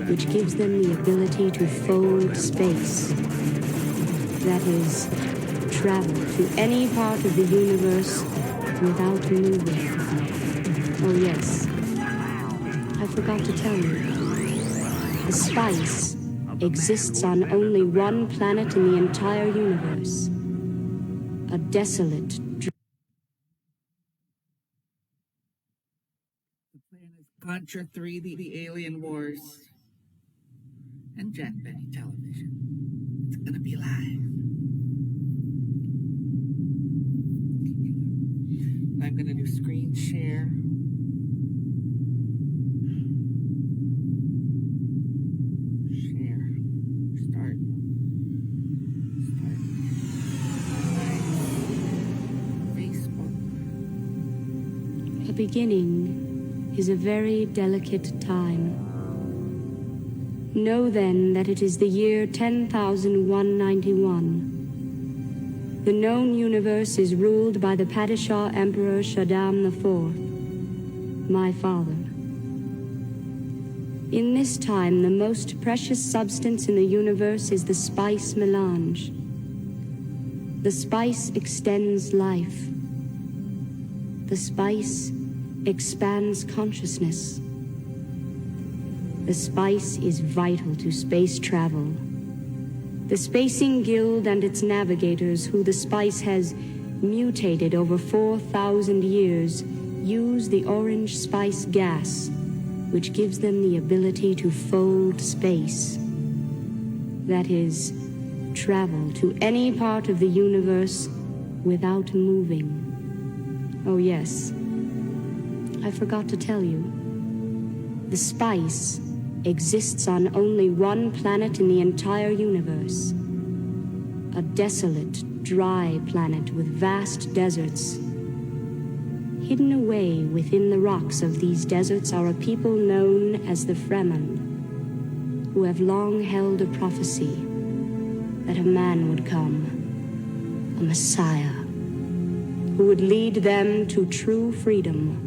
which gives them the ability to fold space. That is, travel to any part of the universe without moving. Oh yes, I forgot to tell you. The spice exists on only one planet in the entire universe. A desolate The plan is Contra 3, the Alien Wars. And Jack Benny Television. It's gonna be live. I'm gonna do screen share. Share. Start. Facebook. A beginning is a very delicate time. Know then that it is the year 10,191. The known universe is ruled by the Padishah Emperor Shaddam IV, my father. In this time, the most precious substance in the universe is the spice melange. The spice extends life. The spice expands consciousness. The spice is vital to space travel. The Spacing Guild and its navigators, who the spice has mutated over 4,000 years, use the orange spice gas, which gives them the ability to fold space. That is, travel to any part of the universe without moving. Oh yes, I forgot to tell you. The spice exists on only one planet in the entire universe. A desolate, dry planet with vast deserts. Hidden away within the rocks of these deserts are a people known as the Fremen, who have long held a prophecy that a man would come, a Messiah, who would lead them to true freedom.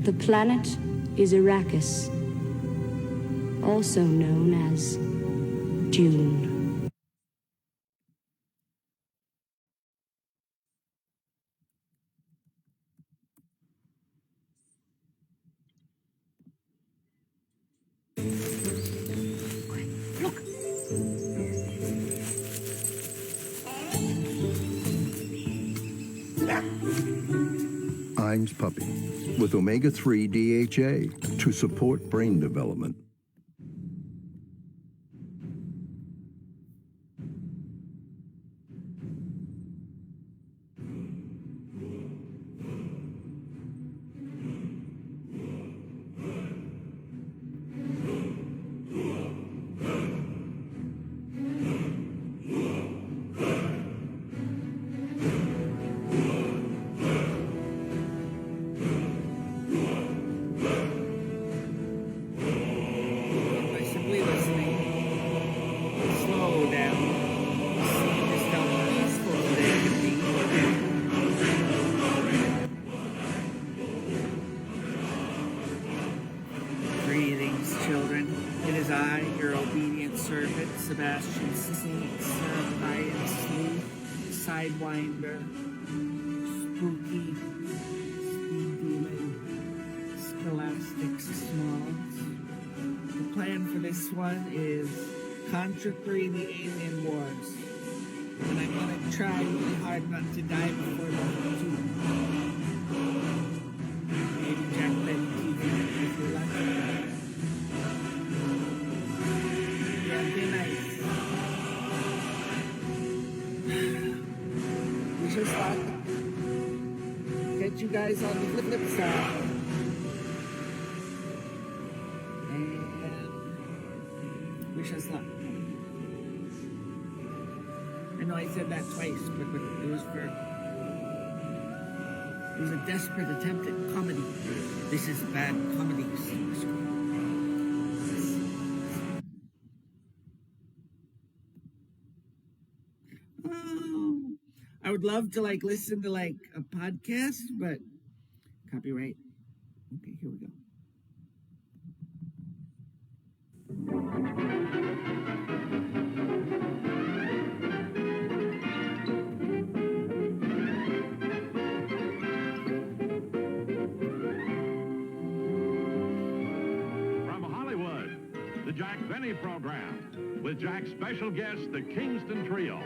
The planet is Arrakis, also known as Dune. Look! Imes Puppy with omega-3 DHA to support brain development. By simply listening, slow down. See just how peaceful today can be. Greetings, children. It is I, your obedient servant, Sebastian Sneak, Seraphi and Sleuth, Sidewinder, Spooky, Speed Demon, Scholastic Smalls. The plan for this one is Contra 3, the Alien Wars. And I'm gonna try really hard not to die before level 2. Maybe Jack Benny TV if you're lucky. Yeah, be nice. We shall start. Catch you guys on the flip side. Wish us luck. I know I said that twice, but it was a desperate attempt at comedy. This is bad comedy. Oh, I would love to listen to a podcast, but copyright. Okay, here we go. Jack Benny program with Jack's special guest, the Kingston Trio.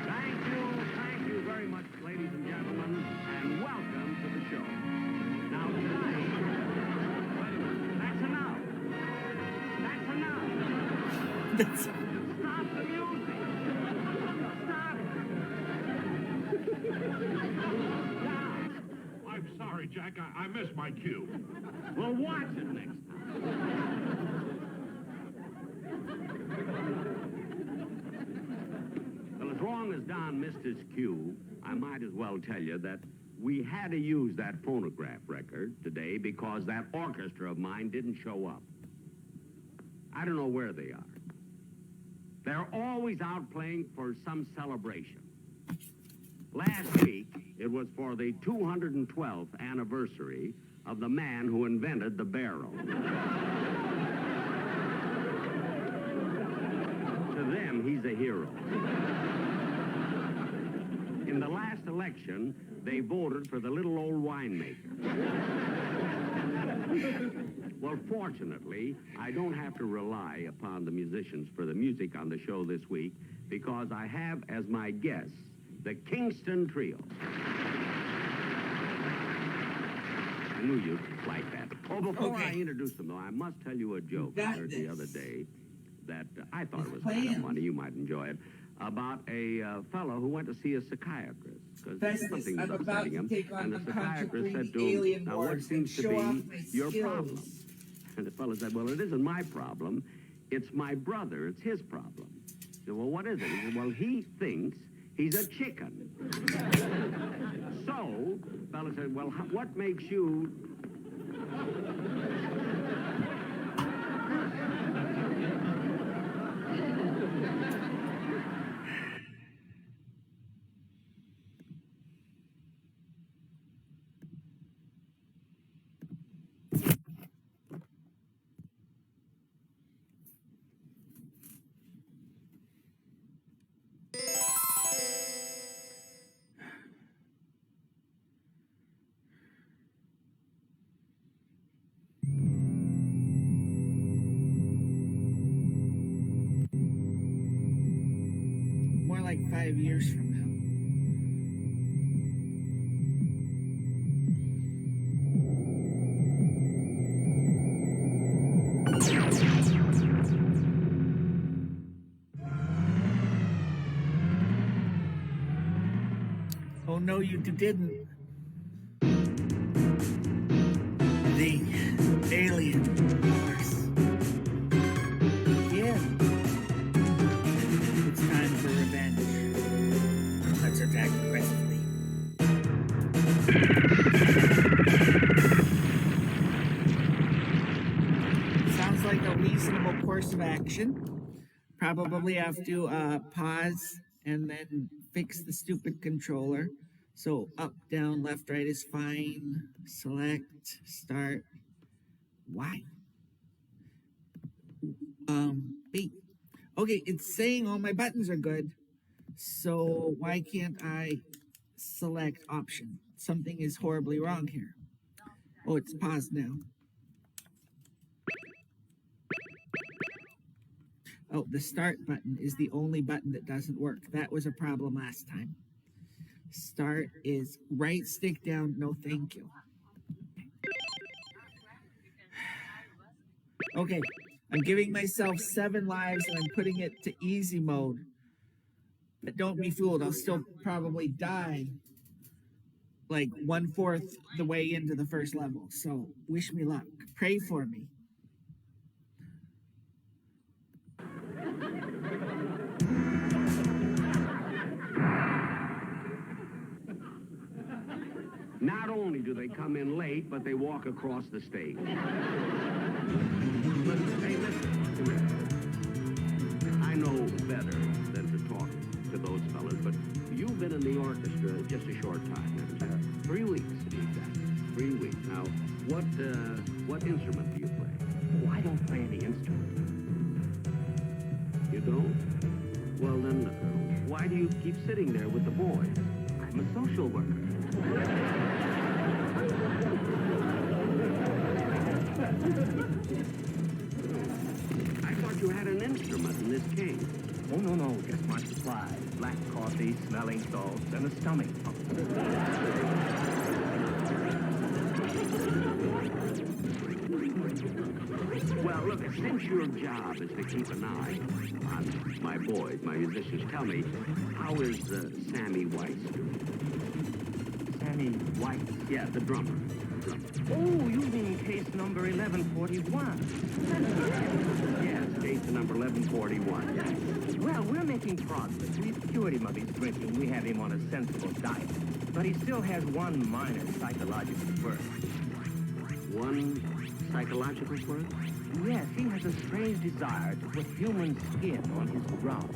Thank you very much, ladies and gentlemen, and welcome to the show. Now, tonight, that's enough. That's enough. Stop the music. Stop it. Now. I'm sorry, Jack. I missed my cue. Well, watch it next time. Well, as long as Don missed his cue, I might as well tell you that we had to use that phonograph record today because that orchestra of mine didn't show up. I don't know where they are. They're always out playing for some celebration. Last week, it was for the 212th anniversary of the man who invented the barrel. To them, he's a hero. In the last election, they voted for the little old winemaker. Well, fortunately, I don't have to rely upon the musicians for the music on the show this week because I have as my guests the Kingston Trio. I knew you'd like that. Oh, before I introduce them, though, I must tell you a joke I heard the other day that I thought it was kind of funny. You might enjoy it. About a fellow who went to see a psychiatrist because something was upsetting him, and the psychiatrist said to him, "Now, what seems to be your problem?" And the fellow said, "Well, it isn't my problem. It's my brother. It's his problem." He said, "Well, what is it?" He said, "Well, he thinks he's a chicken." So the fellow said, "Well, what makes you..." More like 5 years from now. Oh, no, you didn't. The alien force. Yeah. It's time for revenge. Let's attack aggressively. Sounds like a reasonable course of action. Probably have to pause and then fix the stupid controller. So up, down, left, right is fine. Select, start. Why? B. Okay, it's saying all my buttons are good. So why can't I select option? Something is horribly wrong here. Oh, it's paused now. Oh, the start button is the only button that doesn't work. That was a problem last time. Start is right stick down, no thank you. Okay, I'm giving myself 7 lives and I'm putting it to easy mode. But don't be fooled, I'll still probably die like 1/4 the way into the first level. So wish me luck. Pray for me. Not only do they come in late, but they walk across the stage. Hey, listen. I know better than to talk to those fellas, but you've been in the orchestra just a short time, haven't you? 3 weeks, to be exact. 3 weeks. Now, What instrument do you play? Oh, I don't play any instrument. You don't? Well then, why do you keep sitting there with the boys? I'm a social worker. I thought you had an instrument in this case. Oh, no, just my supplies. Black coffee, smelling salts, and a stomach pump. Well, look, since your job is to keep an eye on my boys, my musicians, tell me, how is Sammy Weiss doing? Sammy White. Yeah, the drummer. Oh, you mean case number 1141. Yes, case number 1141, yes. Well, we're making progress. We've cured him of his drinking. We have him on a sensible diet. But he still has one minor psychological quirk. One psychological quirk? Yes, he has a strange desire to put human skin on his drum.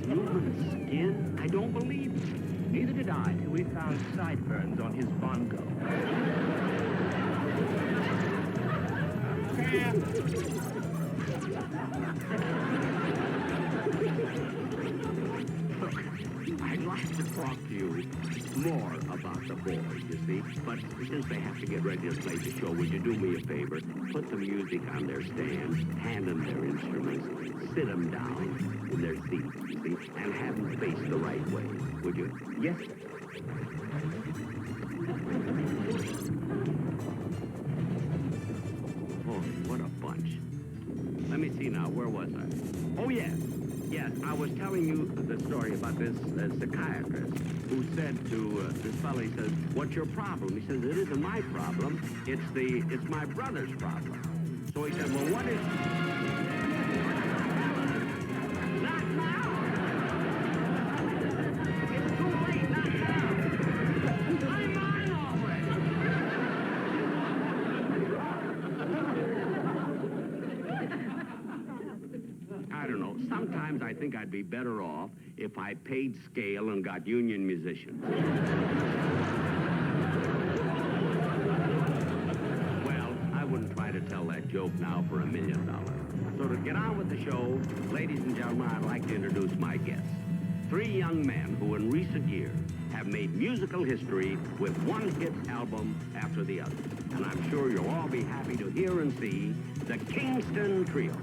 Human skin? I don't believe it. Neither did I till we found sideburns on his bongo. I'd like to talk to you more about the boys, you see. But since they have to get ready to play the show, would you do me a favor? Put the music on their stands, hand them their instruments, sit them down in their seats, you see, and have them face the right way. Would you? Yes, sir. Oh, what a bunch. Let me see now, where was I? Oh, yes. Yes, I was telling you the story about this psychiatrist who said to this fellow, he says, what's your problem? He says, it isn't my problem, it's my brother's problem. So he said, well, what is... Not now! It's too late, not now! I'm on already! I don't know. Sometimes I think I'd be better off if I paid scale and got union musicians. Well, I wouldn't try to tell that joke now for $1 million. So to get on with the show, ladies and gentlemen, I'd like to introduce my guests. 3 young men who in recent years have made musical history with one hit album after the other. And I'm sure you'll all be happy to hear and see the Kingston Trio.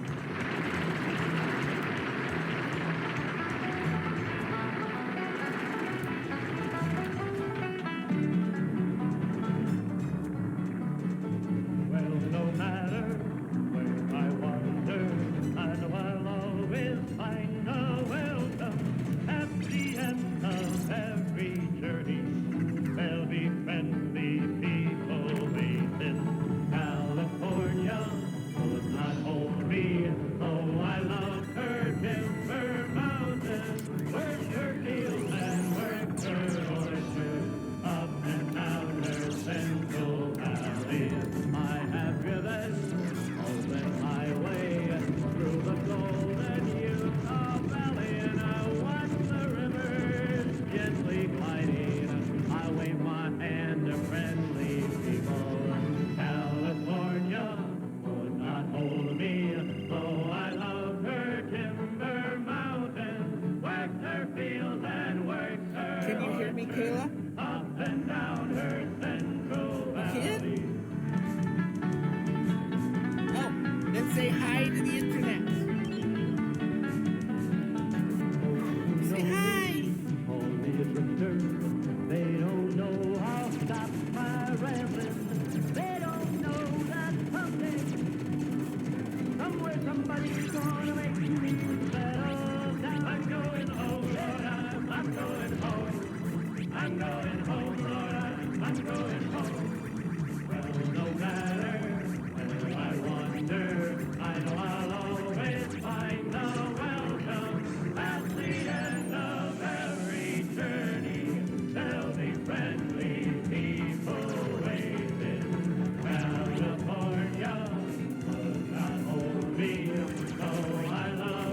Say hi to the internet. Say hi. They don't know how to stop my rambling. They don't know that someday, somewhere, somebody's gonna make me settle down. I'm going home, Lord, I'm going home. I'm going home, Lord, I'm going home. Well, no matter where I wander, I know I'll always find a welcome at the end of every journey. There'll be friendly people waiting. California would not hold me, so I love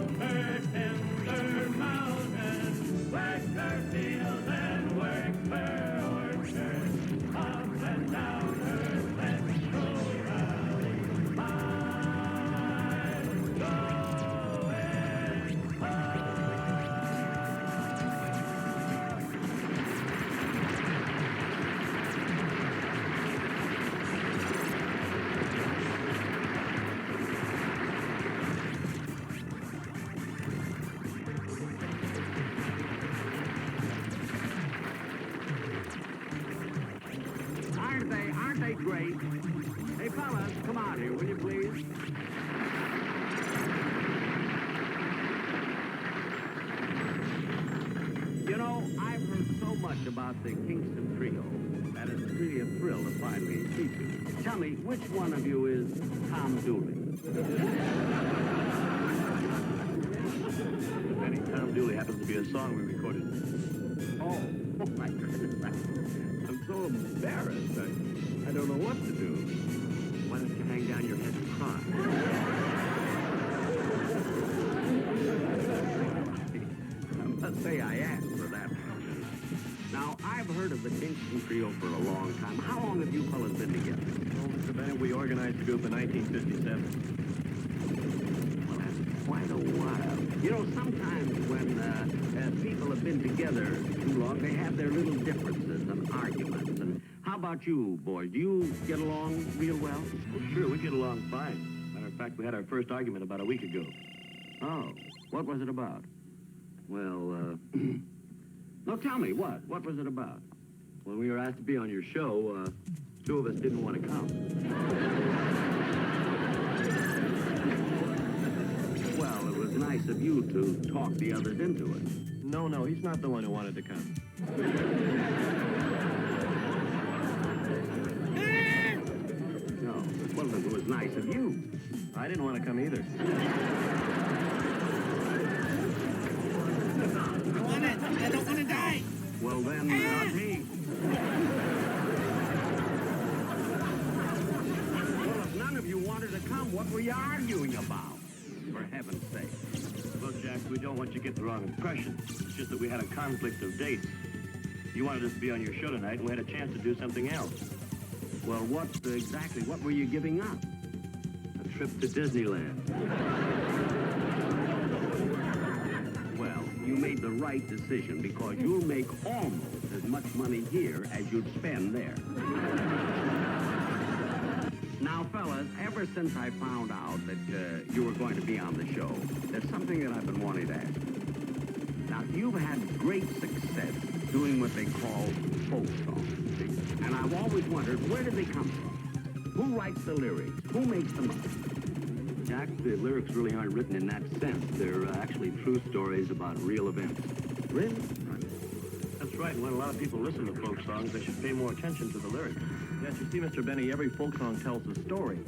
great. Hey, fellas, come out here, will you please? You know, I've heard so much about the Kingston Trio that it's really a thrill to finally meet you. Tell me, which one of you is Tom Dooley? Benny, Tom Dooley happens to be a song we recorded. Oh my goodness. I'm so embarrassed. I don't know what to do. Why don't you hang down your head and cry? I must say I asked for that. Now, I've heard of the Kingston Trio for a long time. How long have you fellas been together? Well, Mr. Benny, we organized the group in 1957. Well, that's quite a while. You know, sometimes when people have been together too long, they have their little differences and arguments. And how about you, boys? Do you get along real well? Well, sure, we get along fine. Matter of fact, we had our first argument about a week ago. Oh, what was it about? Well, no, tell me, what? What was it about? When we were asked to be on your show, two of us didn't want to come. Well, it was nice of you to talk the others into it. No, he's not the one who wanted to come. No, well, it was nice of you. I didn't want to come either. I want it. I don't want to die. Well, then, not me. Well, if none of you wanted to come, what were you arguing about? For heaven's sake. Look, Jack, we don't want you to get the wrong impression. It's just that we had a conflict of dates. You wanted us to be on your show tonight, and we had a chance to do something else. Well, what were you giving up? A trip to Disneyland. Well, you made the right decision because you'll make almost as much money here as you'd spend there. Now, fellas, ever since I found out that you were going to be on the show, there's something that I've been wanting to ask you. Now, you've had great success doing what they call folk songs, see? And I've always wondered, where do they come from? Who writes the lyrics? Who makes them up? Jack, the lyrics really aren't written in that sense. They're actually true stories about real events. Really? That's right. When a lot of people listen to folk songs, they should pay more attention to the lyrics. Yes, you see, Mr. Benny, every folk song tells a story.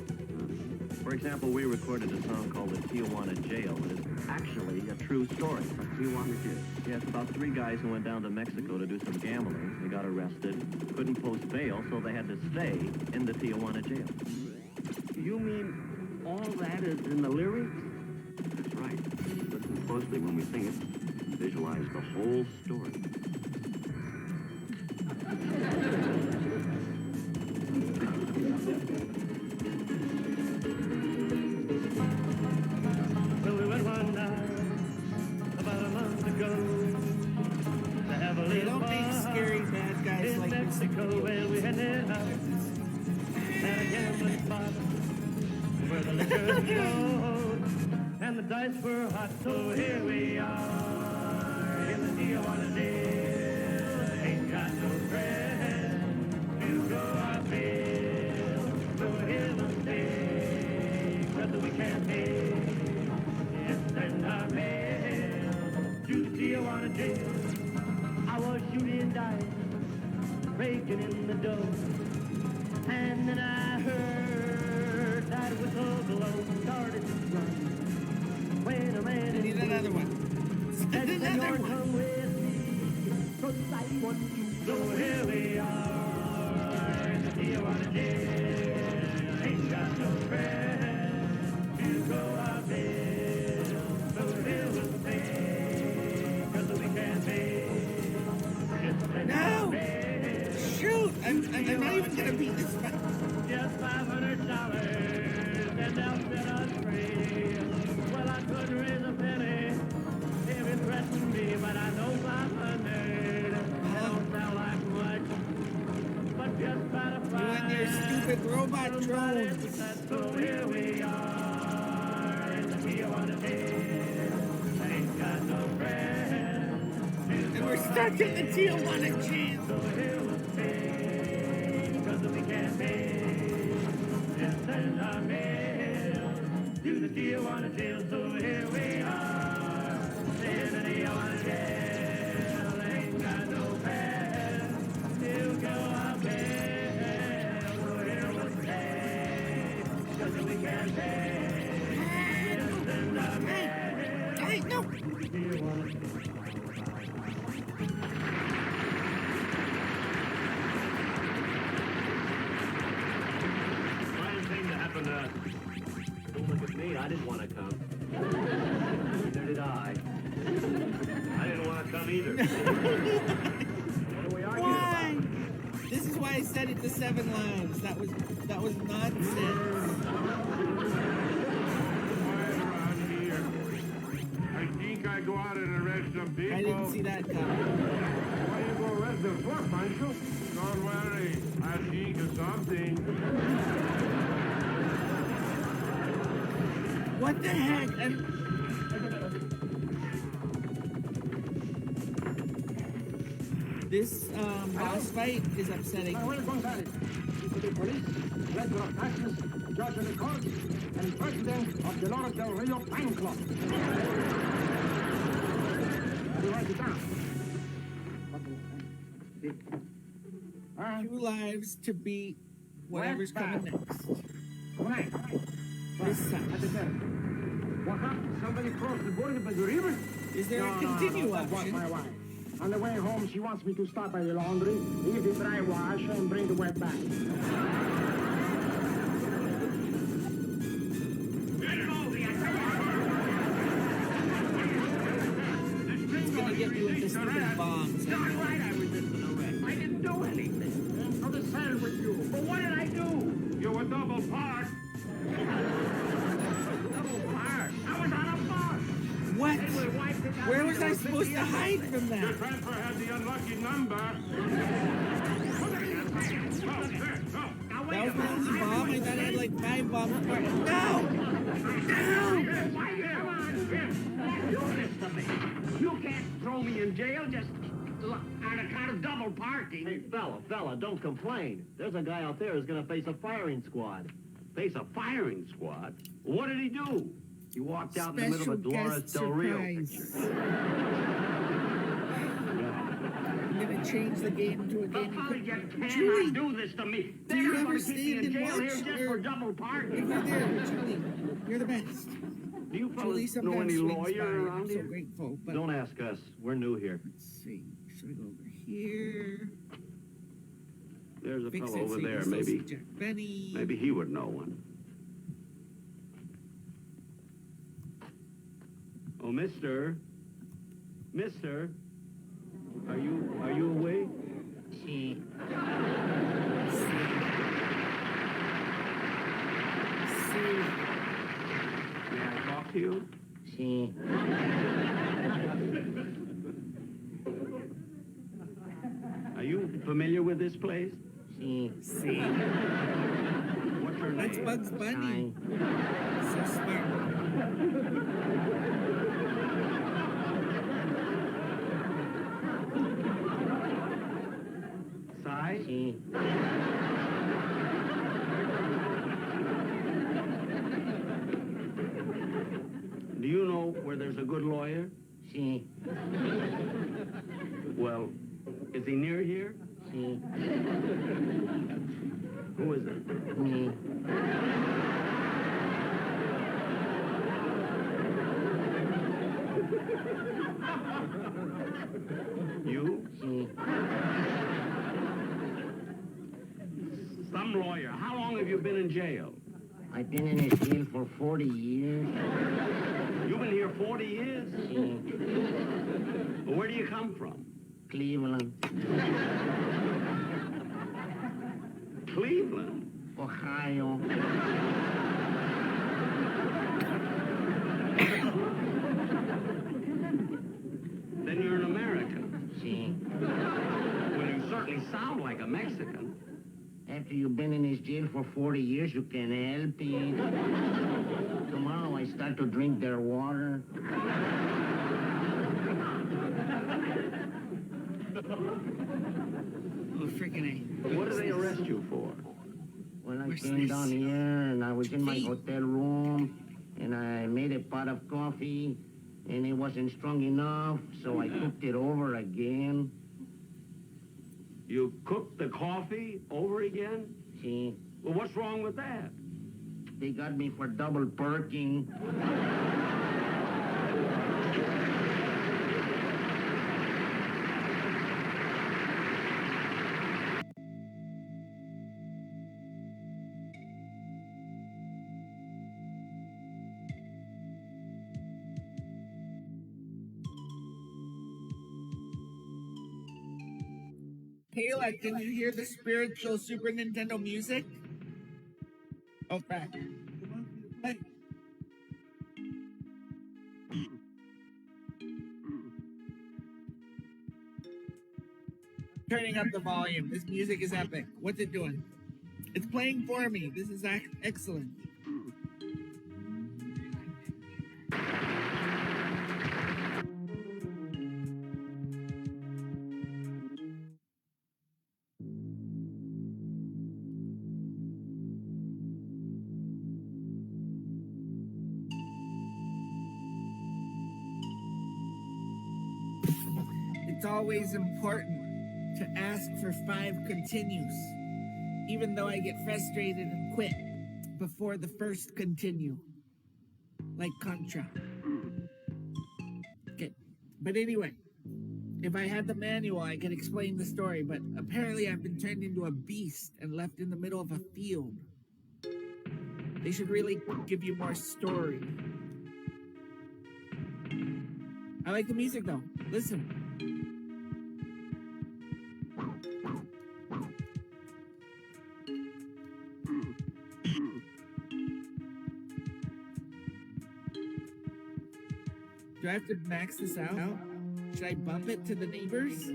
For example, we recorded a song called The Tijuana Jail. It is actually a true story. Tijuana Jail? Yeah, it's about three guys who went down to Mexico to do some gambling. They got arrested, couldn't post bail, so they had to stay in the Tijuana Jail. You mean all that is in the lyrics? That's right. Listen closely when we sing it. Visualize the whole story. Well, we went one night about a month ago to have a They little don't make fun scary bad guys in like this. Mexico. Well, we headed out at a gambling spot where the liquor flowed and the dice were hot. So here we are in the Tijuana jail. Ain't got no friend to go our bail. So here's a mistake, brother, we can't pay. Yes, send our mail to the Tijuana jail. I was shooting dice, breaking in the door, and then I heard that whistle blow, started to run. When a man I need another one. said, Another "Senor, one. come with me, 'cause I want you." So here we are in the Tijuana jail. Ain't got no friend to go our bail. So here we'll stay, 'cause we can't pay. Just send our No! mail. Shoot! I'm not even gonna beat this one. Just $500 and they'll set us free. Well, I couldn't raise a penny if it threatened me, but I know 500 don't sound like much. But just try to You find and your stupid robot somebody drones. to set. So here we are in the Tijuana jail. Ain't got no friend. And we're stuck in the Tijuana jail. So here we'll stay, 'cause we can't mail. Just send our mail to the Tijuana jail. So here we are in the Tijuana jail. Ain't got no bed, still go our bail. So here we'll stay, 'cause we can't pay. Just send our mail. Hey, no! Fine thing to happen to... Don't look at me, I didn't want to come. Neither did I. I didn't want to come either. What are we arguing Why? about? This is why I set it to 7 lives. That was nonsense. Around here. I think I go out and arrest some people. I didn't see that coming. Why you go arrest them for, Pancho? Don't worry. I think of something. What the heck? And this boss fight is upsetting. Manuel Gonzalez, Chief of Police, Director of Taxes, Judge of the Court, and President of the Lord del Rio Fan Club. Let me write it down. 2 lives to beat whatever's coming next. Tonight, This sucks. at the center. What happened? Somebody crossed the border by the river? Is there a continue That was option? my wife. On the way home, she wants me to stop by the laundry, leave the dry wash, and bring the wet back. It's gonna get me with the stupid bombs. Darn right I resisted arrest. I didn't do anything. And for the saddle with you. But what did I do? You were double parked. Double park. I was on a bus. What? They were wiping out Where was I the supposed to hide from Your that? transfer had the unlucky number. Oh, there. Oh. Now wait That was a my minute. only bomb. I thought I had like 5 bombs. No! No! Why, come on. Do this to me. You can't throw me in jail just on account of double parking. Hey, fella, don't complain. There's a guy out there who's going to face a firing squad. Face a firing squad? What did he do? He walked out in the middle Special of a Dolores guest Del Rio surprise. picture. I'm gonna change the game to a How game. you cannot Julie, do this to me? do They're you not ever going to keep me stand in and jail here watch just or- for double If parking. you're there, Julie, you're the best. Do you Julie fellas know sometimes any swings by. lawyer I'm around so here? grateful. But Don't ask us. We're new here. let's see. Should we go over here? There's a Fix fellow it over so you there. can still see Maybe Jack Benny. he would know one. Oh, Mister, are you awake? See. May I talk to you? See. Are you familiar with this place? See. What's your That's name? Bugs Bunny. So smart. Sai? Do you know where there's a good lawyer? See. Well, is he near here? See. Who is it? Me. You? See. Some lawyer. How long have you been in jail? I've been in this jail for 40 years. You've been here 40 years? Well, where do you come from? Cleveland. Cleveland? Ohio. Then you're an American. See. Well, you certainly sound like a Mexican. After you've been in this jail for 40 years, you can help it. Tomorrow I start to drink their water. Oh, freaking A. What do they arrest you for? When I Where's came this? down here and I was in my Tea. hotel room and I made a pot of coffee and it wasn't strong enough, so I cooked it over again. You cooked the coffee over again? See, Well, what's wrong with that? they got me for double perking. Kayla, can you hear the spiritual Super Nintendo music? Okay. Hey. Turning up the volume. This music is epic. What's it doing? It's playing for me. This is excellent. It's always important to ask for 5 continues, even though I get frustrated and quit before the first continue, like Contra. Okay, but anyway, if I had the manual, I could explain the story, but apparently I've been turned into a beast and left in the middle of a field. They should really give you more story. I like the music though. Listen. Do I have to max this out? Should I bump it to the neighbors?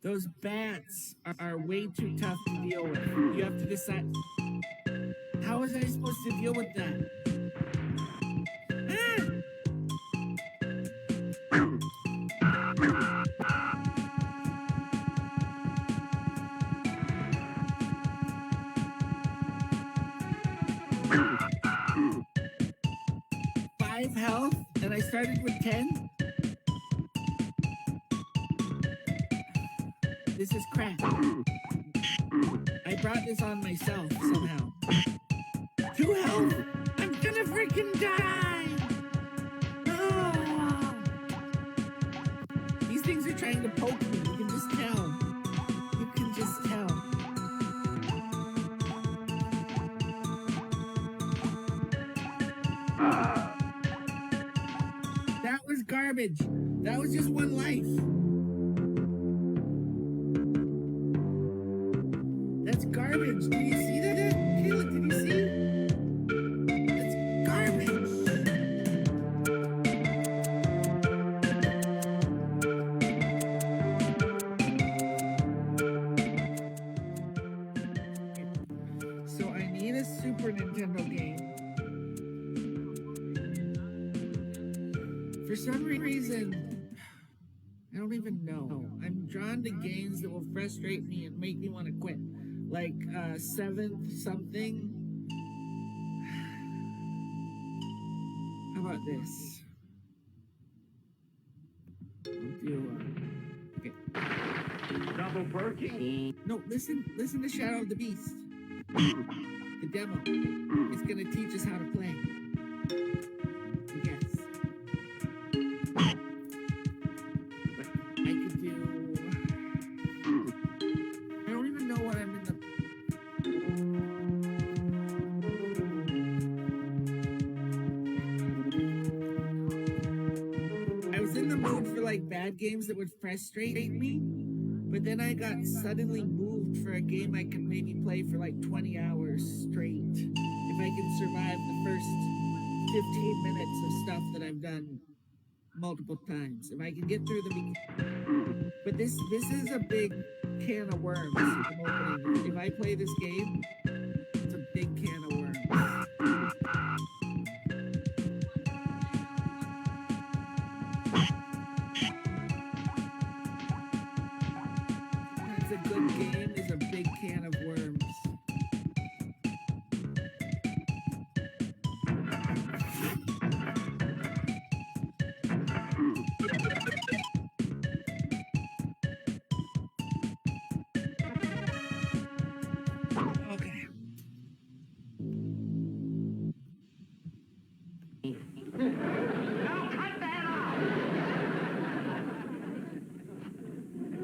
Those bats are way too tough to deal with. You have to decide. How was I supposed to deal with that? Ah! 5 health, and I started with 10? This is crap. I brought this on myself somehow. 2 health? I'm gonna freaking die! No! These things are trying to poke me. You can just tell. You can just tell. That was garbage. That was just one life. That's garbage. Did you see that? Caleb, did you see? That's garbage. So I need a Super Nintendo game. For some reason, I don't even know. I'm drawn to games that will frustrate me and make me want to quit. Like 7th something. How about this? I'll do okay. Double perking? No, listen to Shadow of the Beast. The demo. It's gonna teach us how to play. Yes. I could do. I don't even know what I'm in the. I was in the mood for like bad games that would frustrate me, but then I got suddenly moved for a game I can maybe play for like 20 hours straight. If I can survive the first 15 minutes of stuff that I've done multiple times. If I can get through the but this is a big can of worms I'm opening. If I play this game, it's a big can of worms. It's a good game is a big can of worms. Okay. Now cut that out!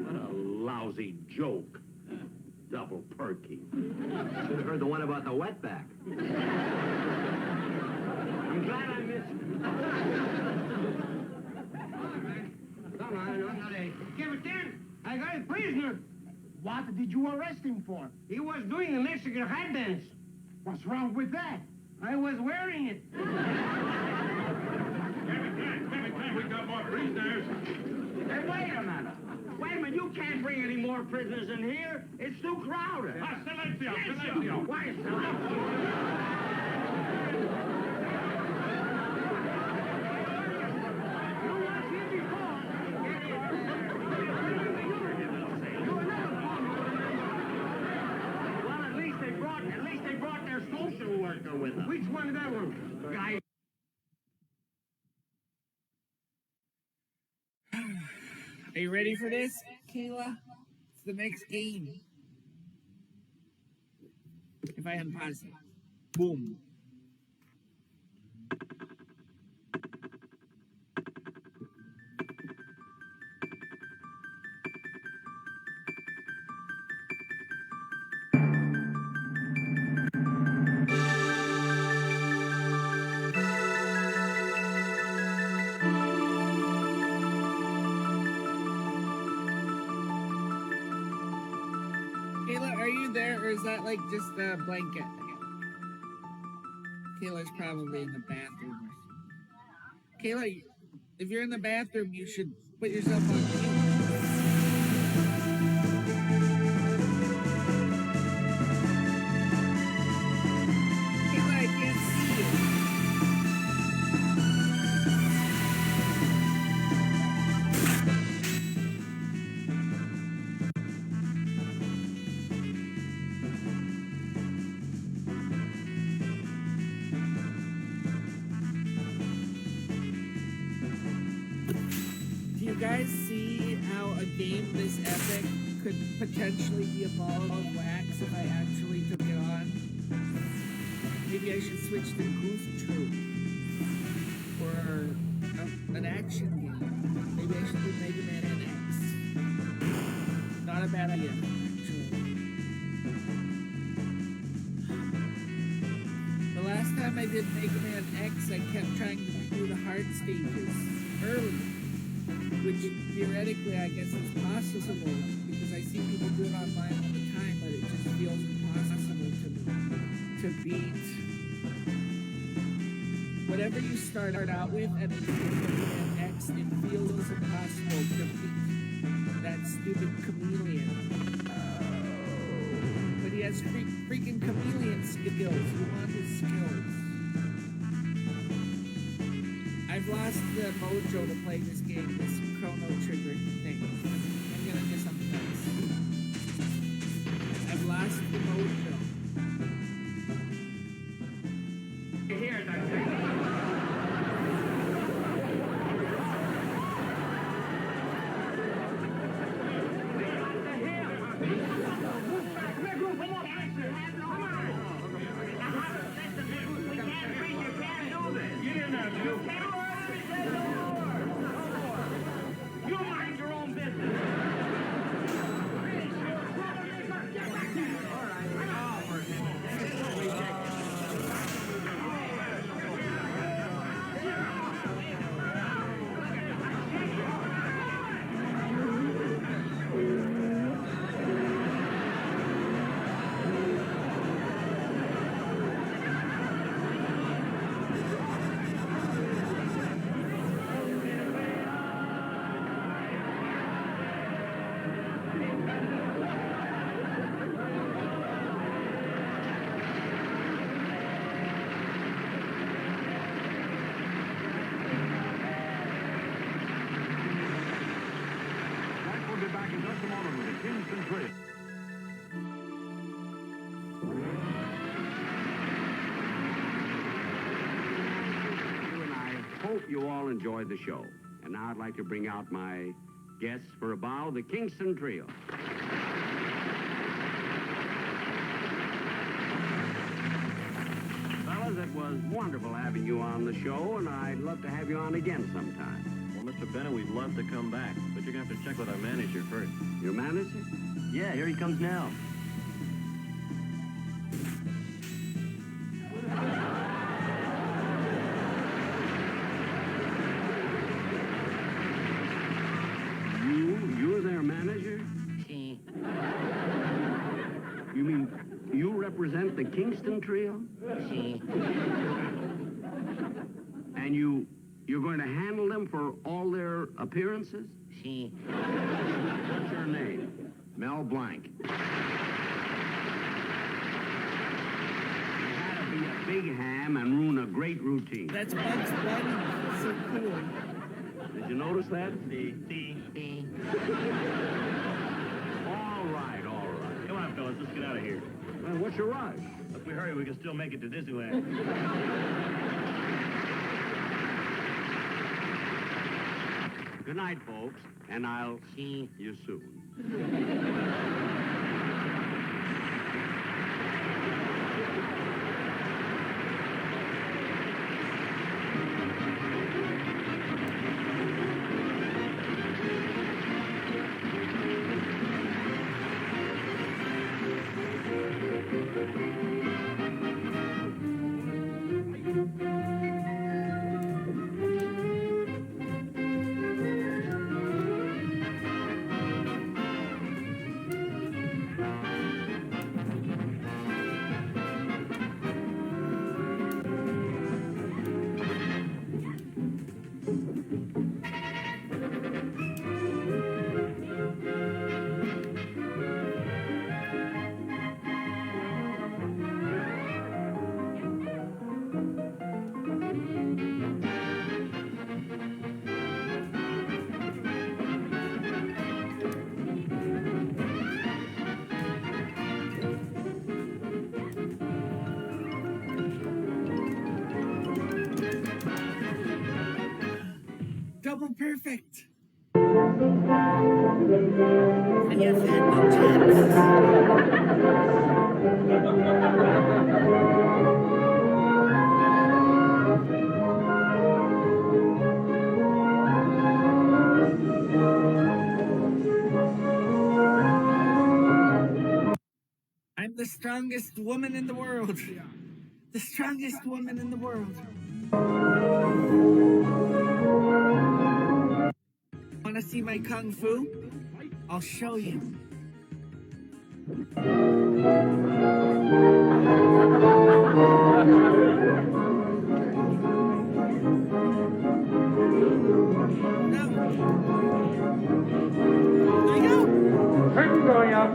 What a lousy joke. Double perky. Should have heard the one about the wetback. I'm glad I missed it. Come on, give it in. I got a prisoner. What did you arrest him for? He was doing the Mexican head dance. What's wrong with that? I was wearing it. Give it time. We got more prisoners. Hey, wait a minute. Wait a minute. You can't bring any more prisoners in here. It's too crowded. Silencio. Why silencio? Well, at least they brought their social worker with them. Which one is that one? Guy. Are you ready for this, Kayla? It's the next game. If I unpause it. Boom. Kayla, are you there, or is that like just a blanket? Kayla's probably in the bathroom. Kayla, if you're in the bathroom, you should put yourself on mute. Kayla, I can't see you. Do you guys see how a game this epic could potentially be a ball of wax if I actually took it on? Maybe I should switch to Goof Troop or an action game. Maybe I should do Mega Man NX. Not a bad idea, actually. The last time I did Mega Man X, I kept trying to do the hard stages early. Which theoretically I guess is possible because I see people do it online all the time, but it just feels impossible to me to beat whatever you start out with at the beginning of X. It feels impossible to beat that stupid chameleon. But he has freaking chameleon skills. You want his skills. I've lost the mojo to play this game, this Chrono Trigger thing. I'm gonna miss something else. I've lost the mojo. Here, You mind your own business. Kingston Trio. And I hope you all enjoyed the show. And now I'd like to bring out my guests for a bow, the Kingston Trio. Fellas, it was wonderful having you on the show, and I'd love to have you on again sometime. Well, Mr. Bennett, we'd love to come back, but you're going to have to check with our manager first. Your manager? Yeah, here he comes now. You're their manager? See. You mean you represent the Kingston Trio? See. And you're going to handle them for all their appearances? See. What's your name? Mel Blanc. You gotta be a big ham and ruin a great routine. That's Bugs Bunny. So cool. Did you notice that? See. See. All right, all right. Come on, fellas, let's get out of here. Well, what's your rush? If we hurry, we can still make it to Disneyland. Good night, folks, and I'll see you soon. Double perfect. And you've had no chance. I'm the strongest woman in the world. The strongest woman in the world. Want to see my kung fu? I'll show you. No. There you go. Curtain going up.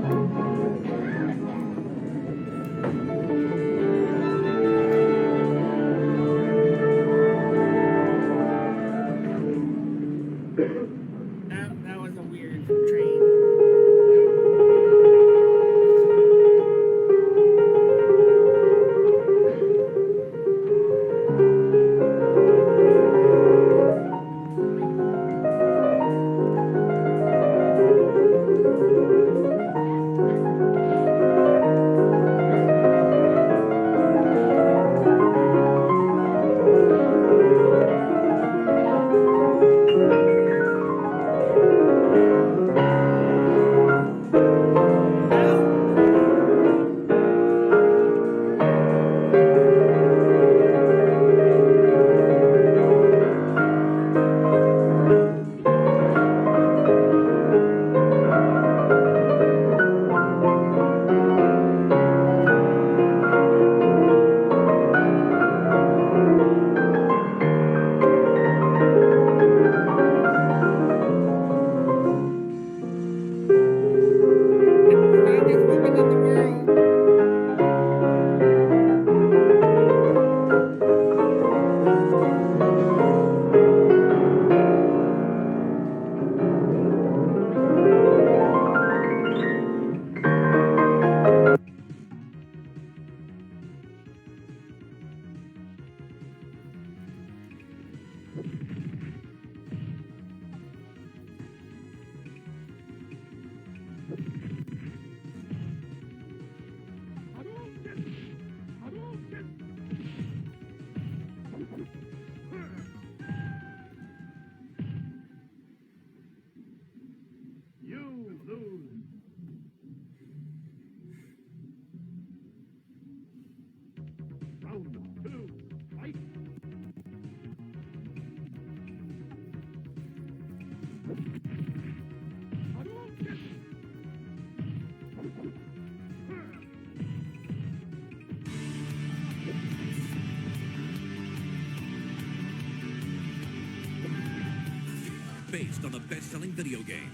That was a weird train. You lose. Round 2, fight. Based on the best-selling video game,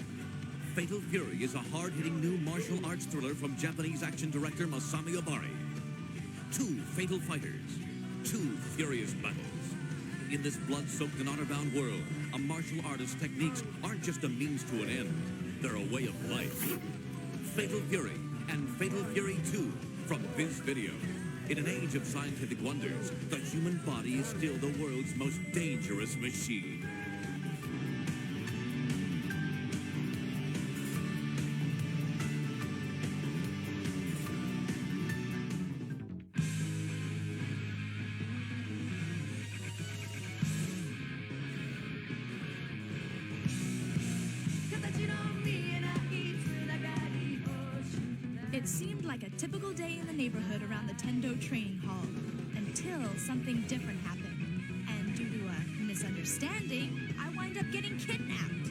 Fatal Fury is a hard-hitting new martial arts thriller from Japanese action director Masami Obari. Two fatal fighters, two furious battles. In this blood-soaked and honor-bound world, a martial artist's techniques aren't just a means to an end, they're a way of life. Fatal Fury and Fatal Fury 2 from Viz Video. In an age of scientific wonders, the human body is still the world's most dangerous machine. It seemed like a typical day in the neighborhood around the Tendo training hall, until something different happened. And due to a misunderstanding, I wind up getting kidnapped.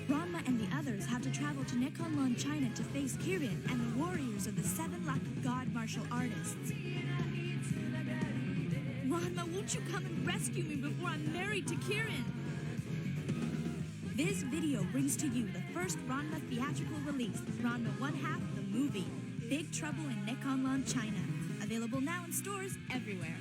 Ranma and the others have to travel to Nekonlon, China to face Kirin and the warriors of the 7 Lucky God martial artists. Ranma, won't you come and rescue me before I'm married to Kirin? This video brings to you the first Ranma theatrical release, Ranma 1/2, the movie, Big Trouble in Nekonlon, China. Available now in stores everywhere.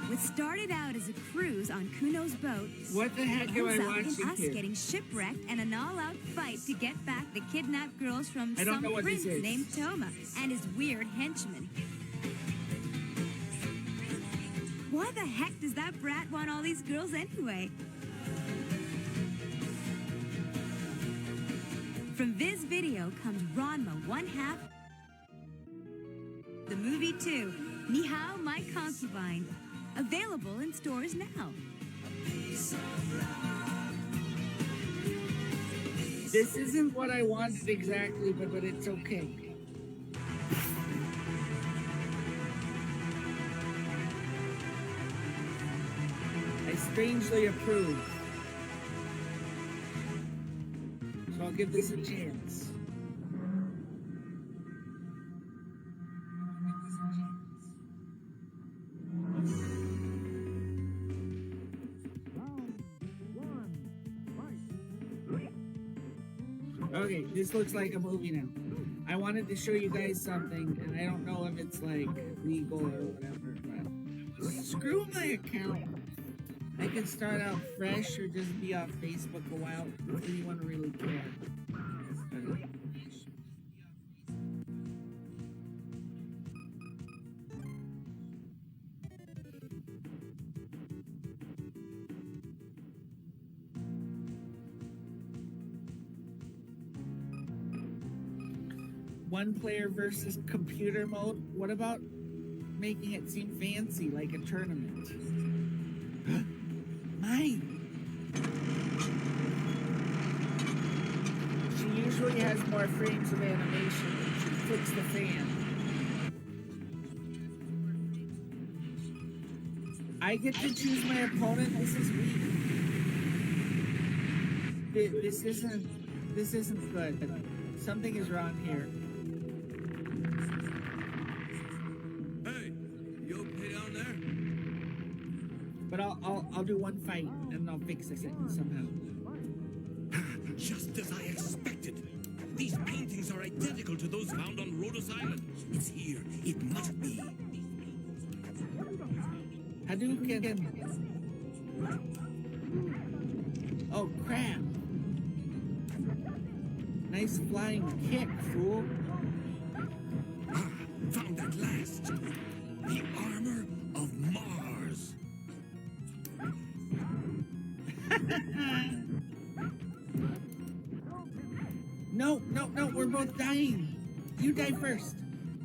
What started out as a cruise on Kuno's boat What the heck am I ends up watching in us here? getting shipwrecked and an all-out fight to get back the kidnapped girls from I don't some know what prince this is. named Toma and his weird henchmen. Why the heck does that brat want all these girls anyway? From Viz Video comes Ranma 1/2, the movie 2, Ni Hao, My Concubine. Available in stores now. This isn't what I wanted exactly, but it's okay. I strangely approve. So I'll give this a chance. Okay, this looks like a movie now. I wanted to show you guys something, and I don't know if it's like legal or whatever, but screw my account. I can start out fresh or just be off Facebook a while. Does anyone really care? One player versus computer mode. What about making it seem fancy, like a tournament? Mine! She usually has more frames of animation when she flicks the fan. I get to choose my opponent. This is weak. This isn't good. Something is wrong here. But I'll do one fight and I'll fix it somehow. Just as I expected. These paintings are identical to those found on Rhodos Island. It's here. It must be. Hadouken. Oh, crap. Nice flying kick, fool. Ah, found at last. The armor of Mars. No, we're both dying. You die first.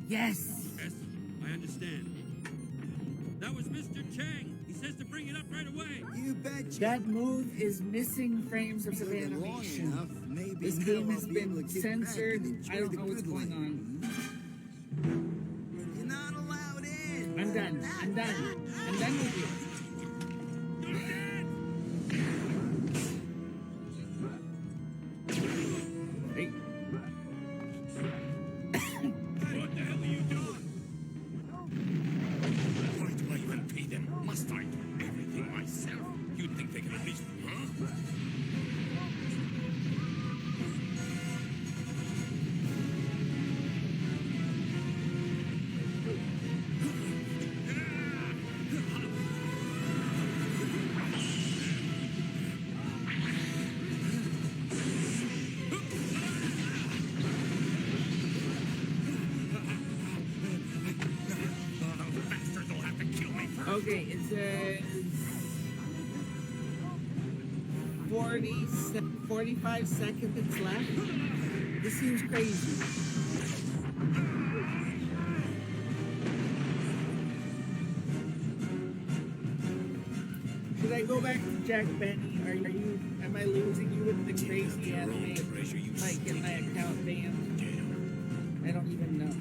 Yes. Yes, I understand. That was Mr. Chang. He says to bring it up right away. You betcha. That move is missing frames of the animation. This game has been censored. I don't know what's going on. You're not allowed in. I'm done with you. Hey. What the hell are you doing? Why do I even pay them? Must I do everything myself? You'd think they could at least, huh? Okay, it says 45 seconds left. This seems crazy. Should I go back to Jack Benny? Am I losing you with the crazy anime? Like, get my account banned? I don't even know.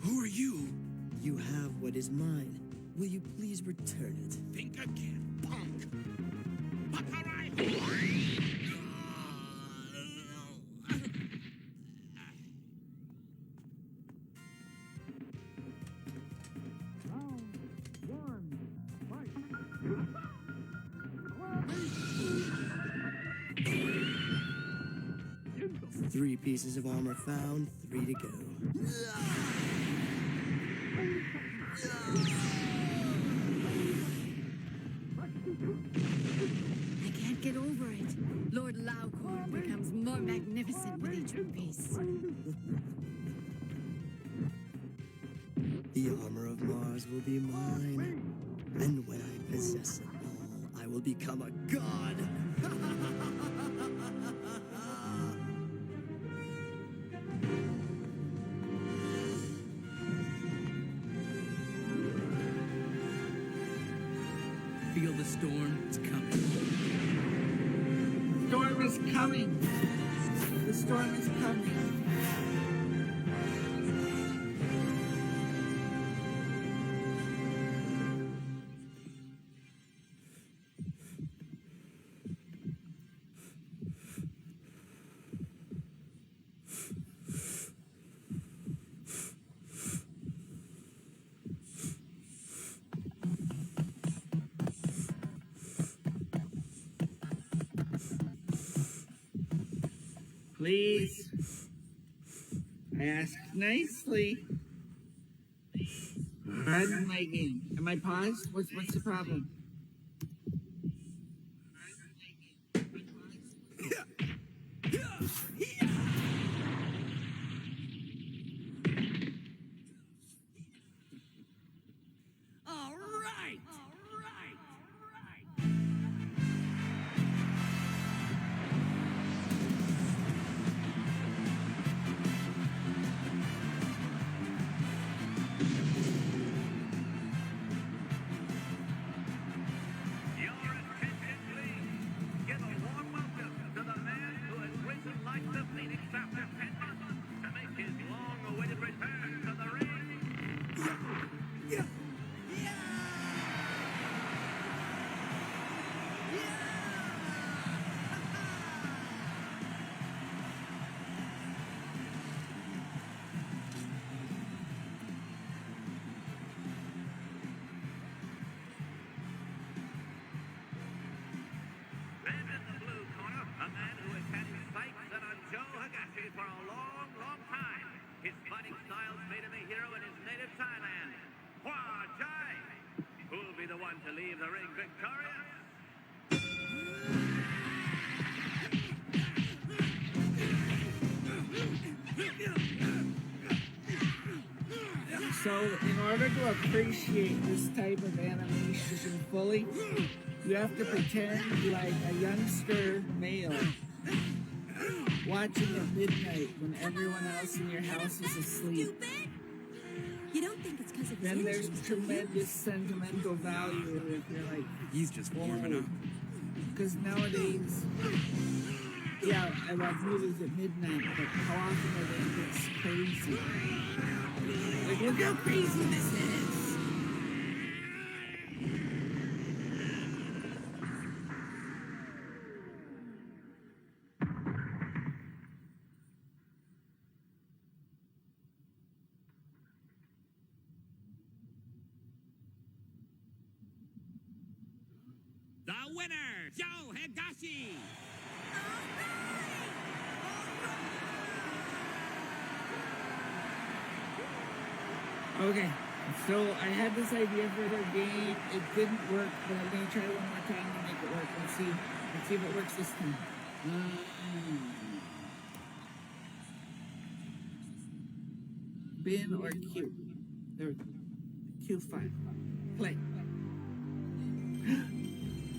Who are you? You have what is mine. Will you please return it? Think again, punk. Three pieces of armor found, 3 to go. I can't get over it. Lord Laucourt becomes more magnificent with each piece. The armor of Mars will be mine. And when I possess it all, I will become a god. Feel the storm. It's coming. The storm is coming. The storm is coming. Please. I ask nicely. Pardon my game. Am I paused? What's the problem? ready for a long, long time. His fighting styles made him a hero in his native Thailand. Hua Jai! Who'll be the one to leave the ring victorious? So, in order to appreciate this type of animation fully, you have to pretend like a youngster male watching at midnight when everyone else in your house is asleep. You don't think it's because of Then his there's inches, do you? tremendous sentimental value if you're like, he's just warming up. because nowadays, yeah, I watch movies at midnight, but how often are they this crazy? Like, look how crazy this is! The winner, Joe Higashi! Okay, so I had this idea for their game. It didn't work, but I'm gonna try one more time to make it work. Let's see if it works this time. Bin or Q? There we go. Q5. Play.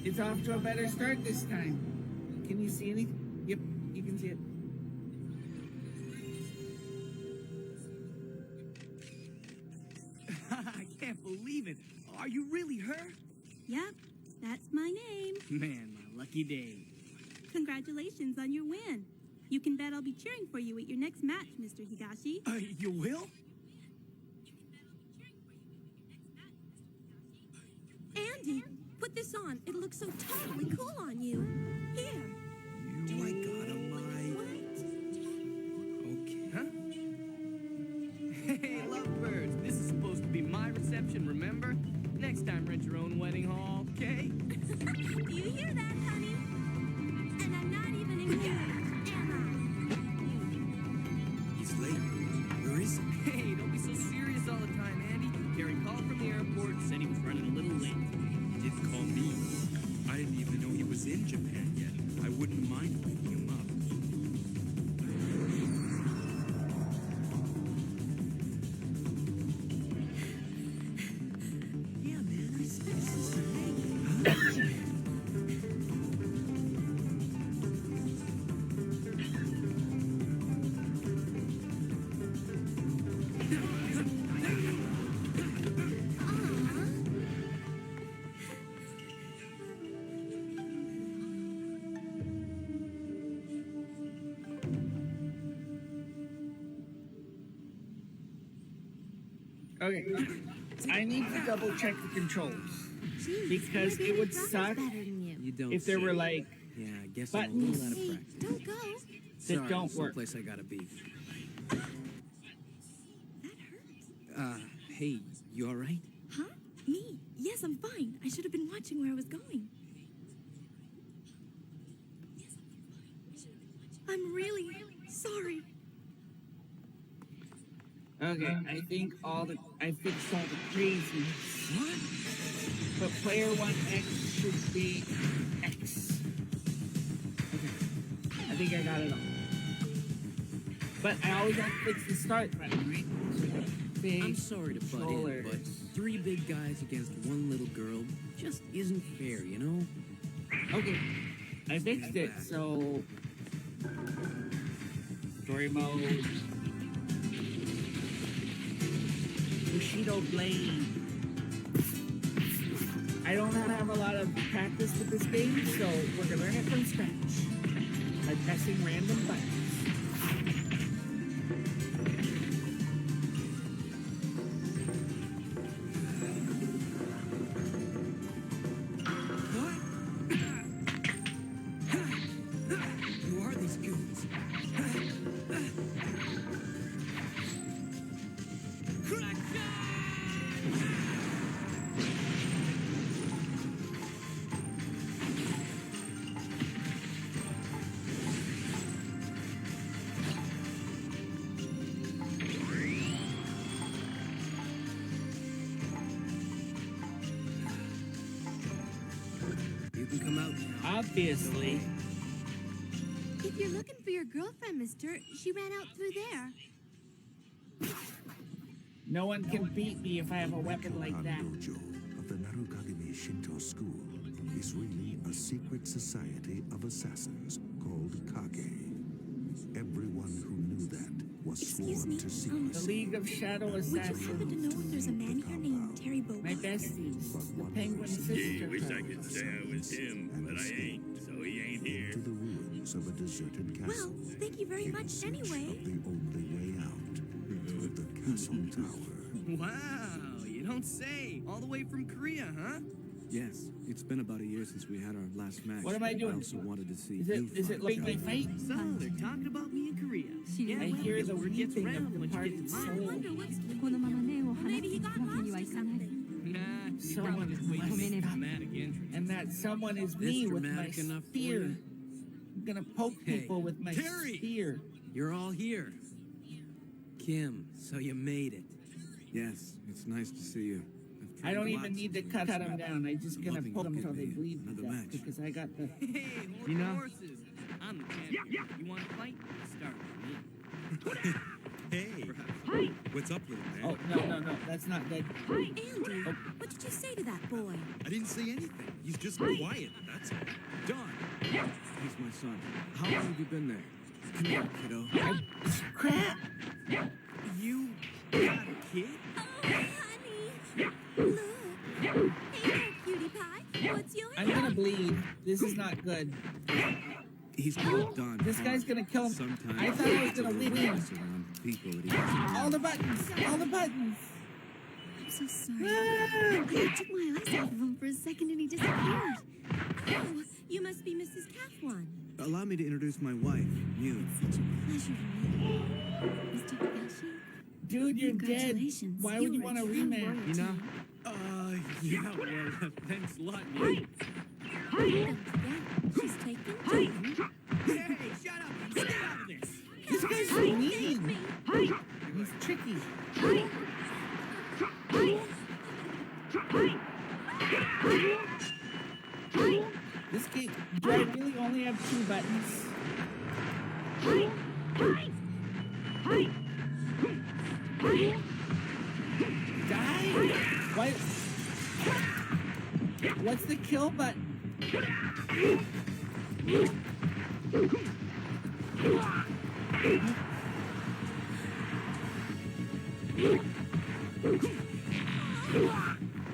It's off to a better start this time. Can you see anything? Yep, you can see it. I can't believe it. Are you really her? Yep, that's my name. Man, my lucky day. Congratulations on your win. You can bet I'll be cheering for you at your next match, Mr. Higashi. You will? Andy, put this on. It looks so totally cool on you. Here. My God, am I... Okay, huh? Hey, lovebirds, this is supposed to be my reception, remember? Next time, rent your own wedding hall, okay? Do you hear that, honey? And I'm not even engaged, am I? He's late. Where is he? Hey, don't be so serious all the time, Andy. Gary called from the airport and said he was running a little late. He didn't call me. I didn't even know he was in Japan yet. I wouldn't mind picking him up. Yeah, man, I said this is the name. Okay, I need to double check the controls because it would suck You don't if there say. were like Yeah, I guess I'm a little out of practice. Don't go. that Sorry, don't work. someplace I gotta be. That hurts. Hey, you all right? Huh? Me? Yes, I'm fine. I should have been watching where I was going. I'm really sorry. Okay, I think I fixed all the craziness. What? But player 1X should be X. Okay, I think I got it all. But I always have to fix the start button, right? So big I'm sorry to butt in, but 3 big guys against 1 little girl just isn't fair, you know? Okay, I fixed it, so... Story mode. Bushido Blade. I don't have a lot of practice with this game, so we're gonna learn it from scratch by pressing random buttons. Who are these goons? out now. Obviously. If you're looking for your girlfriend, mister, she ran out through there. No one can beat me if I have a weapon like that. Dojo of the Narukagami Shinto school is really a secret society of assassins called Kage. Everyone who knew that was sworn to The secrecy. League of Shadow Would you happen to Assassins. know if there's a man here named Terry Bow? My besties, the Penguin Gee, Sister. wish I could say I was him, but I ain't, so he ain't here. To the ruins of a deserted castle. Well, thank you very much anyway. The only way out through the castle tower. Wow, you don't say. All the way from Korea, huh? Yes, it's been about a year since we had our last match. What am I doing? I also wanted to see Is it like my fight? So, they're talking about me in Korea. I hear the word gets weeping of round the once you parted get soul. Maybe he got lost or something. Nah, Someone is way must too stop. dramatic entrance. And that someone is This me with my dramatic enough for spear. you? I'm gonna poke Hey, people with my Terry! spear. You're all here. Kim, so you made it. Yes, it's nice to see you. I don't even need to cut them down. I'm just gonna Nothing poke them could until they be bleed to another death match. because I got the. Hey, hold You your know? horses. I'm the champion. You want to fight? Start with me. Hey, what's up, little man? Oh no, that's not good. Andy, what did you say to that boy? I didn't say anything. He's just quiet, that's all. Don, he's my son. How long have you been there? Come here, kiddo. Crap! You got a kid? Oh, honey. Look. Hey there, cutie pie. What's your I'm gonna bleed. This is not good. He's called Don. This guy's gonna kill him. Sometimes I thought I was it's a gonna little win. mess around people that he doesn't All the buttons! All the buttons! I'm so sorry. I took my eyes off of him for a second and he disappeared. Oh, you must be Mrs. Cathwan. Allow me to introduce my wife, Mew. Such a pleasure to meet you. Mr. Higashi? Dude, you're dead. Congratulations. Why would you were want a true rematch? royalty. You know? Yeah, well, thanks a lot, man. She's taken John. Hey, shut up and stay out of this. This guy's so mean. He's tricky. This game, do I really only have 2 buttons? Die? Why? What's the kill button?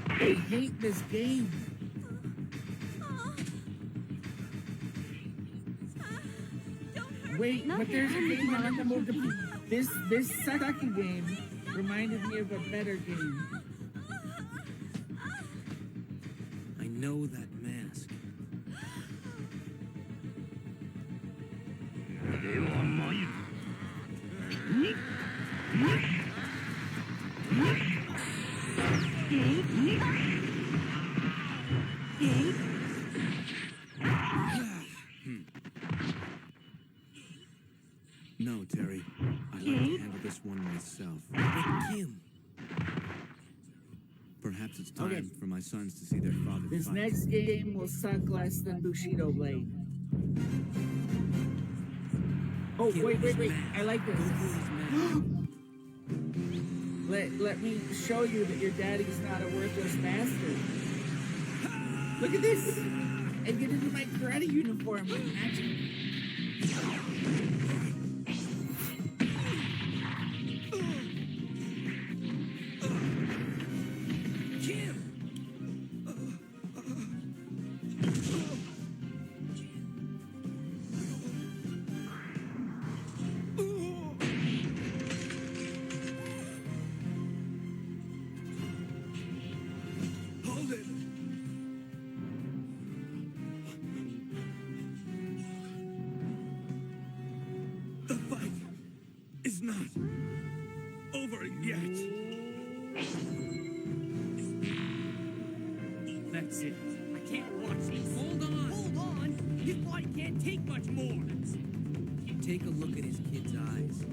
I hate this game. Wait, but there's a game I recommend to this second game reminded me of a better game. I know that mask. No, Terry. I'd like to handle this one myself. But Kim, Perhaps it's time Okay. for my sons to see their father This fight. next game will suck less than Bushido Blade. Oh, wait. I like this. Let me show you that your daddy's not a worthless bastard. Look at this! I get into my karate uniform with magic. Hold it! The fight is not over yet. that's it. I can't watch this. Hold on. Hold on. His body can't take much more. Take a look at his kid's eyes.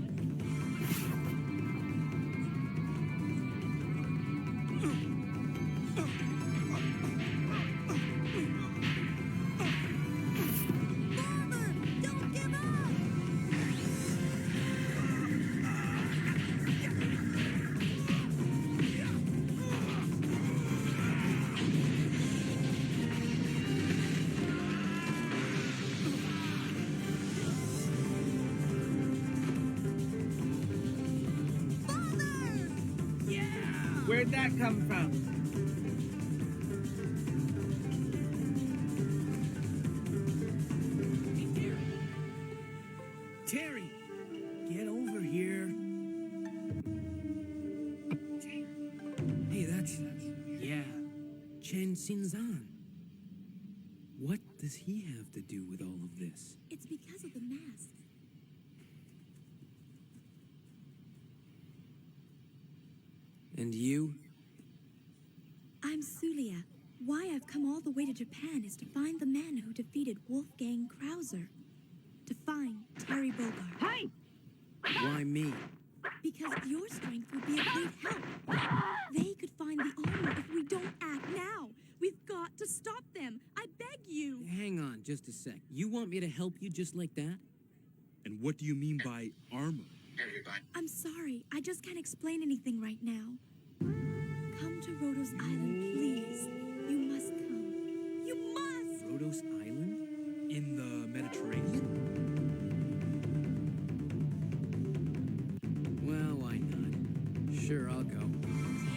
that come from? Terry, get over here. Hey, that's... Yeah, Chen Xinzan. What does he have to do with all of this? It's because of the mask. And you? I'm Sulia. Why I've come all the way to Japan is to find the man who defeated Wolfgang Krauser. To find Terry Bogart. Hey! Why me? Because your strength would be a great help. They could find the armor if we don't act now. We've got to stop them. I beg you. Hang on just a sec. You want me to help you just like that? And what do you mean by armor? I'm sorry. I just can't explain anything right now. Come to Rhodos Island, please. You must come. You must! Rhodos Island? In the Mediterranean? Well, why not? Sure, I'll go.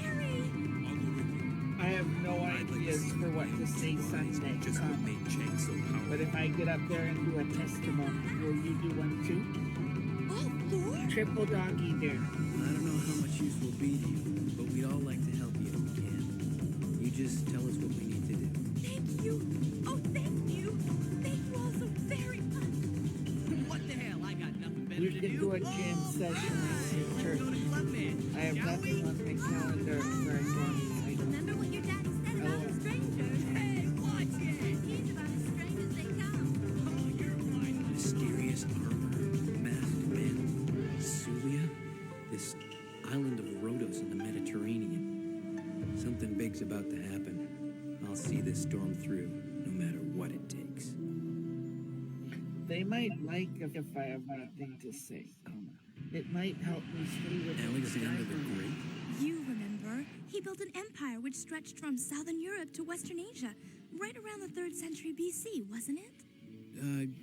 Terry! I'll go with you. I have no ideas for what to say Sunday. Just what made Chang so powerful. But if I get up there and do a testimony, will you do one too? Oh, Lord! Triple doggy dare. I don't know how much use we'll be to you, but we'd all like to help you if we can. You just tell us what we need to do. Thank you! Oh, thank you! Thank you all so very much! What the hell? I got nothing better We to can do a jam session at church. I have nothing on my calendar for a drawing. Remember what your daddy said about the strangers? Hey, watch it! He's about as strange as they come. Oh, you're fine. Mysterious armor, masked men, Sulia, this island of Rhodos in the Mediterranean. Something big's about to happen. I'll see this storm through, no matter what it takes. They might like if I have nothing to say. It might help me stay with Alexander the Great? You remember, he built an empire which stretched from southern Europe to western Asia, right around the 3rd century BC, wasn't it?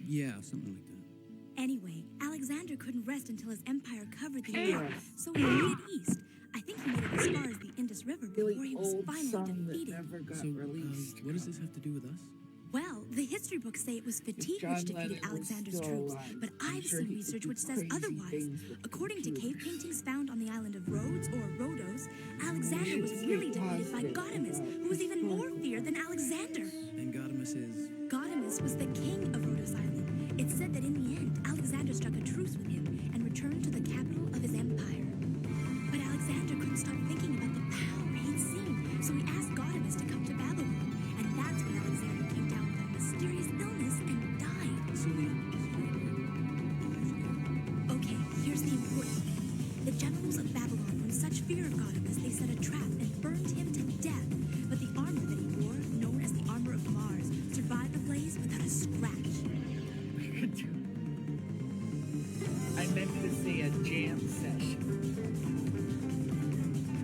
Yeah, something like that. Anyway, Alexander couldn't rest until his empire covered the Europe, so he made it east. I think he made it as far as the Indus River before he was finally defeated. What does this have to do with us? Well, the history books say it was fatigue which defeated Alexander's troops, but I've seen research which says otherwise. According to cave paintings found on the island of Rhodes, or Rhodos, Alexander was really defeated by Gaudamus, who was even more feared than Alexander. And Gaudamus is... Gaudamus was the king of Rhodos Island. It's said that in the end, Alexander struck a truce with him and returned to the capital of his empire. But Alexander couldn't stop thinking about the power he'd seen, so he asked Gaudamus to come to Babylon, and that's when Alexander came down with a mysterious illness and died. Okay, here's the important thing. The generals of Babylon were in such fear of Gaudamus, they set a trap and burned him to death. But the armor that he wore, known as the armor of Mars, survived the blaze without a scratch. I meant to say a jam session.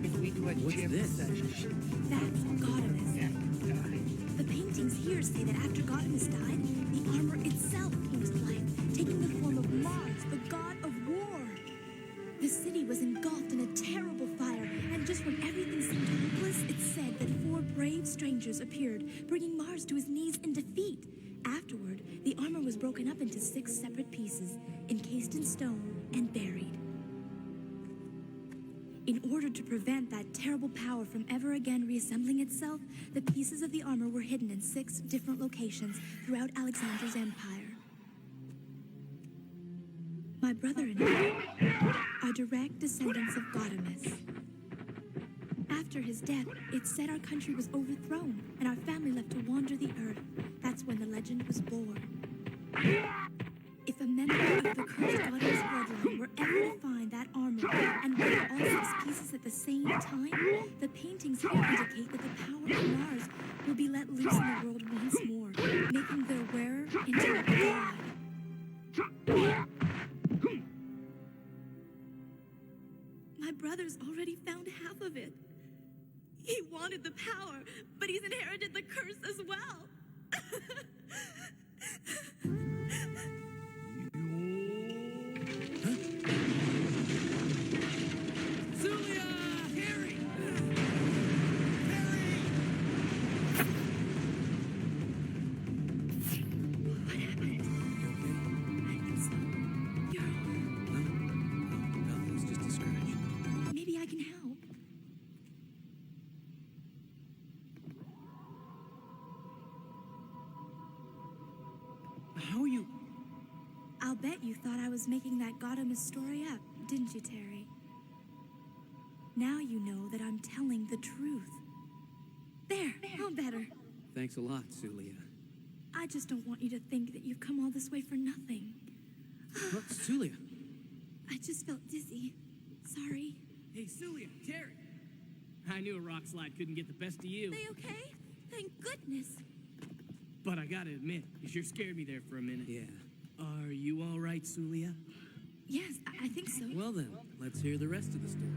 If we do a jam session. That's Gaudamus. The paintings here say that after Gaudamus died, the armor itself came to life, taking the form of Mars, the god of war. The city was engulfed in a terrible fire, and just when everything seemed hopeless, it's said that 4 brave strangers appeared, bringing Mars to his knees in defeat. Afterward, the armor was broken up into 6 separate pieces, encased in stone and buried. In order to prevent that terrible power from ever again reassembling itself, the pieces of the armor were hidden in 6 different locations throughout Alexander's empire. My brother and I are direct descendants of Gaudamus. After his death, it's said our country was overthrown and our family left to wander the earth. That's when the legend was born. If a member of the cursed Gaudamus bloodline were ever to find that armor and wear all 6 pieces at the same time, the paintings here indicate that the power of Mars will be let loose in the world once more, making their wearer into a god. My brother's already found half of it. He wanted the power, but he's inherited the curse as well. Sulia! Harry! How are you? I'll bet you thought I was making that Gaudamus story up, didn't you, Terry? Now you know that I'm telling the truth. There, all better. Thanks a lot, Sulia. I just don't want you to think that you've come all this way for nothing. Look, Sulia. I just felt dizzy. Sorry. Hey, Sulia, Terry. I knew a rock slide couldn't get the best of you. They okay? Thank goodness. But I gotta admit, you sure scared me there for a minute. Yeah. Are you all right, Sulia? Yes, I think so. Well then, let's hear the rest of the story.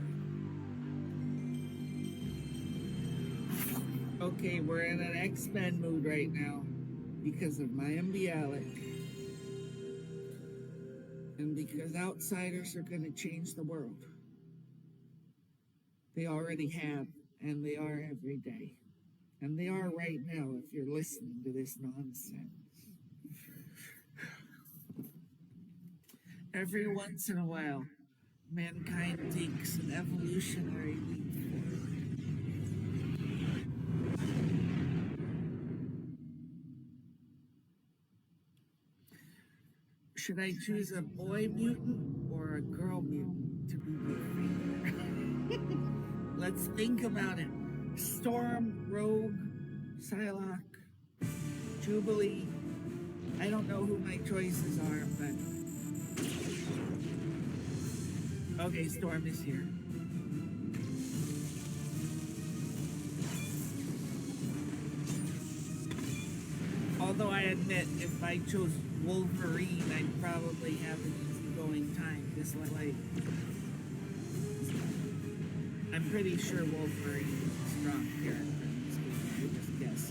Okay, we're in an X-Men mood right now because of Mayim Bialik. And because outsiders are going to change the world. They already have, and they are every day. And they are right now if you're listening to this nonsense. Every once in a while, mankind takes an evolutionary leap forward. Should I choose a boy mutant or a girl mutant to be my favorite? Let's think about it. Storm, Rogue, Psylocke, Jubilee. I don't know who my choices are, but... Okay, Storm is here. Although I admit, if I chose Wolverine, I'd probably have an easygoing time. Just like I'm pretty sure Wolverine is a strong character in this game. I just guess.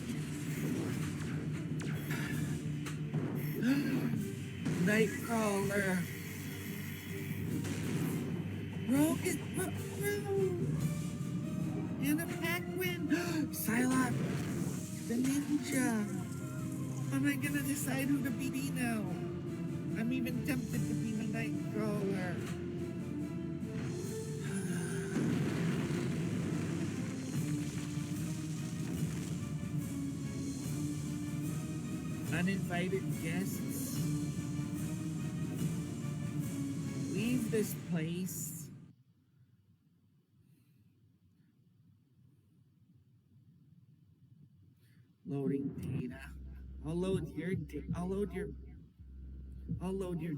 Nightcrawler. Rogue is and a Pac-Man. Psylocke, the ninja. How am I gonna decide who to be now? I'm even tempted to be the Nightcrawler. Uninvited guests. Leave this place. Loading data. I'll load your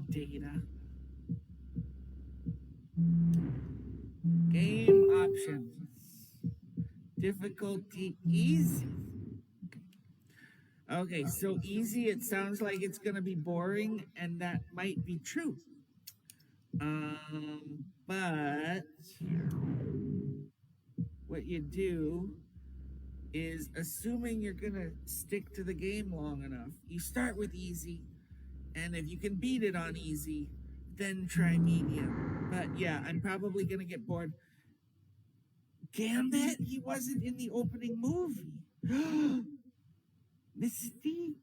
data. Game options. Difficulty easy. Okay, so easy, it sounds like it's gonna be boring, and that might be true. But what you do is, assuming you're gonna stick to the game long enough, you start with easy, and if you can beat it on easy, then try medium. But yeah, I'm probably gonna get bored. Gambit, he wasn't in the opening movie. Mystique.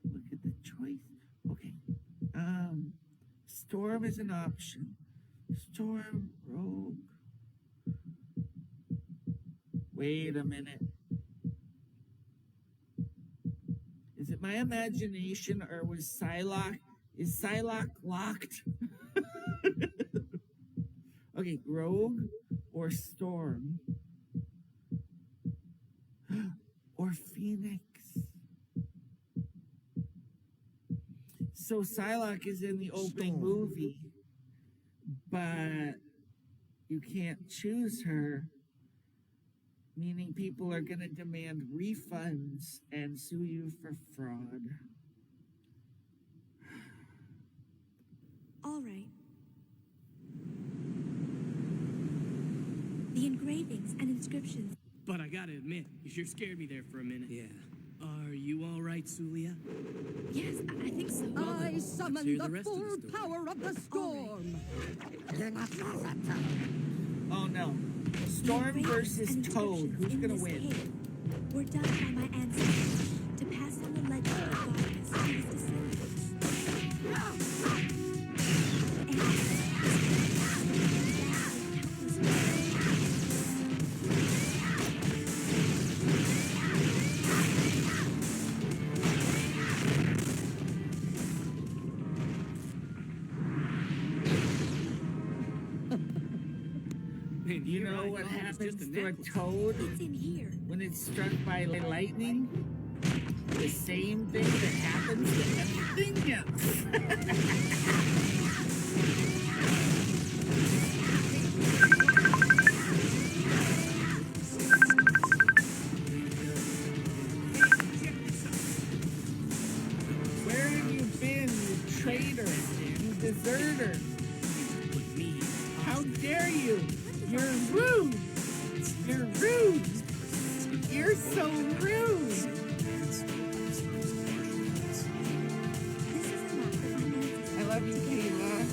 Look at the choice. Okay. Storm is an option. Storm, Rogue. Wait a minute. Is it my imagination, or was Psylocke... Is Psylocke locked? Okay, Rogue or Storm. Or Phoenix. So Psylocke is in the opening movie, but you can't choose her. Meaning people are going to demand refunds and sue you for fraud. All right. The engravings and inscriptions. But I gotta admit, you sure scared me there for a minute. Yeah. Are you all right, Sulia? Yes, I think so. I summon the full power of the storm. Oh no. Storm versus Toad. Who's gonna win? Were done by my ancestors to pass on the legend of Gaudamus to his descendants. You know what happens to a toad when it's struck by lightning? The same thing that happens to everything else. Where have you been, you traitor, you deserter? How dare you? You're rude. You're rude. You're so rude. I love you, Kayla.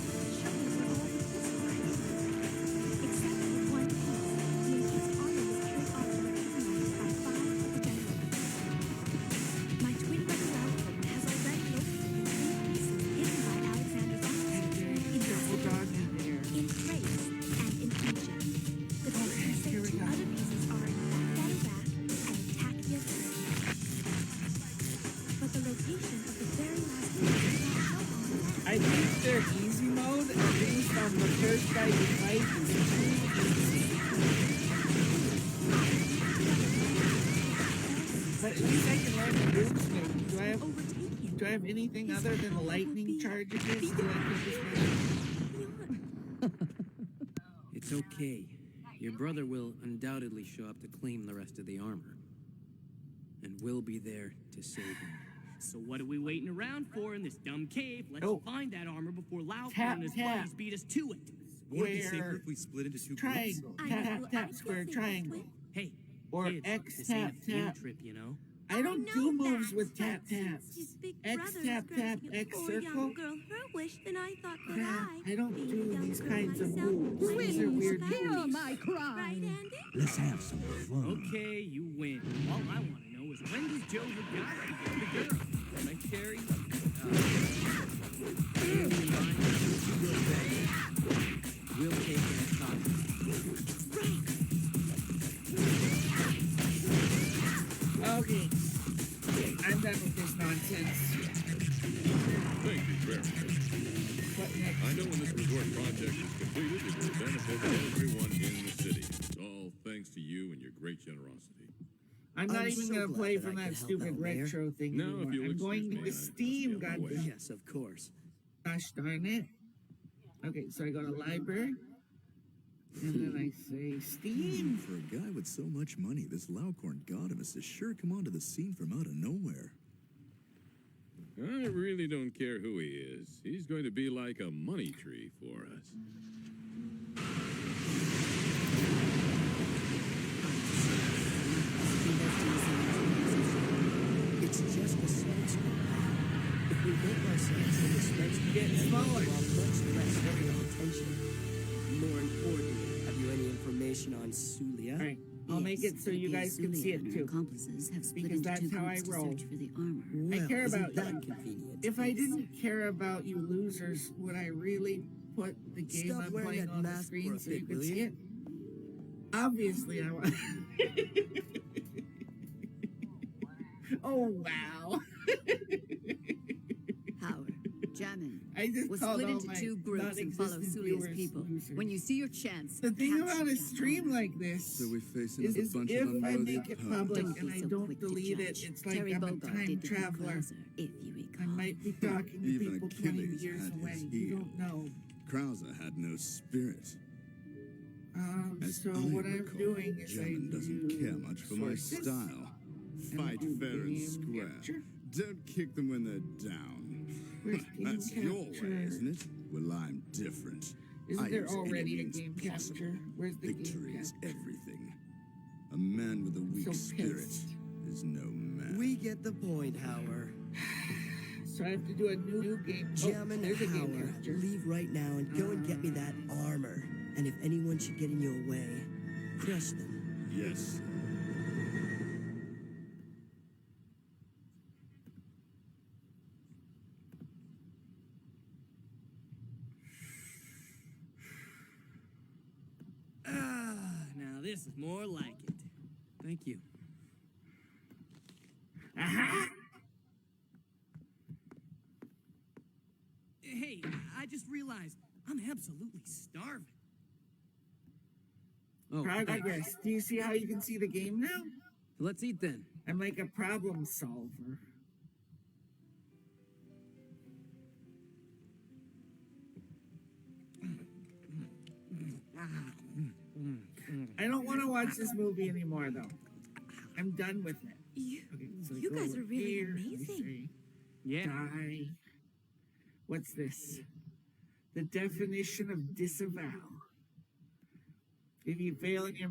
My twin brother Ralph has already located the 3 pieces hidden by Alexander's officer in trace and in function. The pieces say 2 other pieces are in Back and Tachia. But the location of the very last piece is not shown. I think their easy mode, at least on the first guy you fight, is too easy. But at least I can learn the moves maybe. Do I have anything other than the lightning charges? Do I can just It's okay. Your brother will undoubtedly show up to claim the rest of the armor. And we'll be there to save him. So what are we waiting around for in this dumb cave? Let's find that armor before Lau and his buddies beat us to it. Would it be safer if we split into 2 groups? Triangle. Tap, tap, square, triangle. Hey, or kids, X, this tap, ain't a field tap. trip, you know? I don't do moves with tap, taps. X, tap, tap, X, circle. Girl, her wish, then I thought that I don't do these kinds of moves. These are weird Hear moves. my cry. Let's have some fun. Okay, you win. All I want to know is when does Joe Regata get the girl? Right, Carrie? We'll take that copy. Okay. I'm done with this nonsense. Thank you very much. I know when this resort project is completed, it will benefit everyone in the city. It's all thanks to you and your great generosity. I'm not even going to play from that stupid retro thing No, anymore. if you'll I'm going excuse to me, Steam, goddamn. Yes, of course. Gosh darn it. Okay, so I go to library. And then I say Steam. For a guy with so much money, this Laucorn god must have sure come onto the scene from out of nowhere. I really don't care who he is. He's going to be like a money tree for us. It's just a sense. If we make ourselves the respect to get smaller, much less regular attention. More importantly, have you any information on Sulia? Alright, I'll make it so you guys can see it too. Accomplices have split Because into that's 2 how I groups to roll. search for the armor. I care about that you. convenient? If I didn't care about you losers, would I really put the game Stop I'm wearing playing that on the mask screen for a so you bit, can will see you? it? Obviously, I want. Oh wow! Howard, Jamin, I just we'll called split all into my 2 groups and follow non-existent Sulia's viewers people. losers. When you see your chance, The thing capture about a that stream like this So we face is another bunch if of I unworthy make it puns. public Don't and be I so don't quick to delete it, judge. it's like Terry I'm a Bogard time did the traveler. composer, if you recall. I might be talking to Even people 20 Achilles years had away. his You heel. don't know. Krauser had no spirit. As So I what I'm recall, doing is German doesn't care much for my sources style. Fight do fair and game square. capture. Don't kick them when they're down. Where's game That's your capture? way, isn't it? Well, I'm different. Isn't I there use any already a means game possible. capture? Where's the Victory game is capture? everything. A man with a weak So spirit pissed. is no man. We get the point, Howard. So I have to do a new game. Jam and there's a game Howard, capture. leave right now and go and get me that armor. And if anyone should get in your way, crush them. Yes. Now this is more like it. Thank you. Hey, I just realized I'm absolutely starving. Oh, Progress. Do you see how you can see the game now? Let's eat then. I'm like a problem solver. I don't want to watch this movie anymore, though. I'm done with it. You guys are really amazing. Yeah. Die. What's this? The definition of disavow. If you fail in your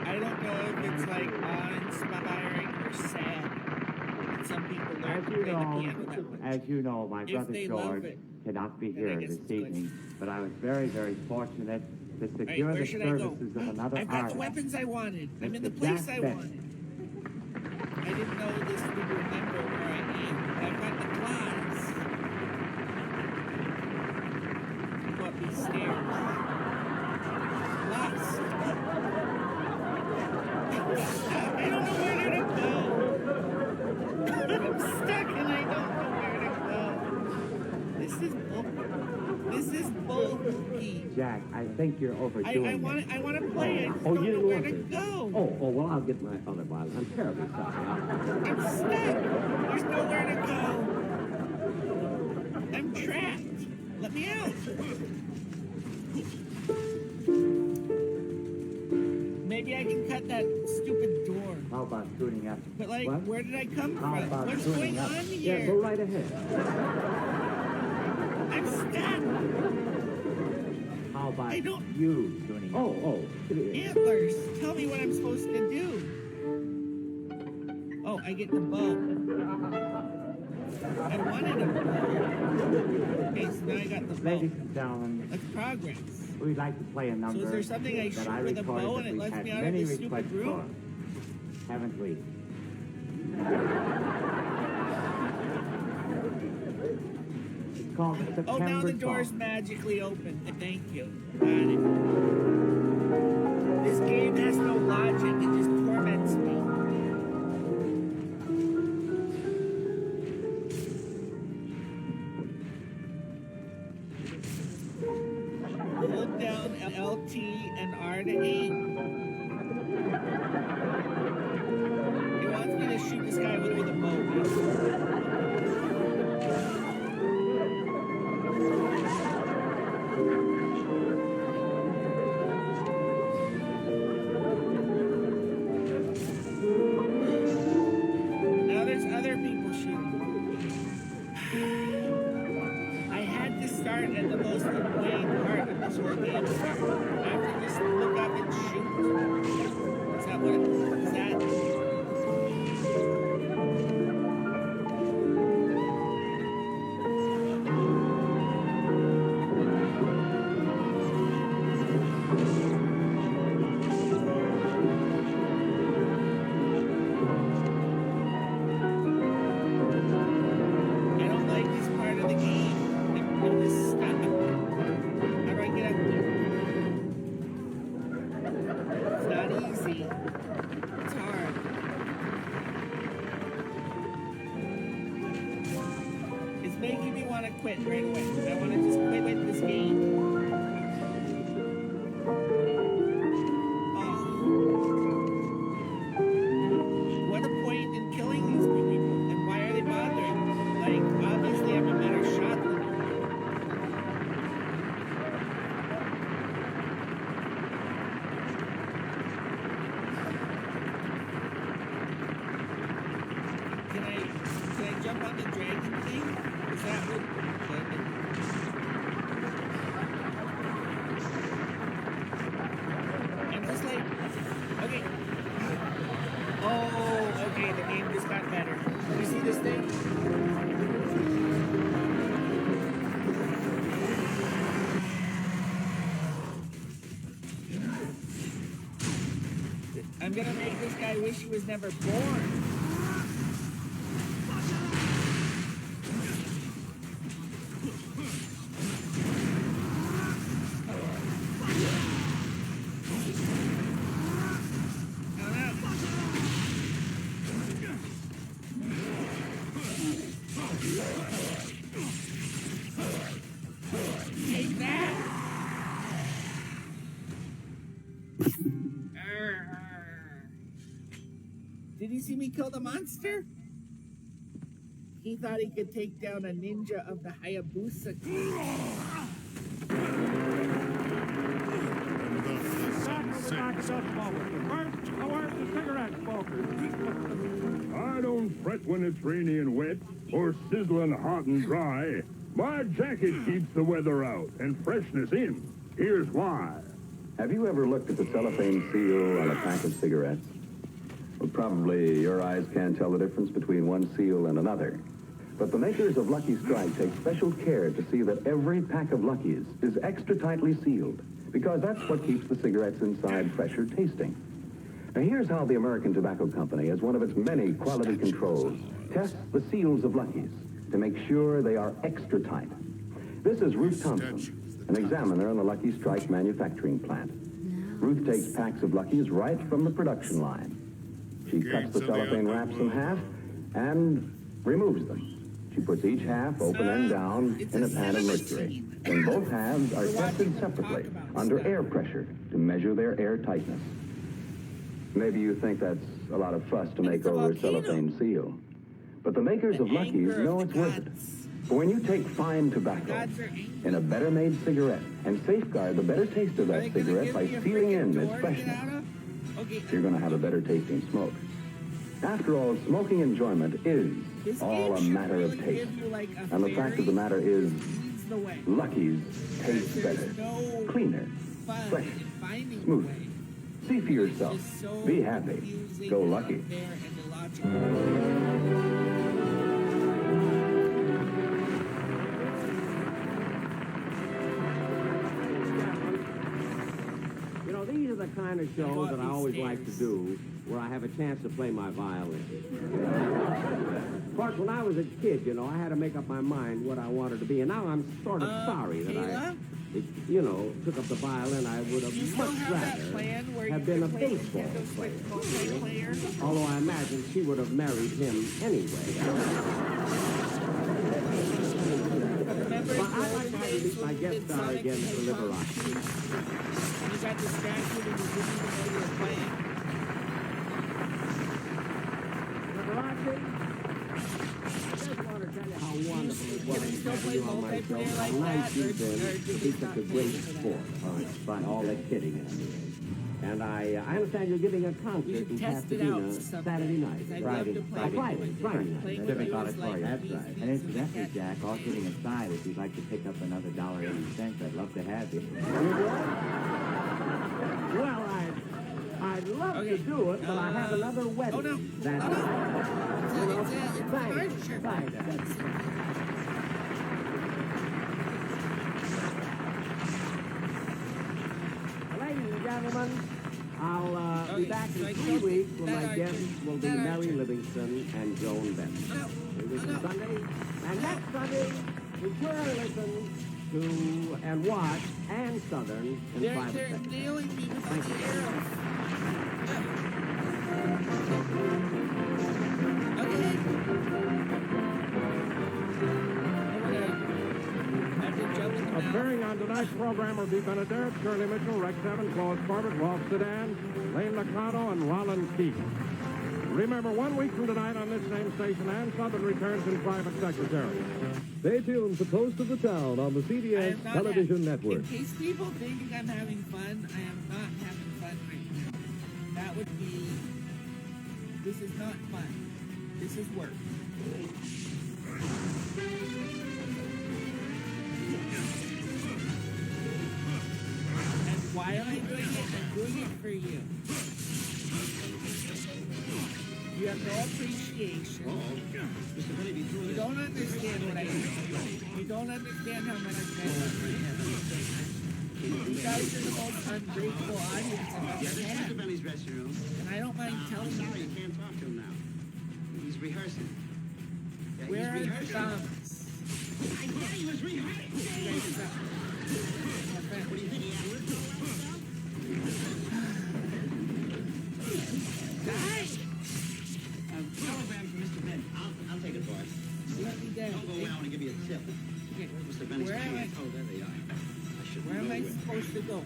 I don't know if it's like awe-inspiring or sad. And some people learn to play the piano that much. As you know, my If brother they love George it, cannot be then I here guess this it's good. evening, but I was very, very fortunate to secure where the should I go? services of another I've got artist. the weapons I wanted. I'm in the Mr. place Jack I Benson. wanted. I didn't know this would remember where I am. I've got the claws. Go up these stairs. Lost. I don't know where to go. I'm stuck and I don't know where to go. This is bulky. Jack, I think you're overdoing I want to play. I just Oh, don't you know didn't where want to to? go. Oh, well, I'll get my other violin. I'm terribly sorry. I'm stuck. There's nowhere to go. I'm trapped. Let me out. Maybe I can cut that stupid door. How about tuning up? But like, What? where did I come How from? about What's tuning going up? on Yeah, here? go right ahead. I'm stuck. How about I don't- you tuning up? Oh. Antlers. Tell me what I'm supposed to do. Oh, I get the bow. I wanted a bow. Okay, so now I got the bow. Ladies and gentlemen, That's progress. we'd like to play a number So is there something I that shoot I with a recorded bow that and it we've lets had me out of many this stupid requests room? for, haven't we? It's called the September Oh, now the door's Song. magically open. Thank you. Got it. This game has no logic. It just torments me. Hold down LT and R to aim. It wants me to shoot this guy with a bow. Now there's other people shooting. I had to start at the most annoying part of this whole game. I have to just look up and shoot. Is that what it is? I don't like this part of the game. I'm just stuck. How do I get up? It's not easy. It's hard. It's making me want to quit right away. I want to just quit this game. What's the point in killing these people? And why are they bothering? Like, obviously I'm a better shot than you. I'm gonna make this guy wish he was never born. Take that! Did he see me kill the monster? He thought he could take down a ninja of the Hayabusa I don't fret when it's rainy and wet, or sizzling hot and dry. My jacket keeps the weather out and freshness in. Here's why. Have you ever looked at the cellophane seal on a pack of cigarettes? Well, probably your eyes can't tell the difference between one seal and another. But the makers of Lucky Strike take special care to see that every pack of Luckies is extra tightly sealed, because that's what keeps the cigarettes inside fresher tasting. Now, here's how the American Tobacco Company, as one of its many quality controls, tests the seals of Luckies to make sure they are extra tight. This is Ruth Thompson, an examiner in the Lucky Strike manufacturing plant. Ruth takes packs of Luckies right from the production line. She cuts the cellophane wraps in half and removes them. She puts each half, open and down, in a pan of mercury. Then both halves are tested separately under air pressure to measure their air tightness. Maybe you think that's a lot of fuss to make over a cellophane seal. But the makers of Luckies know it's worth it. For when you take fine tobacco in a better-made cigarette and safeguard the better taste of that cigarette by sealing in its freshness, you're going to have a better tasting smoke. After all, smoking enjoyment is all a matter of taste. And the fact of the matter is, Luckies taste better, cleaner, fresher, smoother. See for yourself. Be happy. Go Lucky. You know, these are the kind of shows that I always like to do, where I have a chance to play my violin. Of course, when I was a kid, you know, I had to make up my mind what I wanted to be, and now I'm sort of sorry that I, you know, took up the violin. I would have much rather have been a baseball player. Although I imagine she would have married him anyway. But I'd like to have you meet my guest star again, Mr. Liberace. You got distracted and you didn't even know you were playing. Liberace, I just want to tell you how wonderful it was to have you on my show. How nice you've been to be such a great sport. By all the kidding, I mean. And I understand you're giving a concert in Pasadena Saturday night. Friday night. Pacific Auditorium. That's right. And incidentally, Jack, all kidding aside, if you'd like to pick up another $1.80, I'd love to have you. Well, I'd love to do it, but I have another wedding. That night. Thanks. Ladies and gentlemen, I'll be back in 3 weeks when my guests will be Mary Livingston and Joan Benson. 3 weeks on Sunday. And next Sunday, be sure to listen to and watch Ann Southern in 5 seconds. Thank you. Appearing on tonight's program will be Benedict, Shirley Mitchell, Rex Evans, Lois Corbett, Rolf Sedan, Lane Licata, and Rollin Keith. Remember, 1 week from tonight on this same station, Ann Southern returns in Private Secretary. Stay tuned to Toast of the Town on the CBS Television Network. In case people think I'm having fun, I am not having fun right now. That would be... This is not fun. This is work. And why am I doing it? I'm doing it for you. You have no appreciation. You don't understand what I do. You don't understand how much I spend on my head. 2,000 guys are the most ungrateful audience I've ever This is had. Mr. Benny's dressing room. And I don't mind telling I'm sorry, you. you can't talk to him now. He's rehearsing. Yeah, Where are he's the rehearsing. thumbs? I said he was rehearsing. What do you think? He had work all that stuff? Guys! Telegram for Mr. Benny. I'll take it, boy. Let me down. Don't go around and give me a tip. Mr. Benny's Where am I? keys. Oh, there they are. I should Where am I supposed to go?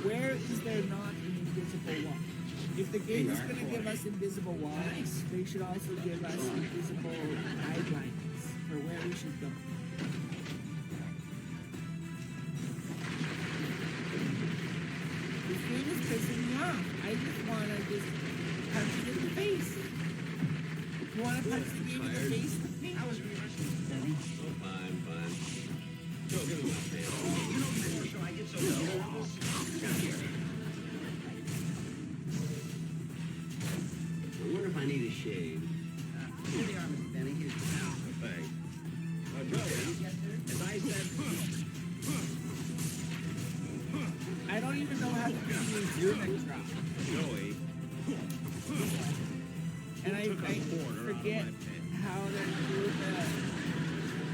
Where is there not an invisible wall? If the game is going to give us invisible walls, they should also give us invisible guidelines for where we should go. This game is pissing me off. I just want to punch it in the face. You want to punch the game in the face with me? I was rehearsing, Benny. Oh, fine. Joe, give me my pen. You know, before show I get so nervous. Come here. I wonder if I need a shave. Here they are, Mr. Benny. Here's the towel. Thanks. Joe, as I said... I don't even know how to use unit drop. Joey. And I forget how to do the...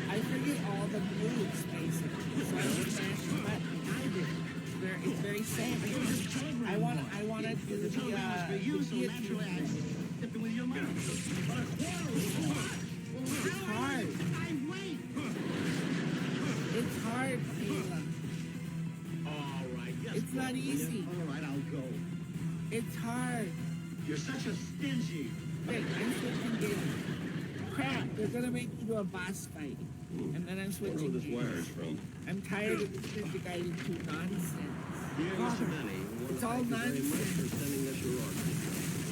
I forget all the moves, basically. So I just mash the button. It's very simple. I want to do the guillotine. Tip it with your mouth. It's hard. It's hard, Kayla. All right. Yes, It's not easy. All right, I'll go. It's hard. You're such a stingy. Wait, I'm switching games. Crap, they're gonna make me do a boss fight. And then I'm switching this games. wire is from. I'm tired of this guided to nonsense. Dear Mr. Benny, It's all thank you very much nonsense. for sending us your order.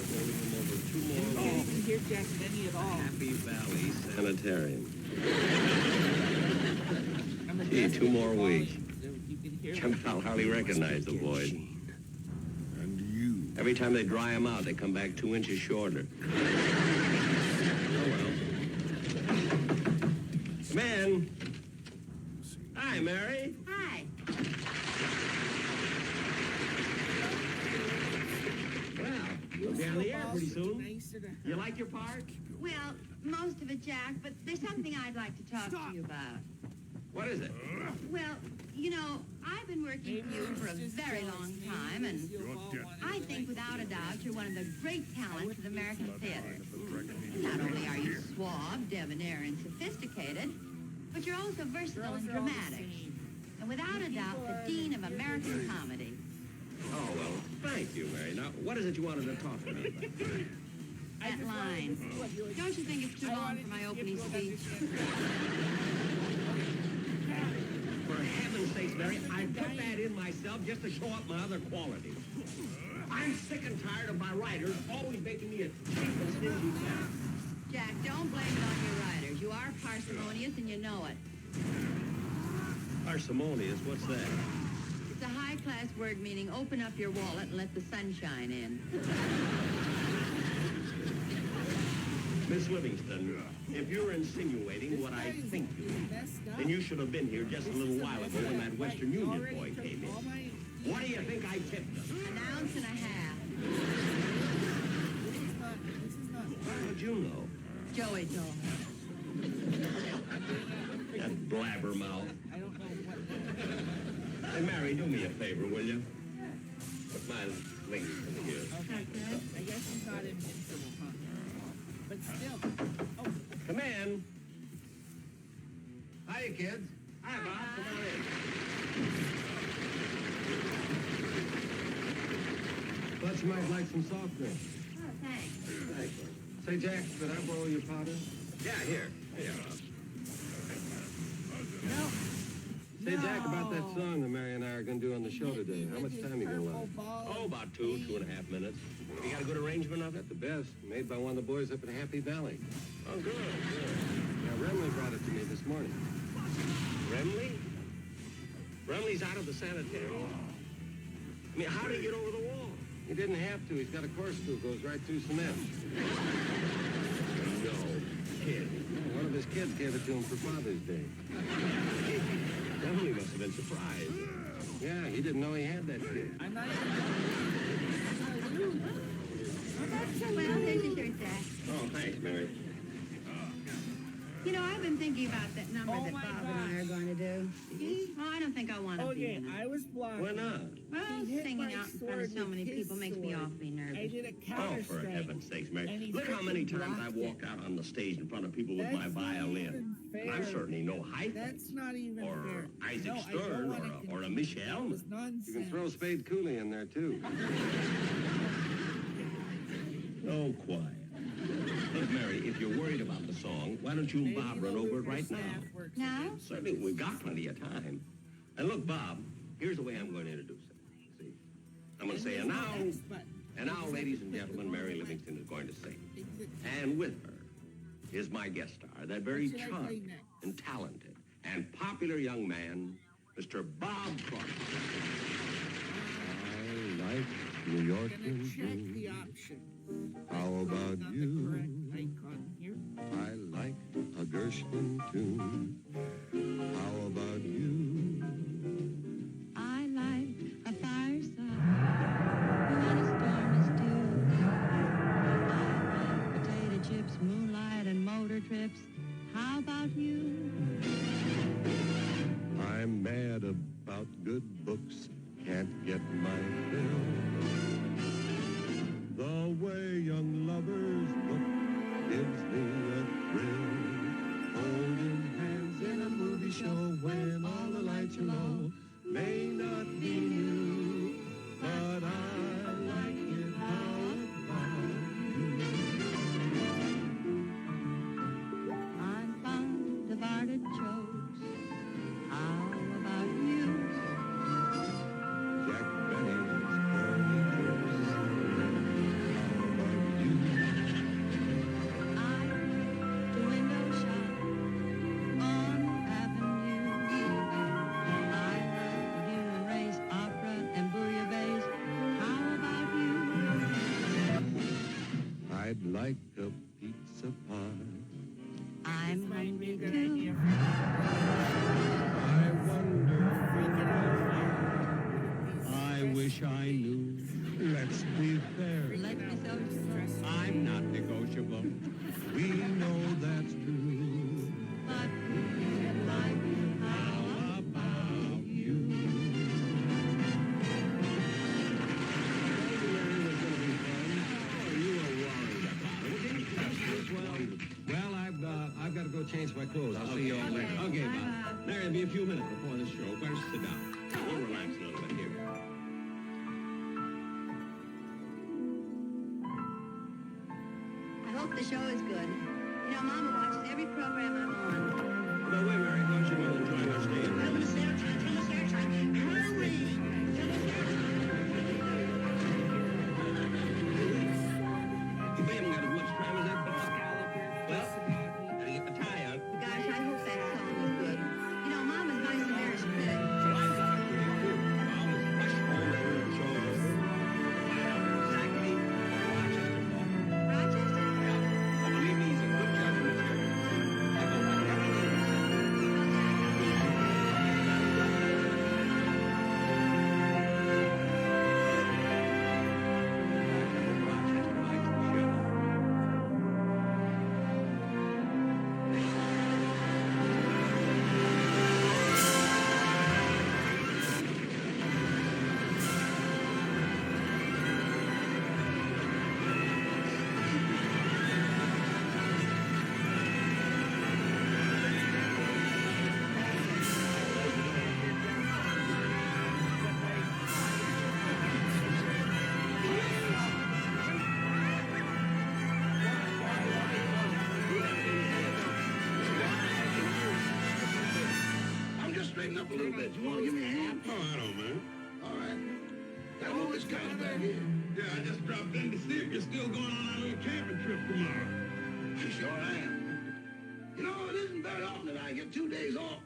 We're holding them over 2 You more can't even hear Jack Benny at all. Happy Valley Sanitarium. I'm a Gee, 2 desperate more volume, weeks. so you can hear Jim, I'll hardly recognize the boys. And you. Every time they dry them out, they come back 2 inches shorter. Oh, well. Come in. Hi, Mary. Hi. Well, you'll be on the air pretty soon. nicer to her. You like your part? Well, most of it, Jack, but there's something I'd like to talk to you about. What is it? Well, you know, I've been working for you for a very long time, and I think without a doubt you're one of the great talents of American theater. Not only are you suave, debonair, and sophisticated, but you're also versatile and dramatic. And without a doubt, the dean of American comedy. Oh, well, thank you, Mary. Now, what is it you wanted to talk to me about? That line. Don't you think it's too long for my opening speech? For heaven's sakes, Mary, I put that in myself just to show up my other qualities. I'm sick and tired of my writers always making me a cheap and stingy guy. Jack, don't blame it on your writers. You are parsimonious and you know it. Parsimonious, what's that? It's a high-class word meaning open up your wallet and let the sunshine in. Miss Livingston, if you're insinuating what I think you are, then you should have been here just a little while ago when that Western Union boy came in. What do you think I tipped him? An ounce and a half. How did you know? Joey told me. That blabbermouth. Hey, Mary, do me a favor, will you? Put my links in here. Okay, I guess he's not invincible, huh? But still. Oh. Come in. Hiya, kids. Hi, Bob. Come on in. Thought you might like some soft drink. Oh, thanks. Say, Jack, could I borrow your powder? Yeah, here. Here, Bob. Say, Jack, about that song that Mary and I are going to do on the show today. How much time you going to allow? Oh, about 2.5 minutes. You got a good arrangement of it? The best. Made by one of the boys up at Happy Valley. Oh, good. Yeah, Remley brought it to me this morning. Remley? Remley's out of the sanitarium. I mean, how did he get over the wall? He didn't have to. He's got a corkscrew goes right through cement. No kid. Yeah, one of his kids gave it to him for Father's Day. Remley must have been surprised. Yeah, he didn't know he had that kid. I'm not Well, here's your shirt, Jack. Oh, thanks, Mary. You know, I've been thinking about that number that Bob and I are going to do. Oh, I don't think I want to be in it. I was blocked. Why not? Well, singing out in front of so many people makes me awfully nervous. I did a Oh, counter for strike. heaven's sakes, Mary. And he Look how many freaking times I blocked walked out on the stage in front of people with my That's not violin. even And I'm fair. certainly no Haydn. That's not even Or fair. Isaac No, I don't Stern wanna or a Michel. It's nonsense. You can throw Spade Cooley in there, too. Oh, quiet. Look, Mary, if you're worried about the song, why don't you and Bob run over it right now? Now? Certainly, we've got plenty of time. And look, Bob, here's the way I'm going to introduce it. See? I'm going to say, and now, ladies and gentlemen, Mary Livingston is going to sing. And with her is my guest star, that very charming and talented and popular young man, Mr. Bob Crawford. I like New York in Check June. the option. How about you? Icon here. I like a Gershwin tune. How about you? I like a fireside when a storm is due. I like potato chips, moonlight, and motor trips. How about you? I'm mad about good books, can't get my fill. The way young lovers look gives me a thrill. Holding hands in a movie show when all the lights are low may not be new, but I like it. How about you? I'm fond of artichokes. How about you? Jack Benny's corny jokes. How about you? I like to window shop on Avenue. I like the human race, opera, and bouillabaisse. How about you? I'd like a pizza pie. I'm hungry too. I wonder I wish I knew. Let's be fair. Let me so stressed. I'm not negotiable. We know that's true. But like How about you? Well, I've got to go change my clothes. I'll see you all later. Okay, Bob. Mary, it'll be a few minutes before the show. Better sit down. We'll relax a little bit here. I hope the show is good. You know, Mama watches every program I'm on. By the way, Mary, how's your mother enjoying her stay in Tell the search, tell the search, hurry! You haven't got as much time as that boss. Well, gotta get the tie out. Gosh, I hope that song is good. You know, Mama's my severest critic. Well, I thought it pretty good. I was fresh home from the show. Exactly. Rochester, Rochester? yeah. But believe me, he's a good judge of material. I go by everything. Rochester likes the show. I'm just straightening up a little bit. You want to give me a hand? Oh, I don't, man. All right. That always comes back here. Yeah, I just dropped in to see if you're still going on our little camping trip tomorrow. I sure am. You know, it isn't very often that I get 2 days off.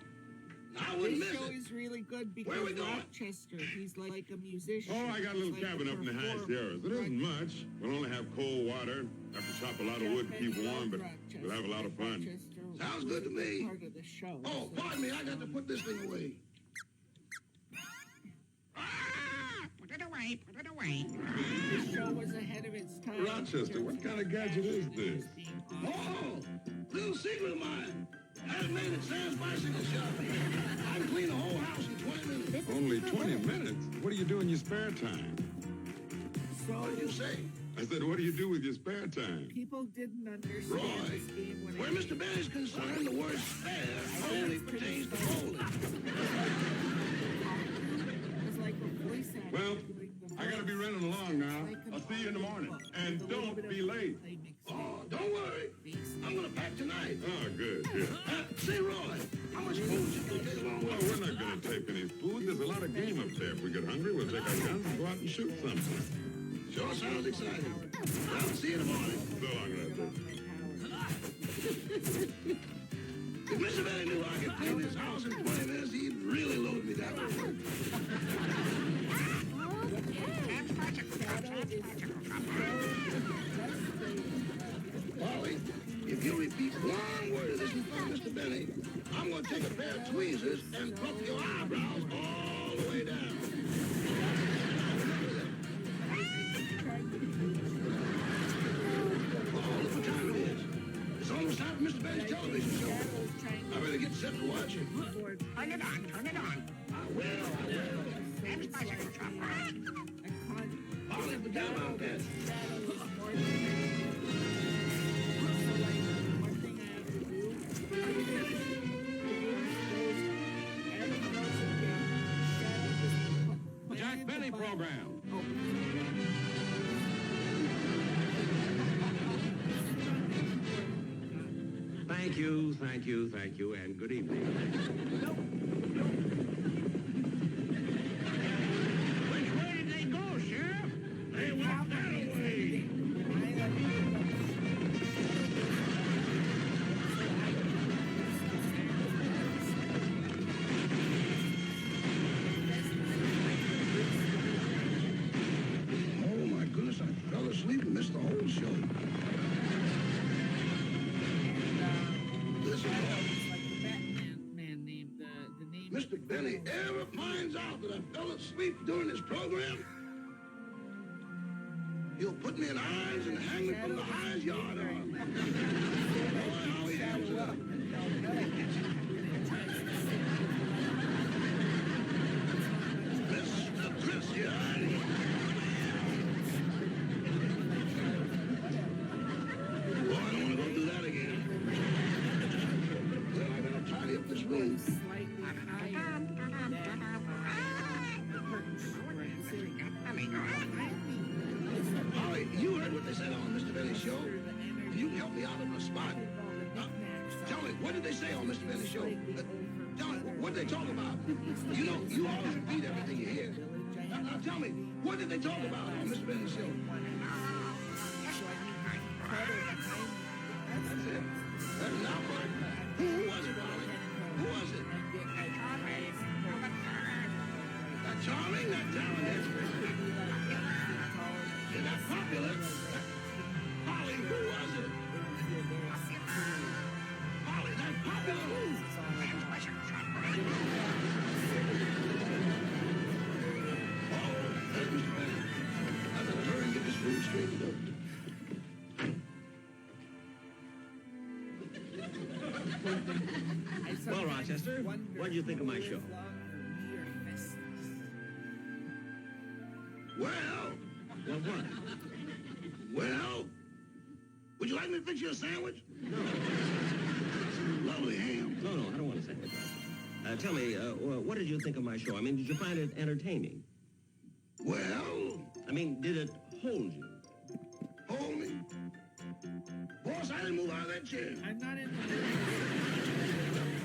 I wouldn't This miss show it. is really good Where we because going? Rochester, he's like a musician. Oh, I got a little He's like cabin up in the high performer. Sierras. It isn't much. We'll only have cold water. Have to chop a lot of wood to keep warm, but we'll have a lot of fun. Rochester Sounds good to me. Part of the show. Oh, pardon me. I got to put this thing away. away, put it away. The show was ahead of its time. Rochester, what kind of gadget is this? Oh, little secret of mine. I had it made at Sam's bicycle shop. I can clean the whole house in 20 minutes. Only 20 minutes? What do you do in your spare time? What did you say? I said, what do you do with your spare time? People didn't understand Roy, this game when where Mr. Benny's concerned, the word spare only pertains to bowling. It's like a voice actor. Well, I gotta be running along now. I'll see you in the morning. And don't be late. Oh, don't worry. I'm gonna pack tonight. Oh, good, good. Say, Roy, how much food you gonna take along Well, with we're not gonna take any food. There's a lot of game up there. If we get hungry, we'll take our guns and go out and shoot something. Sure sounds exciting. I'll see you in the morning. So long, Raptor. If Mr. Benny knew I could clean this house in 20 minutes, he'd really load me down. Polly, if you repeat one word of this in front of Mr. Benny, I'm going to take a pair of tweezers and pluck your eyebrows all the way down. Oh, look what time it is. It's almost time for Mr. Benny's television show. I better get set to watch it. Turn it on, turn it on. I will. Sam's bicycle shop. Polly, put down my pen. Jack Benny program. Thank you, and good evening. Which way did they go, Sheriff? They went that way. Oh, my goodness, I fell asleep and missed the whole show. Listen, Mr. Benny ever finds out that I fell asleep during this program, he'll put me in irons and hang me from the highest yard arm. Boy, how he hams it up. Mr. Christian. Boy, I don't want to go through that again. Well, I gotta tidy up this room. Holly, you heard what they said on Mr. Benny's show. You can help me out on the spot. Tell me, what did they say on Mr. Benny's show? Tell me, what did they talk about? You know, you always repeat everything you hear. Now tell me, what did they talk about on Mr. Benny's show? That's it. That's not right. Who was it, Holly? Who was it? That charming, that talented. Is that popular? Holly, who was it? Holly, that popular who? Oh, there's Mr. Benny. I better hurry and get this food straightened up. Well, Rochester, what did you think of my show? Well, What? well, would you like me to fix you a sandwich? No. Lovely ham. No, I don't want to say it. Tell me, what did you think of my show? I mean, did you find it entertaining? Well, I mean, did it hold you? Hold me? Boss, I didn't move out of that chair. I'm not in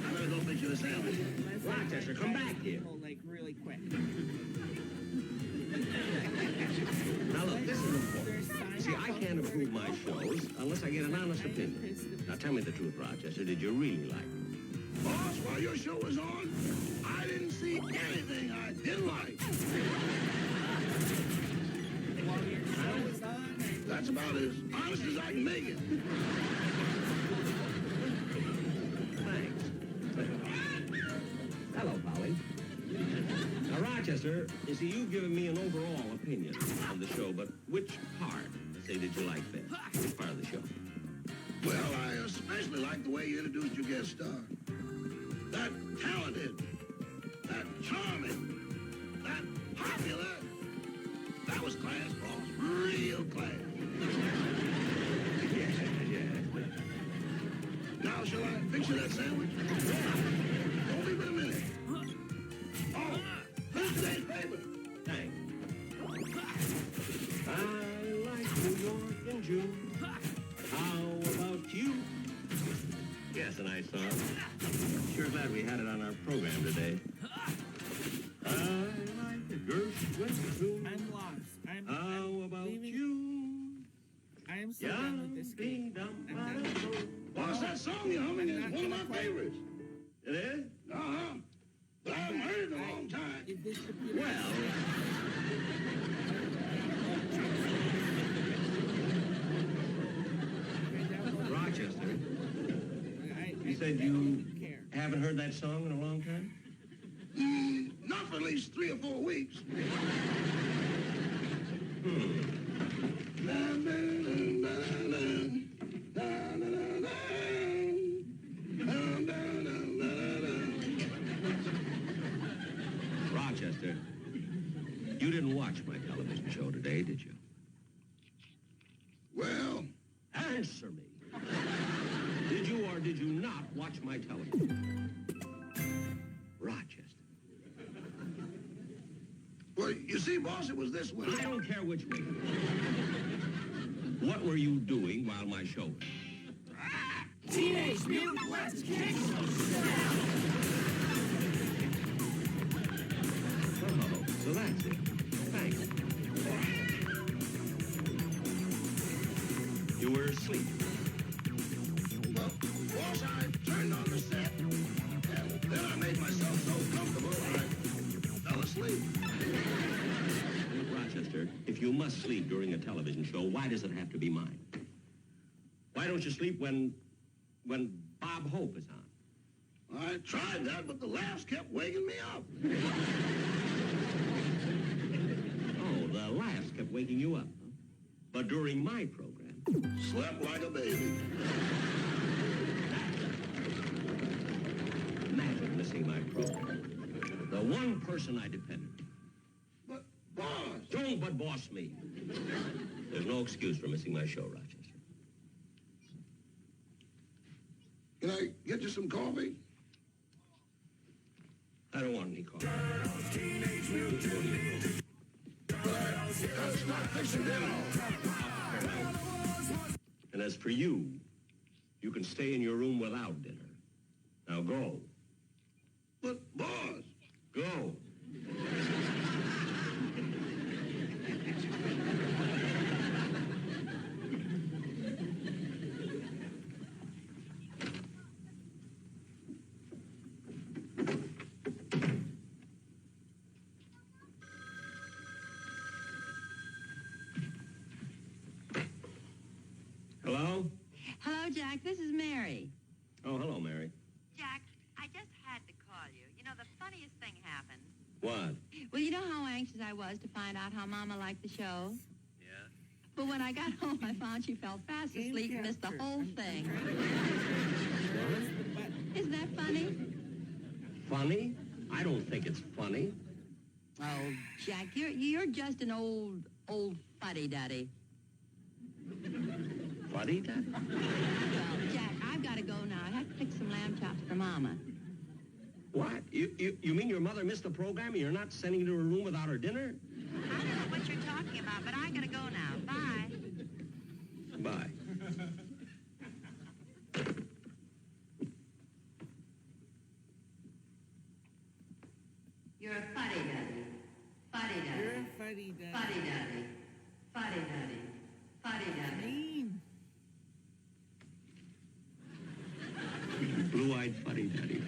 I better go fix you a sandwich. Rochester, come back here. Like really quick. Now look, this is important. See, I can't approve my shows unless I get an honest opinion. Now tell me the truth, Rochester. Did you really like it? Boss, while your show was on, I didn't see anything I didn't like. While your show was on, That's about as honest as I can make it. Thanks. Hello, Polly. Now, Rochester, you see, you've given me an overall opinion of the show, but which part, say, did you like best? Which part of the show? Well, I especially like the way you introduced your guest star. That talented, that charming, that popular. That was class, boss. Real class. Yeah. Now, shall I fix you that sandwich? Don't leave it a minute. Oh, here's today's paper. Thanks. I like New York in June. How about you? Yes, a nice song. Sure glad we had it on our program today. I like the Gersh West. I'm lost. How about you? I am so done with this game. I'm done. Boss, that song you're humming is one of my favorites. It is? Uh-huh. But I haven't heard it in a long time. Well... Rochester, you said you haven't heard that song in a long time? Not for at least 3 or 4 weeks. Rochester, you didn't watch my television show today, did you? Well... Answer me. Did you or did you not watch my television? Rochester. Well, you see, boss, it was this way. I don't care which way. What were you doing while my show was? Teenage Mutant West Kick! Oh, so that's it. Thanks. You were asleep. Well, boss, I turned on the set, and then I made myself so comfortable I fell asleep. Rochester, if you must sleep during a television show, why does it have to be mine? Why don't you sleep when Bob Hope is on? I tried that, but the laughs kept waking me up. Oh, the laughs kept waking you up. Huh? But during my program... Slept like a baby. Imagine missing my program. The one person I depended on. But, boss... Don't but boss me. There's no excuse for missing my show, Rochester. Can I get you some coffee? I don't want any coffee. That's not fixing dinner. And as for you, you can stay in your room without dinner. Now go. But, boss... Go. Hello? Hello, Jack. This is Mary. Oh, hello, Mary. Jack, I just had to call you. You know, the funniest thing happened. What? Well, you know how anxious I was to find out how Mama liked the show? Yeah? But when I got home, I found she fell fast asleep and missed the whole thing. Isn't that funny? Funny? I don't think it's funny. Oh, Jack, you're just an old fuddy-duddy. Fuddy-duddy? Well, Jack, I've got to go now. I have to pick some lamb chops for Mama. What? You mean your mother missed the program and you're not sending her to her room without her dinner? I don't know what you're talking about, but I got to go now. Bye. Bye. You're a fuddy-duddy. Fuddy-duddy. You're a fuddy-duddy. Fuddy-duddy. Fuddy-duddy. Fuddy-duddy. Blue-eyed fuddy-duddy.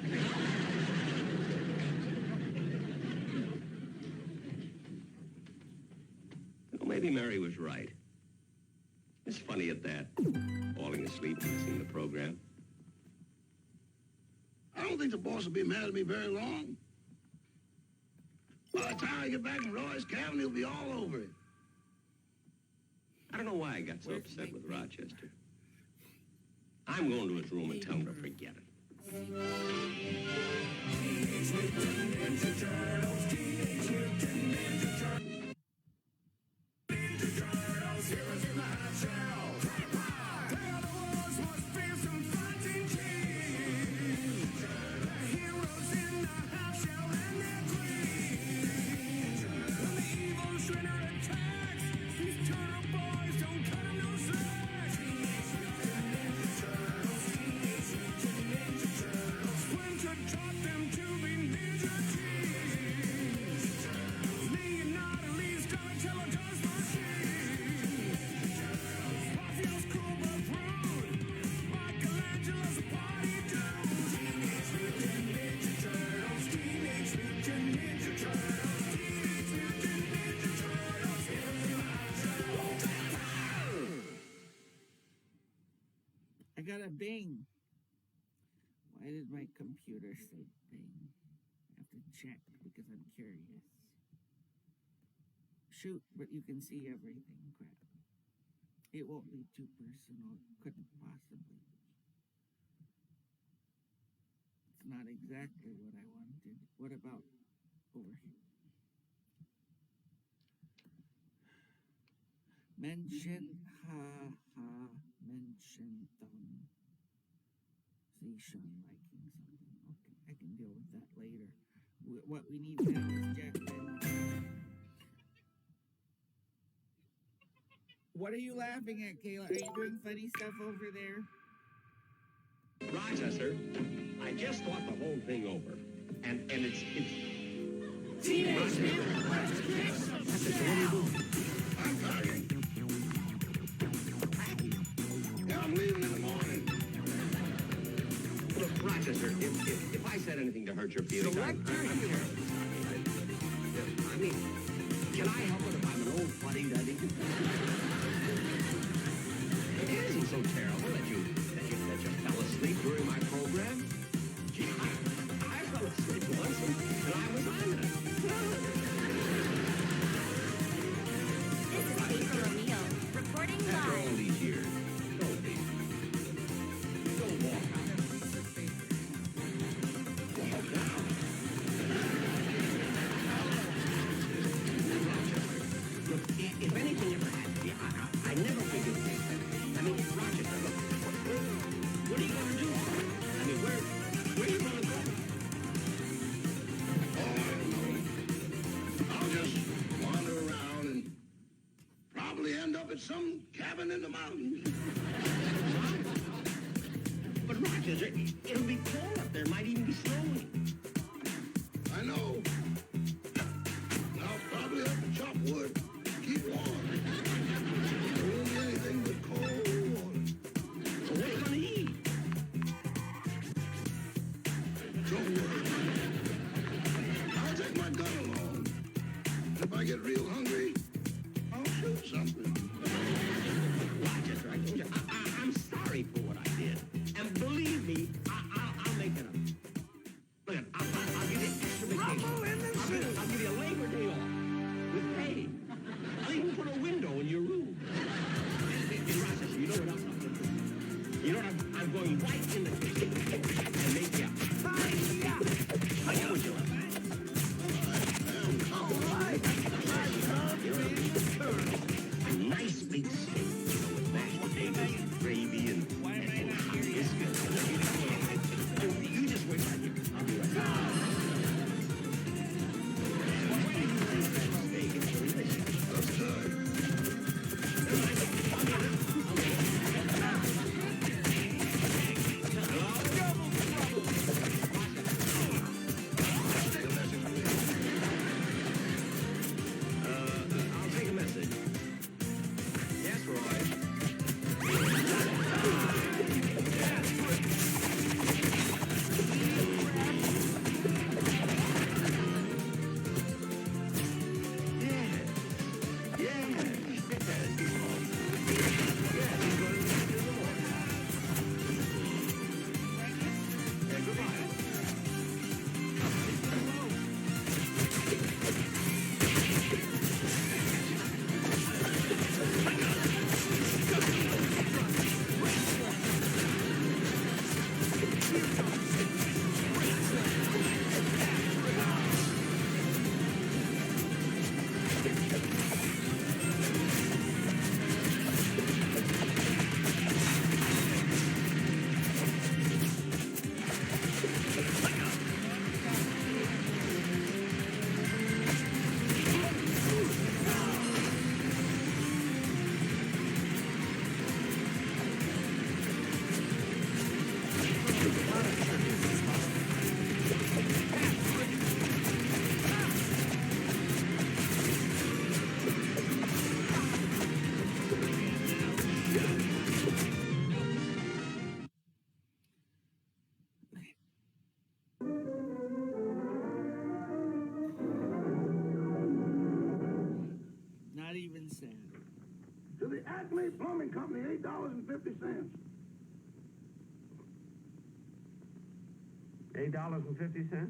Well, maybe Mary was right. It's funny at that, falling asleep and missing the program. I don't think the boss will be mad at me very long. By the time I get back from Roy's cabin, he'll be all over it. I don't know why I got so upset with Rochester. I'm going to his room and tell him to forget it. I got a bing. Why did my computer say bing? I have to check because I'm curious. Shoot, but you can see everything. Crap. It won't be too personal. Couldn't possibly be. It's not exactly what I wanted. What about over here? Mention, mention thumb. See Sean liking something. Okay, I can deal with that later. What we need now is Jack Ben. What are you laughing at, Kayla? Are you doing funny stuff over there? Rochester, I just thought the whole thing over. And it's... Teenage Mutant Ninja Turtles! I'm sorry. Yeah, I'm leaving in the morning. Look, Rochester, if I said anything to hurt your feelings, I'm terrible. I mean, can I help it if I'm an old fuddy-duddy? It isn't so terrible that you fell asleep during my program. Gee, I fell asleep once and I was on it. This is April O'Neil, reporting After all live. these years, don't be. Don't walk out. Walk out. Look, if anything ever happened to you, I never figured this. I mean, Rochester, look, what are you going to do? I mean, where are you going to go? Oh, I don't know. I'll just wander around and probably end up at some cabin in the mountains. But Rochester, it'll be cold up there. Might even be snowing. I know. I'll probably have to chop wood. Keep warm. There won't be anything but cold water. So what are you going to eat? Don't worry. I'll take my gun along. If I get real hungry, I'll shoot something. Rochester, I told you, I'm sorry for what I did. And believe me, I'll make it up. Look, I'll give you extra vacation. I'll give you a Labor Day off with pay. I'll even put a window in your room. And Rochester, you know what else I'm going to do? You know what I'm going right in the kitchen and make you. How would you like that? All right. Acme Plumbing Company, $8.50. $8.50?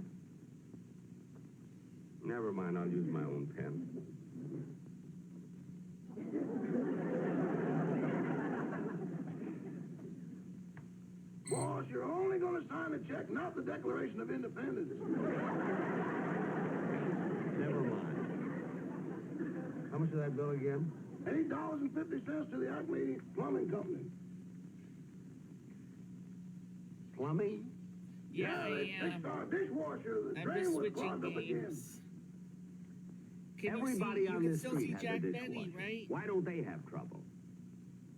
Never mind, I'll use my own pen. Boss, you're only going to sign the check, not the Declaration of Independence. Never mind. How much is that bill again? $8.50 to the Acme Plumbing Company. Plumbing? Yeah, they fixed our dishwasher. The I'm drain just was switching clogged up again. games. Can Everybody you on can this still street see has Jack a Benny, dishwasher. right? Why don't they have trouble?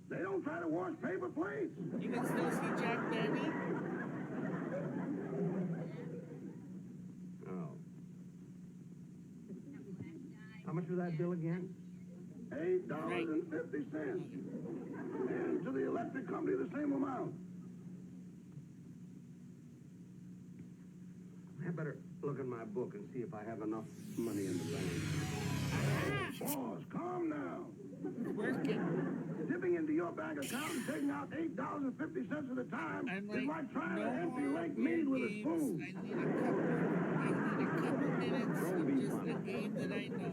They don't try to wash paper plates. You can still see Jack Benny. Oh. How much was that bill again? $8.50. And to the electric company, the same amount. I better look in my book and see if I have enough money in the bank. Boss, calm down. Working. Dipping into your bank account and taking out $8.50 at a time is like trying to empty Lake Mead with a spoon. I need a couple minutes of just a game that I know.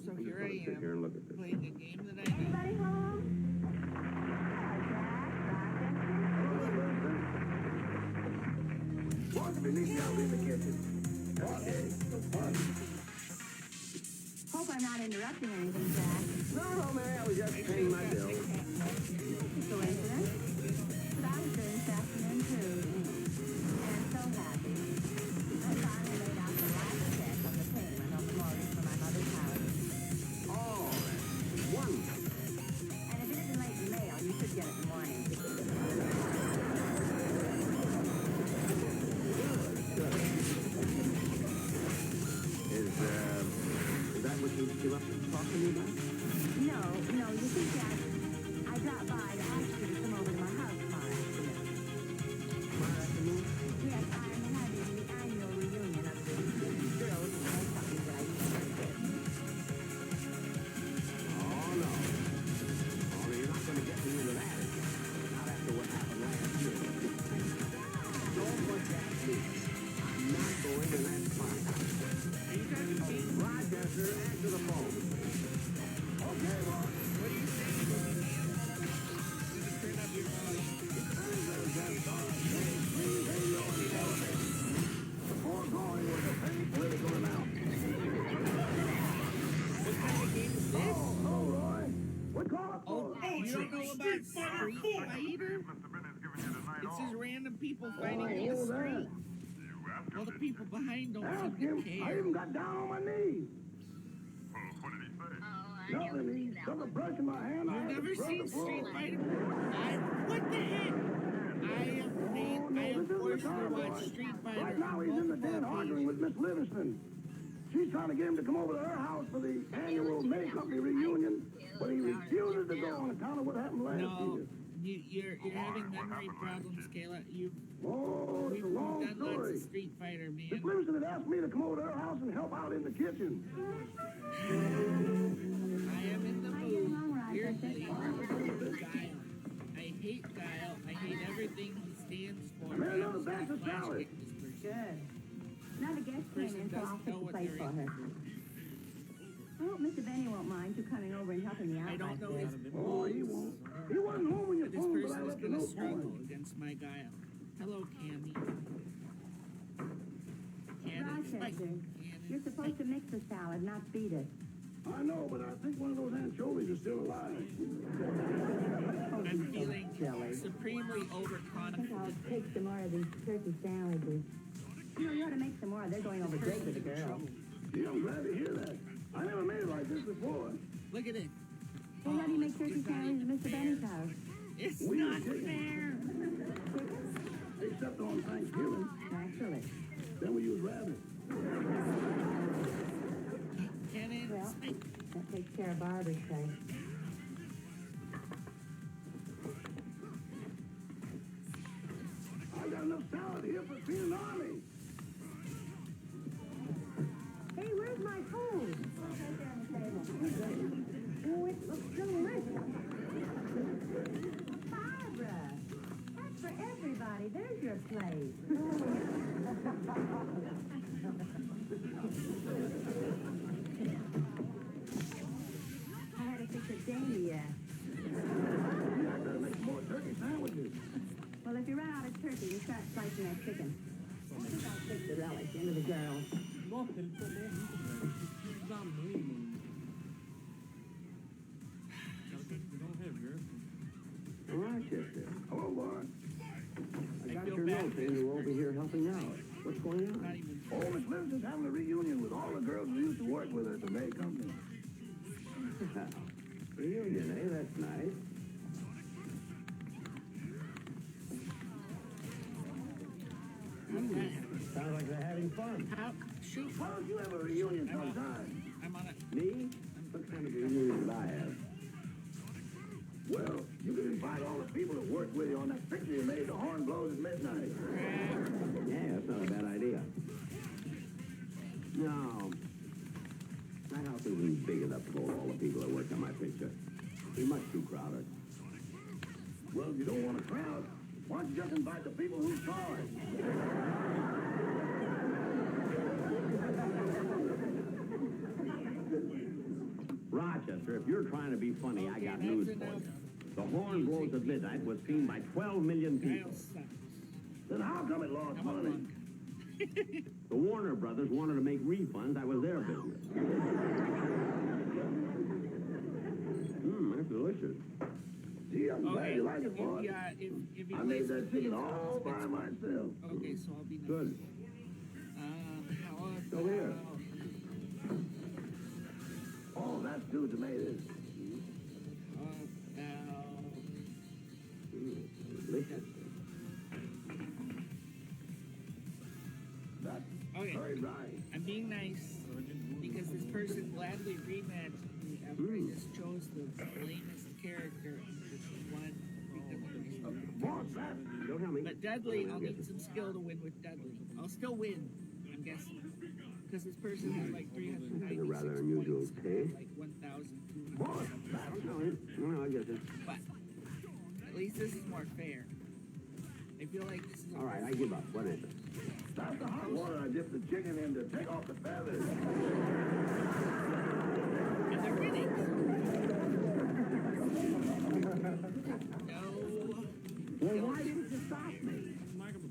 So here I Sit here am, and look at this. playing a game that I know. Anybody home? Boss, if you need me, I'll be in the kitchen. Okay. Hope I'm not interrupting anything, Jack. No, man, I was just paying my bill. It's a coincidence. But I was doing this afternoon, too. And so happy. I finally laid out the last check of the payment of the mortgage for my mother's house. Oh, that's wonderful. And if it isn't late in the mail, you should get it in the morning. Is that what you give up talking to me about? No, you see, Jack, I dropped by to ask you to come over to my house tomorrow afternoon. Tomorrow afternoon? Yes, I'm having the annual reunion of the girls in my company that I used to work with. Oh, no. Oh, no, you're not going to get me into that. Not after what happened last year. Don't put that me. I'm not going to that spot. Rochester, answer the phone. Okay, boss. What do you think? Turn up your volume. Before going with a penny political announcement. What kind of game is this? Oh, Roy. What call it Oh, for? you don't know about Street Fighter? It's just random people fighting in the street. All the people behind don't Ask seem him. to I care. even got down on my knees. Nothing. He took a brush in my hand. I You've had to never scrub seen the floor. Street Fighter? What the heck? I am forced to watch Street Fighter. Right now he's in the den arguing with Miss Livingston. She's trying to get him to come over to her house for the annual May Company reunion, but he refuses to go on account of what happened last year. You're having memory problems, Kayla. Oh, it's a long done lots story. of Street Fighter, man. Miss Livingston had asked me to come over to her house and help out in the kitchen. I am in the mood. Here's Guile. I hate Guile. I hate everything he stands for. Man, another batch of salad. Good. Another guest came in, so I'll fix the place for her. I hope Mr. Benny won't mind you coming over and helping me out. I don't know this. Oh, he won't. He wasn't home when you This phoned, but I person is left a going to note for struggle him. against my Guile. Hello, Cammy. Rochester, you're supposed to mix the salad, not beat it. I know, but I think one of those anchovies is still alive. I'm feeling supremely I think I'll overconfident. take some more of these turkey sandwiches. You ought to make some more. They're going over great with the girls. Yeah, I'm glad to hear that. I never made it like this before. Look at it. Well, how do you make turkey sandwiches at Mr. Benny's house? It's We not use chicken. fair. Except on Thanksgiving. Naturally. Then we use rabbit. Well, that takes care of Barbara's place. I got enough salad here for feeding an army. Hey, where's my food? Right there on the table. Oh, it looks delicious. Everybody, there's your plate. I had to fix a dahlia. You have to make more turkey sandwiches. Well, if you run out of turkey, you start slicing that chicken. I think I'll stick the relish into the girls. Rochester. Hello, boy. I got your note saying you were over here helping out. What's going on? Oh, Miss Livingston's having a reunion with all the girls who used to work with her at the May Company. Reunion, eh? That's nice. Sounds like they're having fun. Shoot. Why don't you have a reunion sometime? I'm on it. Me? What kind of reunion did I have? Well, you can invite all the people that worked with you on that picture you made, The Horn Blows at Midnight. Yeah, that's not a bad idea. No. My house isn't big enough to hold all the people that worked on my picture. It's much too crowded. Well, if you don't want a crowd, why don't you just invite the people who saw it? Rochester, if you're trying to be funny, I got news for you. The Horn Blows at Midnight was seen by 12 million people. Then how come it lost money? The Warner Brothers wanted to make refunds. That was their business. That's delicious. Gee, I'm glad you like it, boy. If you I made that chicken all by myself. Okay, so I'll be nice. Good. Over here. Oh, that's two tomatoes. Delicious. That's Okay. very right. I'm being nice because this person gladly rematched me after I just chose the lamest character and just won because of Don't tell me. But Dudley, I'll need some skill to win with Dudley. I'll still win, I'm guessing. Because this person has like 396 That's a rather unusual taste. like 1,200. No, I guess it. But at least this is more fair. I feel like this is All right, I give up. What is it? That's the hot water I dipped the chicken in to take off the feathers. And they're winning. Well, why didn't you stop me?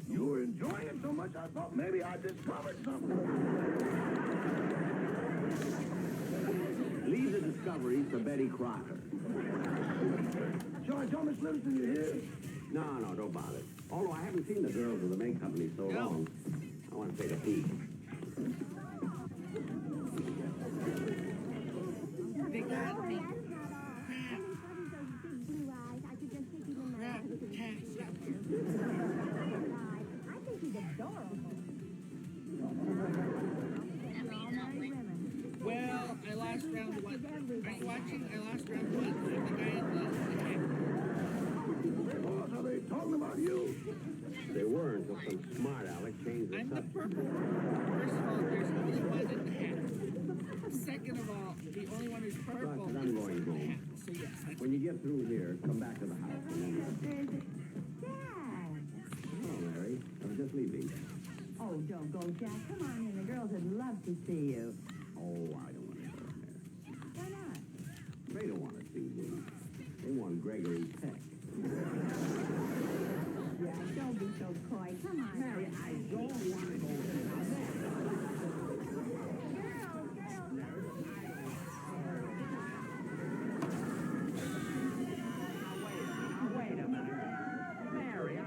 You were enjoying it so much, I thought maybe I discovered something. Leave the discoveries to Betty Crocker. Shall I tell Miss Livingston you're here? No, don't bother. Although I haven't seen the girls of the May Company so long, I want to take a peek. They got me. I think he's adorable. Well, I lost round one. Are you watching? I lost round one. I'm the guy in the Boss, are they talking about you? They were until some smart aleck changed the I'm the subject. purple. First of all, there's only one in the hat. Second of all, the only one who's purple Rochester, is I'm going in the home. hat. So yes, that's When you get through here, come back to the house. And then... Hello, Mary. I was just leaving. Oh, don't go, Jack. Come on in. The girls would love to see you. Oh, I don't want to go there. Why not? They don't want to see me. They want Gregory Peck. Jack, don't be so coy. Come on. Mary, I don't want to go there. Wait a minute. Mary,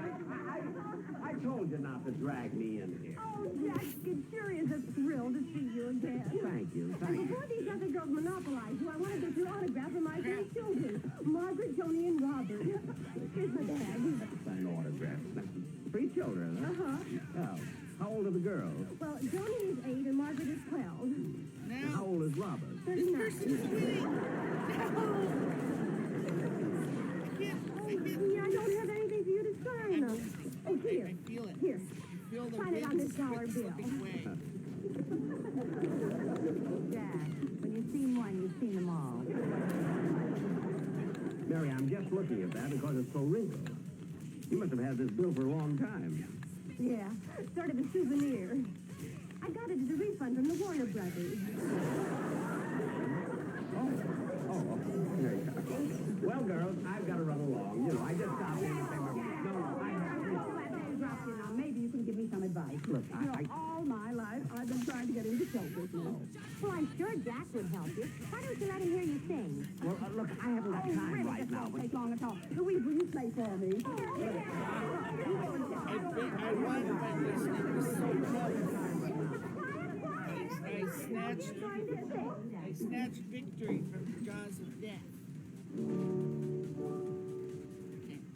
I told you not to drag me in here. Oh, Jack, it sure is a thrill to see you again. Thank you. And before these other girls monopolize you, I want to get your autograph for my three children, Margaret, Tony, and Robert. Here's my bag. Sign autograph. 3 children, huh? Uh-huh. Oh. How old are the girls? Well, Tony is 8 and Margaret is 12. And how old is Robert? 39. I don't have anything for you to sign. Oh, here. I feel it. Here. Feel the Sign it on this dollar bill. slipping away. Jack, when you've seen one, you've seen them all. Mary, I'm just looking at that because it's so wrinkled. You must have had this bill for a long time. Yeah, sort of a souvenir. I got it as a refund from the Warner Brothers. Oh, there you go. Well, girls, I've got to run along. You know, I just stopped in and say my... No, I have to... Dropped in now. Maybe you can give me some advice. Look, all my life, I've been trying to get into show business. Well, I'm sure Jack would help you. Why don't you let him hear you sing? Well, look, I haven't got time really, right this now, won't but... take long at all. Louise, will you play for me? I won by listening to so I snatched victory from the jaws of death.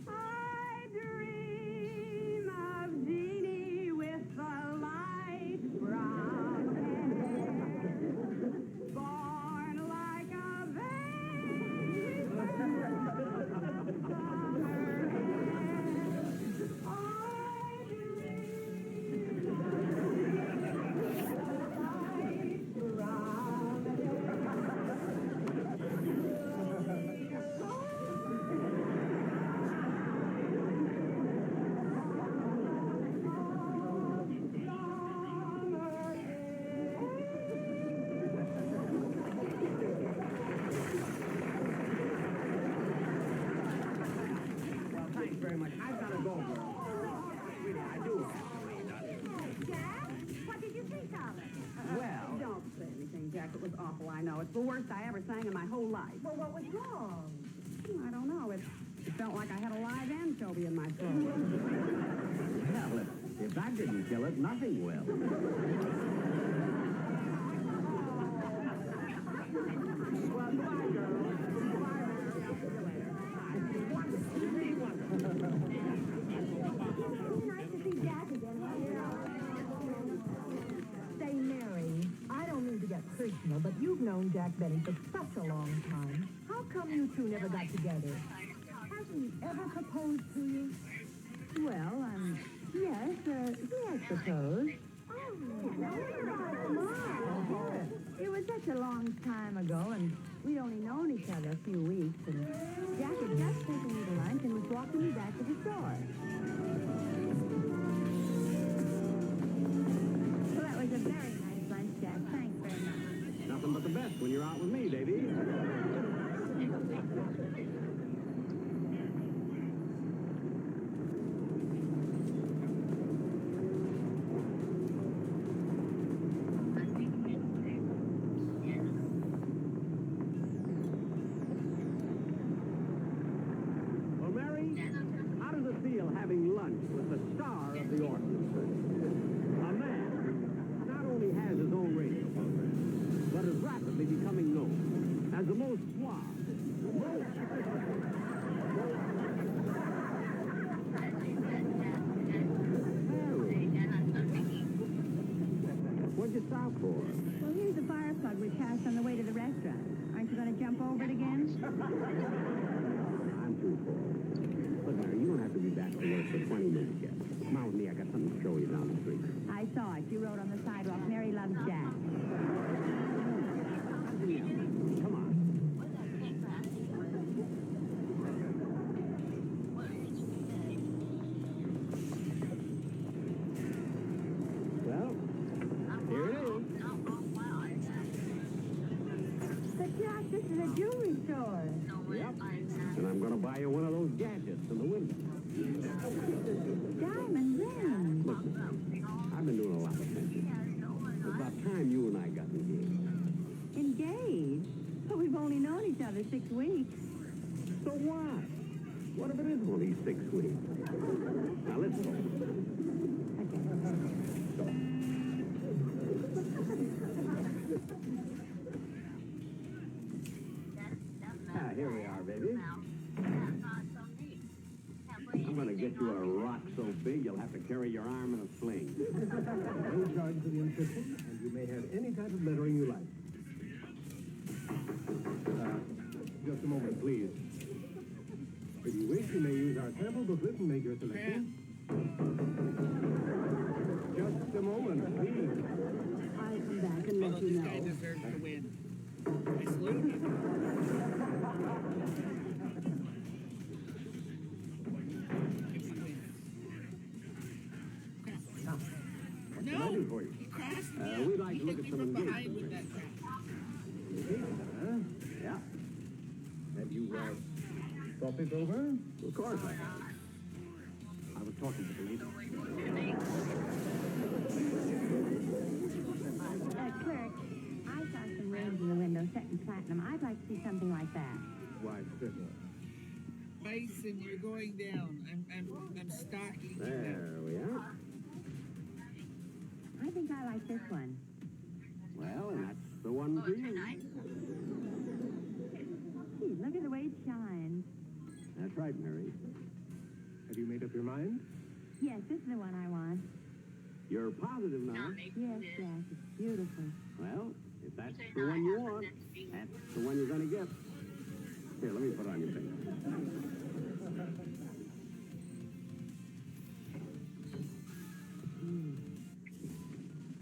I dream of Jeannie with the light brown hair, born like a baby from her very much. I've got to go, girl. Really, I do. Jack, what did you think of it? Well... Don't say anything, Jack. It was awful, I know. It's the worst I ever sang in my whole life. Well, what was wrong? I don't know. It felt like I had a live anchovy in my throat. Well, if that didn't kill it, nothing will. Well, goodbye, girl. Nice to see Jack again. Say, Mary, I don't mean to get personal, but you've known Jack Benny for such a long time. How come you two never got together? Hasn't he ever proposed to you? Well, yes, I suppose. It was such a long time ago, and we'd only known each other a few weeks, and Jack had just taken me to lunch and was walking me back to the store. Well, that was a very nice lunch, Jack. Thanks very much. Nothing but the best when you're out with me, baby. Having lunch with the star of the orchestra. A man who not only has his own radio program, but is rapidly becoming known as the most suave, What'd you stop for? Well, here's the fire plug we passed on the way to the restaurant. Aren't you going to jump over it again? I'm too full. Look, Mary, you don't have to be back to work for 20 minutes yet. Come on with me. I got something to show you down the street. I saw it. You wrote on the sidewalk, Mary loves Jack. Come on. Well, here it is. But Jack, this is a jewelry store. Yep. And I'm going to buy you one of those gadgets in the window. Diamond ring. Look, I've been doing a lot of thinking. It's about time you and I got engaged. Engaged? But we've only known each other 6 weeks. So what? What if it is only 6 weeks? Now, let's go. Here we are, baby. I'm going to get you a rock so big you'll have to carry your arm in a sling. No charge for the inscription, and you may have any type of lettering you like. Just a moment, please. If you wish, you may use our sample booklet and make your selection. Just a moment, please. I'll come back and let you know. This guy deserves to win. I salute him. thought this over? Of course I have. I was talking to the lady. Clerk, I saw some rings in the window set in platinum. I'd like to see something like that. Why, certainly. Bison, you're going down. I'm stalking you. There we are. I think I like this one. Well, and that's the one for you. Gee, look at the way it shines. That's right, Mary. Have you made up your mind? Yes, this is the one I want. You're positive now. Yes, Jack, it's beautiful. Well, if that's the one you want, that's the one you're going to get. Here, let me put it on your finger.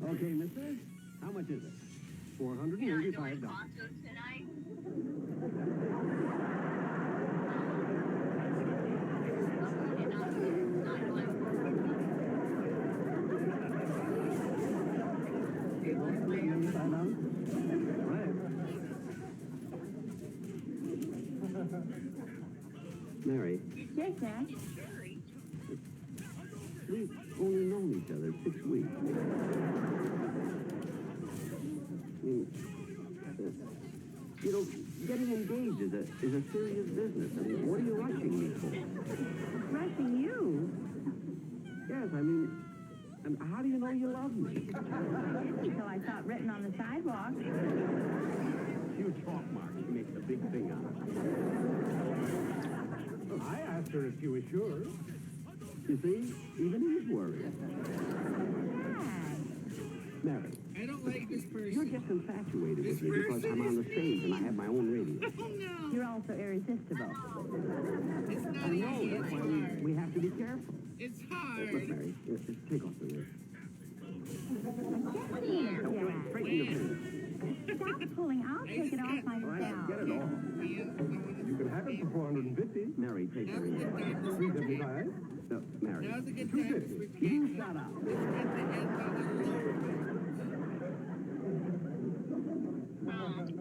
Okay, mister. How much is it? $485. Mary, Yes, Jack. we've only known each other 6 weeks. You know, getting engaged is a serious business. I mean, what are you rushing me for? Rushing you? Yes, I mean, how do you know you love me? So I saw it written on the sidewalk. Huge chalk mark. She makes a big thing out of it. I asked her if she was sure. You see, even he's worried. Mary. I don't like this person. You're just infatuated with me because I'm on the stage and I have my own radio. Oh, no. You're also irresistible. It's not I know, easy. that's It's why hard. we have to be careful. It's Look, hard. Mary, just take off the wrist. Here, No, Jack. straighten your finger. Stop pulling. I'll take it off All right, myself. get it off. You can have it for $450. Mary, take the ring. $355. No, Mary. Now's a good time to switch You games. shut up. Let's get the end on the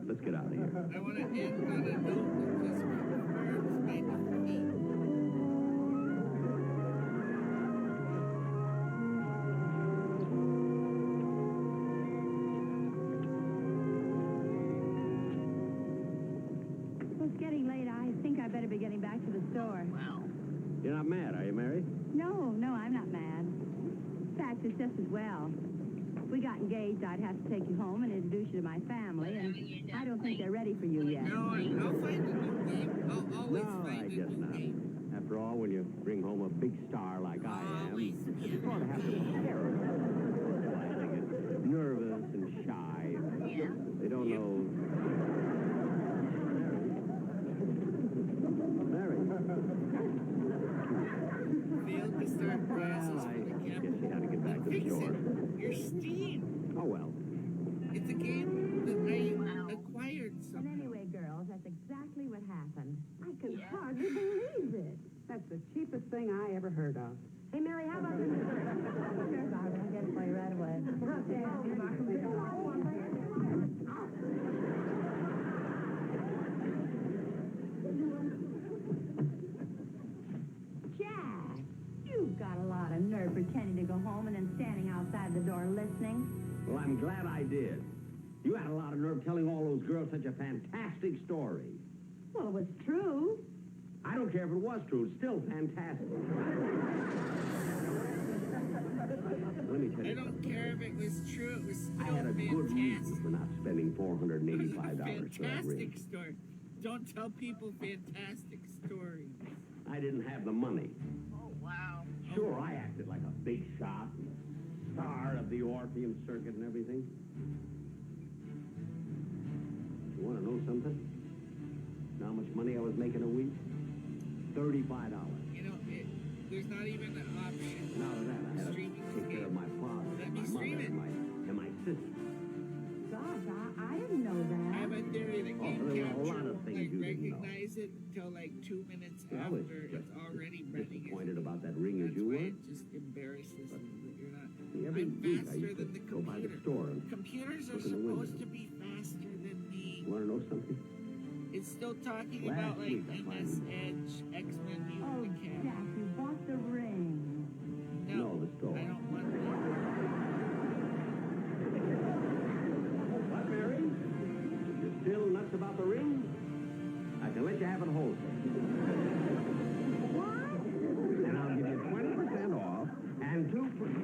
Let's get out of here. I want to end on a note that just confirms my defeat. Well, it's getting late. I think I better be getting back to the store. Wow. You're not mad, are you, Mary? No, I'm not mad. In fact, it's just as well. If we got engaged, I'd have to take you home and introduce you to my family, and I don't think they're ready for you yet. No, I'll find a new game. I'll always No, find I a guess new not. game. After all, when you bring home a big star like I am, you sort of have to prepare them. They get nervous and shy. They don't know. Mary. Failed to start classes for the I guess camp. you had to get back to the Fix store. it. You're Steam. Oh, well. It's a game that I acquired And somehow. anyway, girls, that's exactly what happened. I can hardly believe it. That's the cheapest thing I ever heard of. Hey, Mary, how about this? Sure, Barbara, I'll get it for you right away. Jack, you've got a lot of nerve pretending to go home and then standing outside the door listening. Well, I'm glad I did. You had a lot of nerve telling all those girls such a fantastic story. Well, it was true. I don't care if it was true. It's still fantastic. Let me tell I you don't care if it was true. It was still I had a good reason fantastic. for not spending $485 for that Fantastic ring. story. Don't tell people fantastic stories. I didn't have the money. Oh, wow. Sure, I acted like a big shot, star of the Orpheum circuit and everything. You want to know something? You know how much money I was making a week? $35. You know, there's not even an option. Now that I had to Streaming this take care of game. my father, Let my me mother, stream it. and my sister. Gosh, I didn't know I that. have a theory that game there were a lot capture of won't things like you didn't know. recognize it until like 2 minutes I was after just it's already running. disappointed about that ring as That's you why were. it just embarrasses me that you're not. See, every I'm week I faster used to than the go by the computer. store and Computers are look in the window. supposed to be faster than me. Want to know something? It's still talking about, like, MS Edge, X-Men Mutant Academy. Jack, you bought the ring. No, I don't want that. What, Mary? You're still nuts about the ring? I can let you have it wholesale. What? And I'll give you 20% off and 2 free.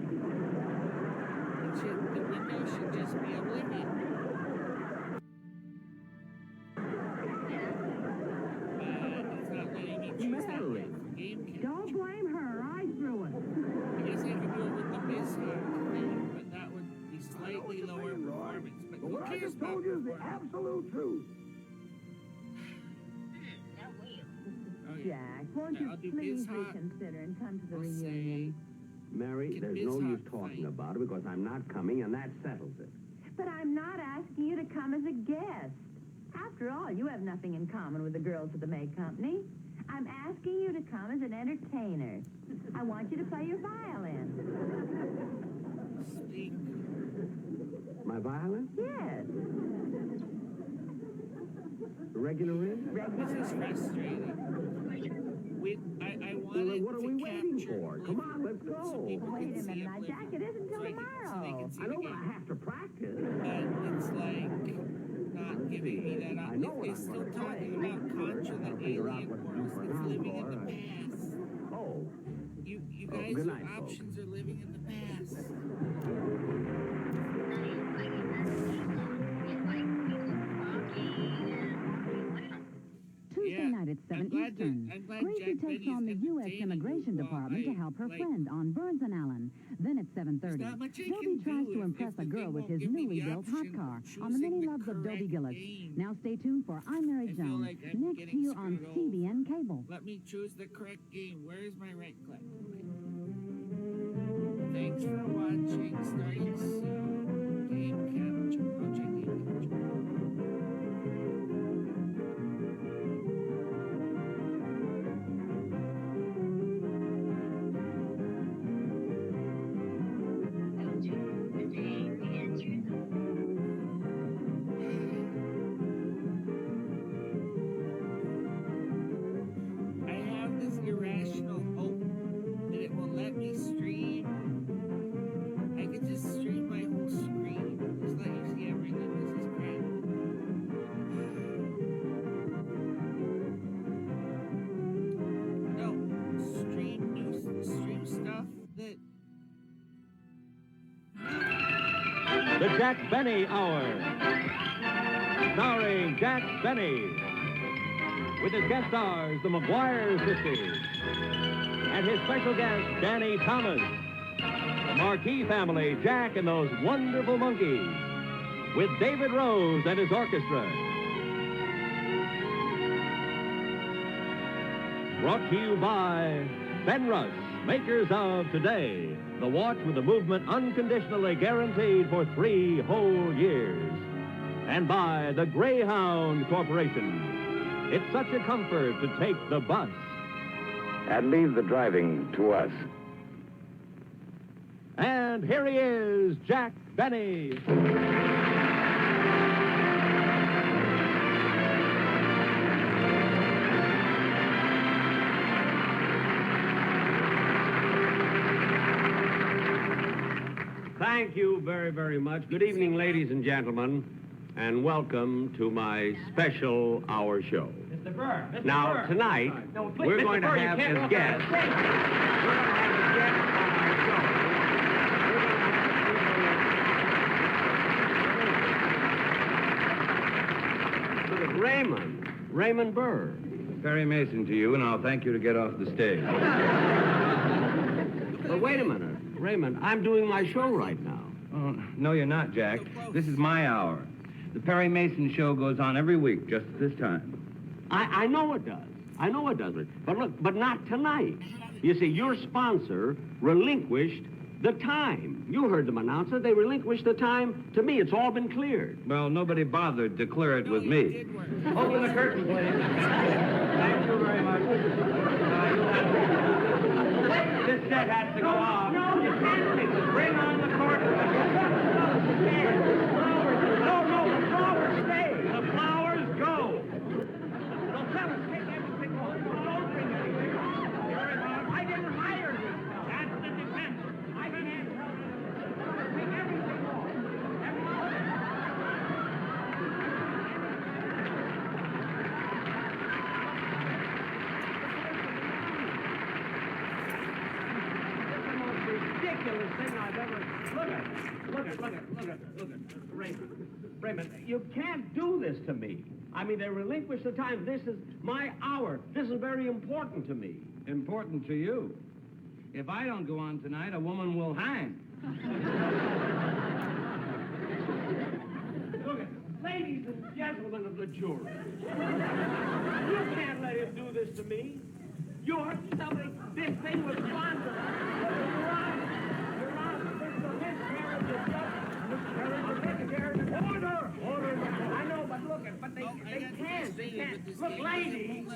The window should just be oblivion. It's not letting me choose that yet for game capture. Don't blame her. I threw it. I guess I could do it with the Mishawk thing, but that would be slightly lower performance. But who What I cares just about told you is the performance? absolute truth. Oh, yeah. Jack, won't you I'll do please Mishawk. reconsider and come to the I'll reunion? Mary, Can there's Ms. no Hawk use talking fight? about it because I'm not coming, and that settles it. But I'm not asking you to come as a guest. After all, you have nothing in common with the girls at the May Company. I'm asking you to come as an entertainer. I want you to play your violin. Speak. My violin? Yes. The regular ring? This is frustrating. I Well, wanted then what are to we waiting capture for? Come on, let's go. so people Wait can a see minute now, Oblivion. Jack. It isn't till So they tomorrow. can see I the know, but game. I have to practice. But it's like not giving me that I know what It's I'm still gonna talking play. about Contra, the Figure out alien what to do world. for an It's living in the encore. past. Oh, You Oh, guys' good night, folks. options are living in the past. Tuesday night at 7 Eastern, I'm glad Gracie Jack takes Benny's on the U.S. entertaining Immigration while Department to help her like, friend on Burns and Allen. Then at 7:30, There's not much I Dobie can tries do to if impress the a girl thing with won't his give me newly the built hot option car of on the Many choosing the Loves of Dobie correct Gillis. game. Now stay tuned for I'm Mary I feel Jones, like I'm next getting here on screwed over. CBN Cable. Let me choose the correct game. Where is my right click? Thanks for watching. Starting soon. Game capture. I'll check game capture. I have this irrational hope that it will let me stream. I could just stream my whole screen. Just let you see everything. This is crap. No, stream stuff that. The Jack Benny Hour. Starring Jack Benny. With his guest stars, the McGuire sisters. And his special guest, Danny Thomas. The Marquis family, Jack and those wonderful monkeys. With David Rose and his orchestra. Brought to you by Fenris, makers of Today, the watch with the movement unconditionally guaranteed for 3 whole years. And by the Greyhound Corporation. It's such a comfort to take the bus. And leave the driving to us. And here he is, Jack Benny. Thank you very, very much. Good evening, ladies and gentlemen, and welcome to my special hour show. Mr. Burr. Mr. Now, Burr. tonight, No, please, we're Mr. going to Burr, you have can't as walk guests. on the stage. Look at Raymond Burr. Perry Mason to you, and I'll thank you to get off the stage. But wait a minute, Raymond, I'm doing my show right now. Oh, no, you're not, Jack. This is my hour. The Perry Mason show goes on every week, just at this time. I know it does. I know it does. But look, but not tonight. You see, your sponsor relinquished the time. You heard them announce it. They relinquished the time to me. It's all been cleared. Well, nobody bothered to clear it with me. Open the curtain, please. Thank you very much. This set has to go off. No, you can't. Bring on the curtain. No, the flowers stay. The flowers go. Raymond, you can't do this to me. I mean, they relinquish the time. This is my hour. This is very important to me. Important to you. If I don't go on tonight, a woman will hang. Ladies and gentlemen of the jury, you can't let him do this to me. You're somebody. This thing was sponsored. Your Honor, this miscarriage of justice. Order. I know, but look, they can't. Look, ladies.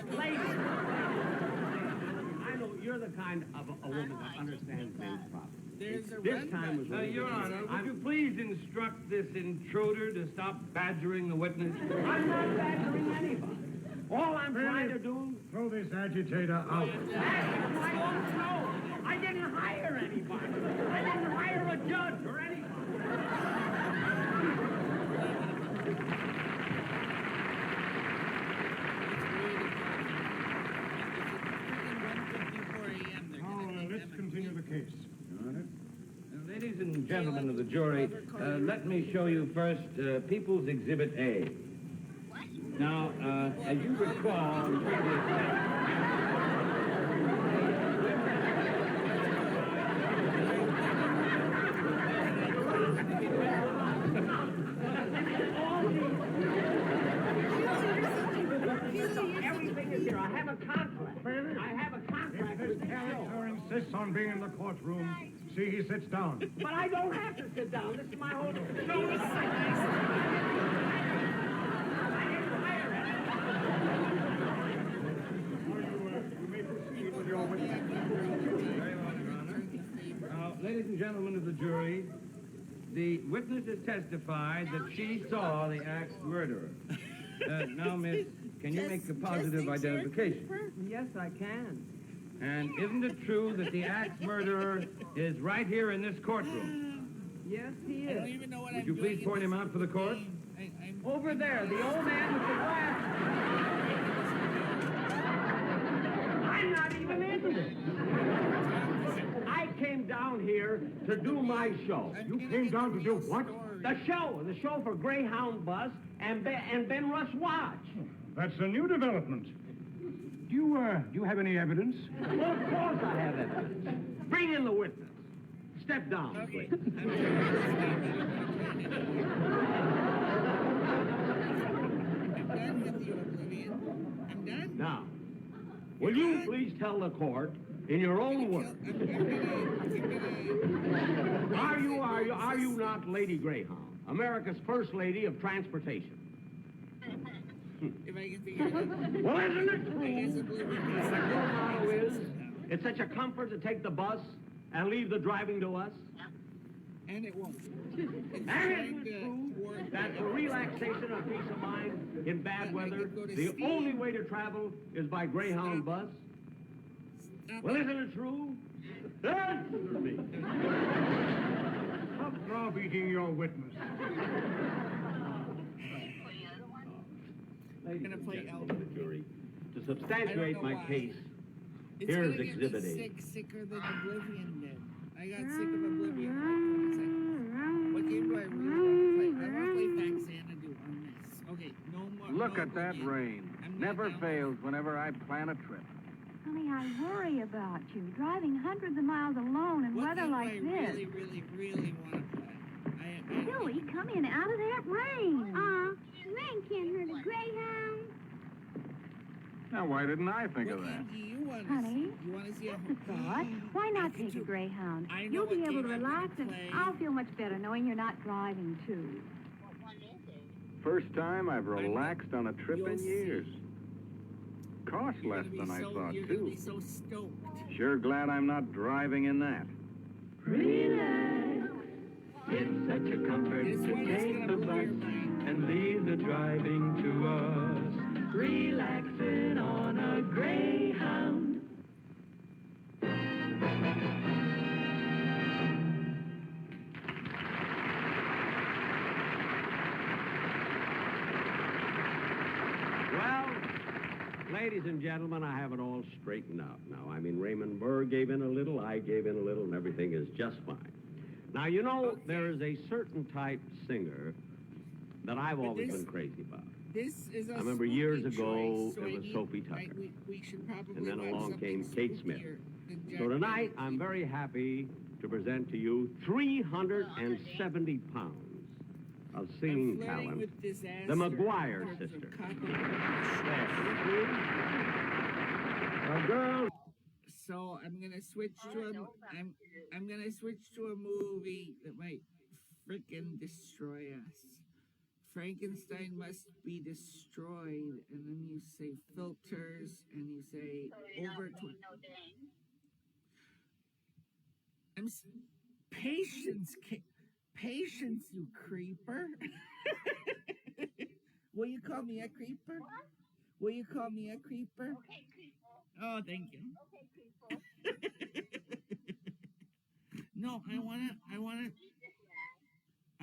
I know you're the kind of a woman that understands men's problems. This time was really Your Honor, would you please instruct this intruder to stop badgering the witness? I'm not badgering anybody. All I'm trying to do... Throw this agitator out. That's my own show. I didn't hire anybody. I didn't hire a judge or anybody. Let's continue the case. Ladies and gentlemen of the jury, let me show you first People's Exhibit A. Now, as you recall, in Everything is here. I have a contract. If this character insists on being in the courtroom, see he sits down. But I don't have to sit down. This is my whole show. ladies and gentlemen of the jury, the witness has testified that she saw the axe murderer. Now, miss, can you make a positive identification? Yes, I can. And isn't it true that the axe murderer is right here in this courtroom? Yes, he is. I don't even know what Would you please point him out for the court? Over there, the old man with the glasses. I'm not even into this. I came down here to do my show. You came down to do what? The show for Greyhound Bus and Ben Rush Watch. That's a new development. Do you have any evidence? Well, of course I have evidence. Bring in the witness. Step down, please. Now, will you please tell the court, in your own words, are you not Lady Greyhound, America's first lady of transportation? If I can figure it out. Well, isn't it true? That your motto is, it's such a comfort to take the bus and leave the driving to us? And it won't. And isn't it true that for relaxation and peace of mind in bad weather, the only way to travel is by Greyhound bus? Well, isn't it true? Answer me. Stop browbeating your witness. Ladies and gentlemen of the jury, to substantiate my case, here's Exhibit A. Sicker than Oblivion did. I got sick of Oblivion. What game do I really want to play? I want to play Back Xanadu on this. Okay, no more. Look at that rain. Never fails whenever I plan a trip. Honey, I worry about you. Driving hundreds of miles alone in weather like this. I really want to play. Billy, come in out of that rain. Rain can't hurt a greyhound. Now, why didn't I think of that? Honey, you want to see a thought? Why not take a Greyhound? I know You'll be what able to game I'm relax, and playing. I'll feel much better knowing you're not driving too. First time I've relaxed on a trip in years. Cost less than I thought, You're going to too. be so stoked. Sure glad I'm not driving in that. Relax. It's such a comfort to take the bus and leave the driving to us. Relaxing on a Greyhound. Well, ladies and gentlemen, I have it all straightened out now. I mean, Raymond Burr gave in a little, I gave in a little, and everything is just fine. Now, you know, there is a certain type singer that I've always been crazy about. This is a I remember years spooky ago, choice, so it I was need- Sophie Tucker. we should probably And then watch along something came Kate Smith. spookier than Jack So tonight, Benny. I'm very happy to present to you 370 pounds of singing flirting talent. with disaster The McGuire in terms of sisters. copyright. Girls. So I'm gonna switch to I'm gonna switch to a movie that might frickin' destroy us. Frankenstein must be destroyed, and then you say filters, and you say over to. Patience, you creeper. Will you call me a creeper? Will you call me a creeper? Okay, creeper. Oh, thank you. Okay, creeper. No, I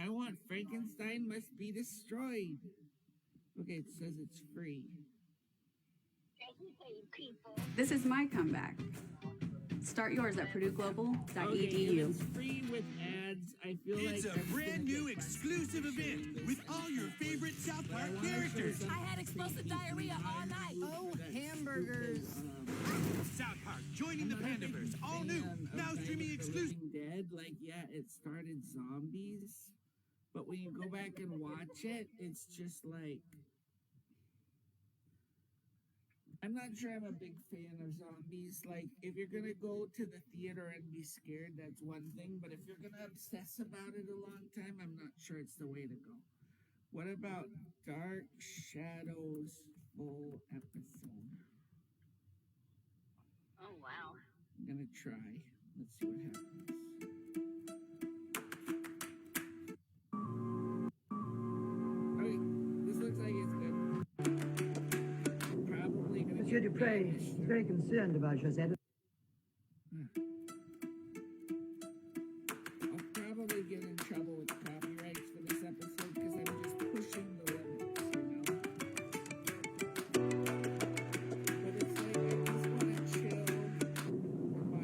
want Frankenstein must be destroyed. Okay, it says it's free. This is my comeback. Start yours at purdueglobal.edu. Okay, if it's free with ads, I feel It's like a brand new exclusive event with all your favorite South Park characters. I had explosive diarrhea all night. Oh, hamburgers. South Park joining the Pandaverse, all new, now streaming exclusive. Dead, like yeah, it started zombies, but when you go back and watch it, it's just like I'm not sure I'm a big fan of zombies. Like, if you're gonna go to the theater and be scared, that's one thing. But if you're gonna obsess about it a long time, I'm not sure it's the way to go. What about Dark Shadows full episode? Oh, wow. I'm gonna try. Let's see what happens. Okay, this looks like it's good. Monsieur Dupre is very concerned about Josette. I'll probably get in trouble with copyrights for this episode because I'm just pushing the limits, you know? But it's like, I just want to chill.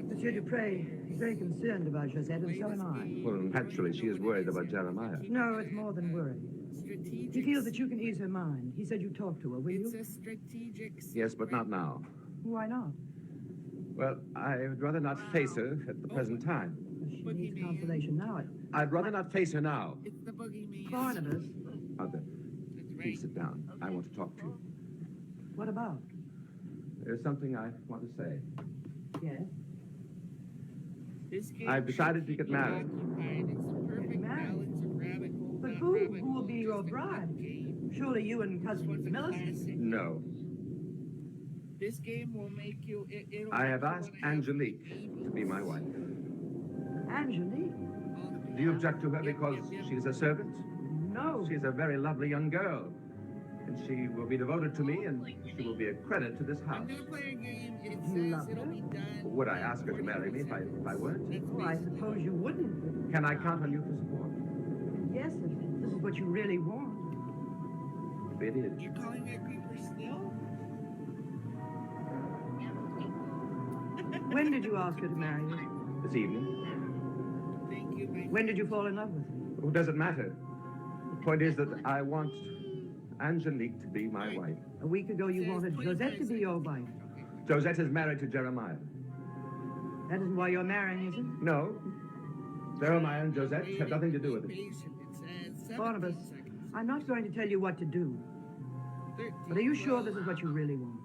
Monsieur Dupre is very concerned about Josette, and so am I. Well, naturally, she is worried about Jeremiah. No, it's more than worry. He feels that you can ease her mind. He said you talked to her, will you? It's a strategic... Yes, but not now. Why not? Well, I'd rather not face her at the present time. She needs consolation now. I'd rather not face her now. It's the boogeyman. Barnabas. Mother, please sit down. I want to talk to you. What about? There's something I want to say. Yes? I've decided to get married. But who will be your bride? Surely you and Cousin Millicent? No. This game will make you... I have asked Angelique to be my wife. Angelique? Do you object to her because she's a servant? No. She's a very lovely young girl. And she will be devoted to me, and she will be a credit to this house. You love her? Would I ask her to marry me if I weren't? Well, I suppose you wouldn't. Can I count on you for support? Yes, if this is what you really want. It is. You're calling me a creeper still? When did you ask her to marry you? This evening. Thank you, my... When did you fall in love with her? Well, does it matter? The point is that I want Angelique to be my wife. A week ago you wanted Josette to be your wife. Josette is married to Jeremiah. That isn't why you're marrying, is it? No. Jeremiah and Josette have nothing to do with it. Barnabas, I'm not going to tell you what to do. But are you sure this is what you really want?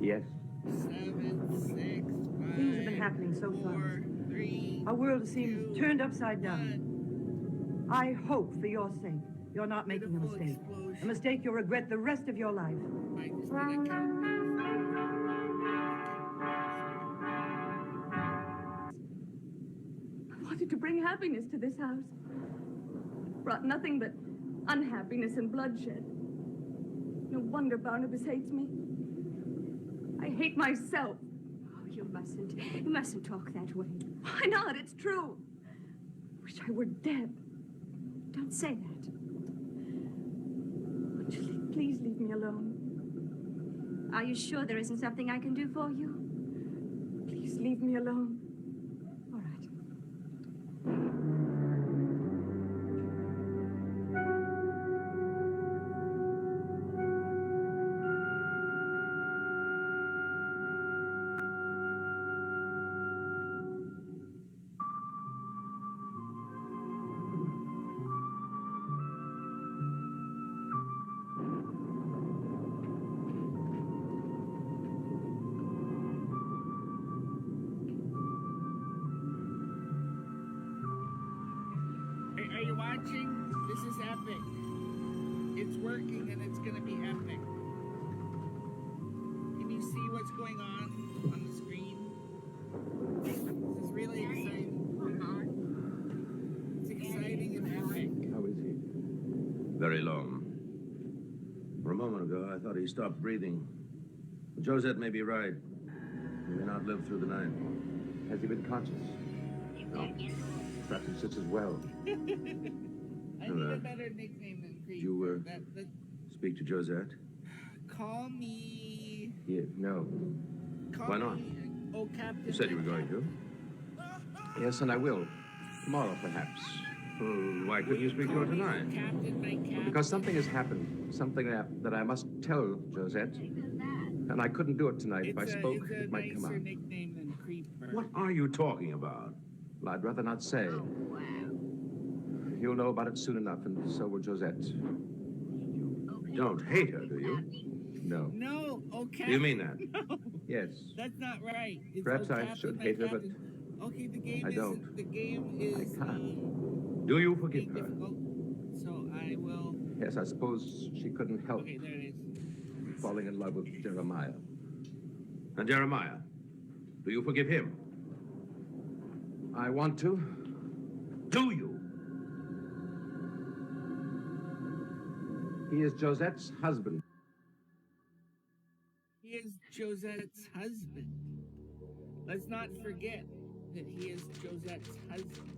Yes. 7, 6, 5, Things have been happening so fast. 3, Our world seems turned upside down. I hope, for your sake, you're not making a mistake. A mistake you'll regret the rest of your life. I wanted to bring happiness to this house. Brought nothing but unhappiness and bloodshed. No wonder Barnabas hates me. I hate myself. Oh, you mustn't talk that way. Why not? It's true. Wish I were dead. Don't say that. Angelique, please leave me alone. Are you sure there isn't something I can do for you? Please leave me alone. All right. something and it's gonna be epic. Can you see what's going on the screen? This is really exciting. It's exciting and epic. How is he? Very low. For a moment ago, I thought he stopped breathing. Josette may be right. He may not live through the night. Has he been conscious? No. Perhaps it's just as well. I need a better nickname than Creep. You, speak to Josette? Call me... Yeah, no. Call Why not? me, oh, Captain. You said you were going to. Yes, and I will. Tomorrow, perhaps. Well, why couldn't you speak to her tonight? Captain, my captain. Because something has happened. Something that I must tell Josette. And I couldn't do it tonight. If I spoke, it might come out. It's a nicer nickname than Creeper. What are you talking about? Well, I'd rather not say. You'll know about it soon enough, and so will Josette. You don't hate her, do you? No. No, okay. Do you mean that? No. Yes. That's not right. It's Perhaps I Captain, should my hate her, but captain. Okay, the game I is... don't. The game is... I can't. Do you forgive her? Difficult, so I will... Yes, I suppose she couldn't help Okay, there it is. falling in love with Jeremiah. And Jeremiah, do you forgive him? I want to. Do you? He is Josette's husband. He is Josette's husband. Let's not forget that he is Josette's husband.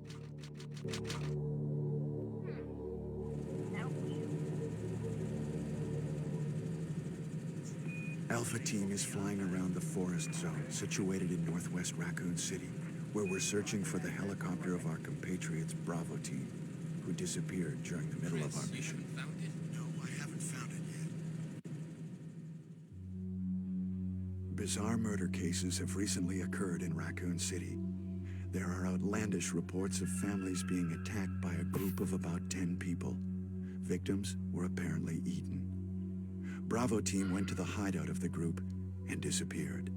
Alpha Team is flying around the forest zone situated in northwest Raccoon City, where we're searching for the helicopter of our compatriots Bravo Team, who disappeared during the middle of our mission. No, I haven't found it yet. Bizarre murder cases have recently occurred in Raccoon City. There are outlandish reports of families being attacked by a group of about 10 people. Victims were apparently eaten. Bravo Team went to the hideout of the group and disappeared.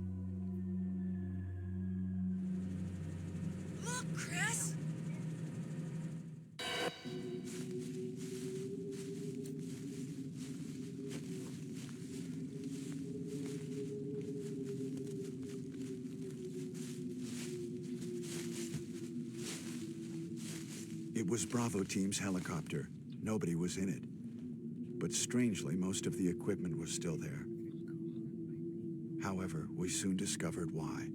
Look, Chris! It was Bravo Team's helicopter. Nobody was in it. But strangely, most of the equipment was still there. However, we soon discovered why.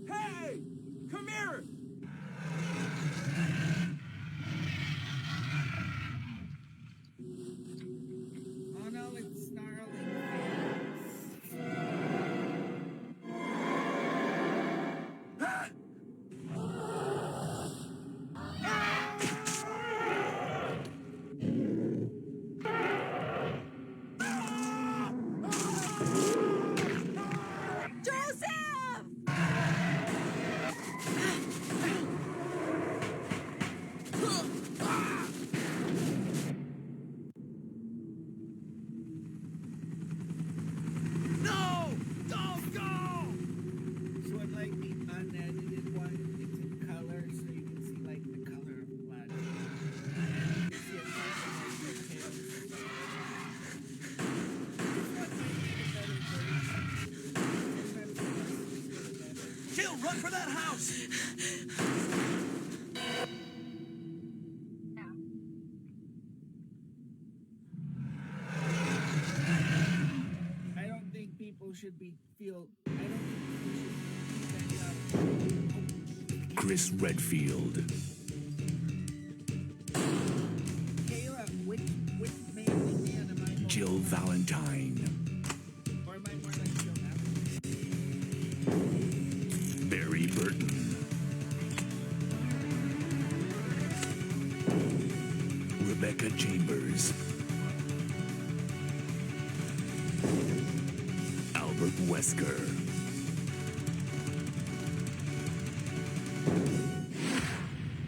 Hey! Come here! Oh no, it's snarling. Joseph! No! Don't go! This one like the unedited one. It's in color, so you can see like the color of blood. And you see a type of like the tails. This one might be the better version. Sometimes Jill, run for that house! I don't think people should be feel. I don't think people should. Chris Redfield. Kayla, which manly man am I? Jill Valentine. Or am I more like Jill now? Barry Burton. Rebecca Chambers. Albert Wesker.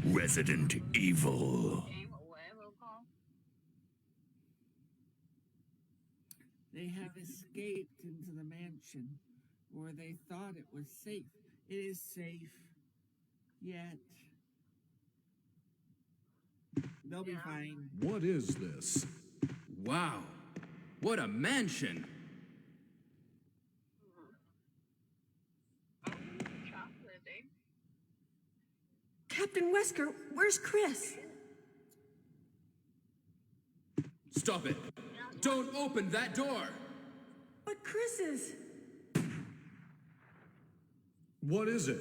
Resident Evil. They have escaped. escaped into the mansion, or they thought it was safe. It is safe. Yet. They'll be fine. What is this? Wow. What a mansion. Captain Wesker, where's Chris? Stop it. Don't open that door. But Chris is... What is it?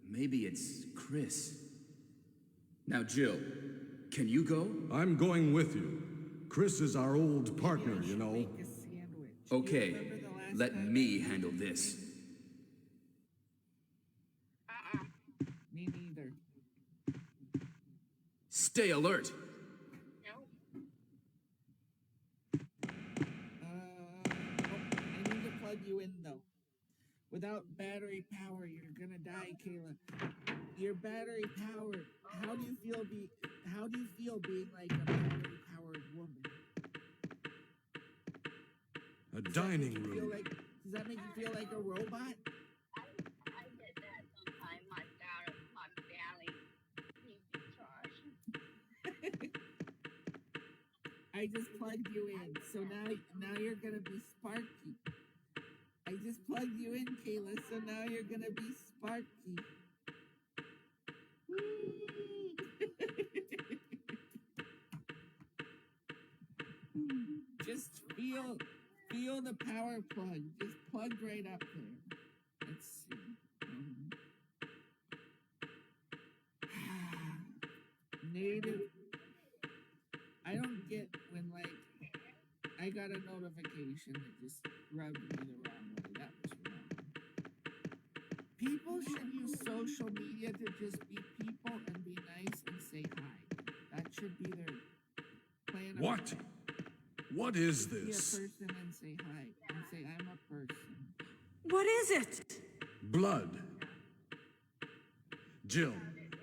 Maybe it's Chris. Now, Jill, can you go? I'm going with you. Chris is our old partner, you know. Okay, let me handle this. Me neither. Stay alert. I need to plug you in, though. Without battery power, you're gonna die, Kayla. Your battery power. How do you feel being like a battery-powered woman? A dining room. Does that make you feel like a robot? I get that sometimes. My belly needs to be charged. I just plugged you in, so now you're gonna be Sparky. I just plugged you in, Kayla, so now you're gonna be Sparky. Just feel the power plug. Just plugged right up there. Let's see. Native. I don't get when, like, I got a notification that just rubbed me the wrong way. That was wrong. People should use social media to just be people and be nice and say hi. That should be their plan. What? What is this? Be a person and say hi. And say, I'm a person. What is it? Blood. Jill,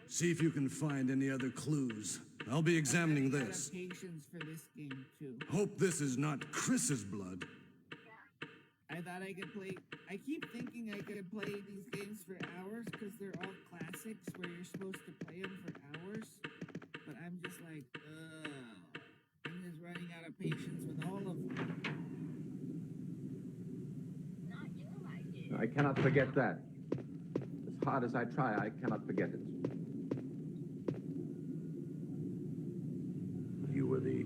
see if you can find any other clues. I'll be examining this. Patience for this game, too. Hope this is not Chris's blood. I thought I could play... I keep thinking I could play these games for hours because they're all classics where you're supposed to play them for hours. But I'm just like, ugh. I'm just running out of patience with all of them. I cannot forget that. As hard as I try, I cannot forget it. You were the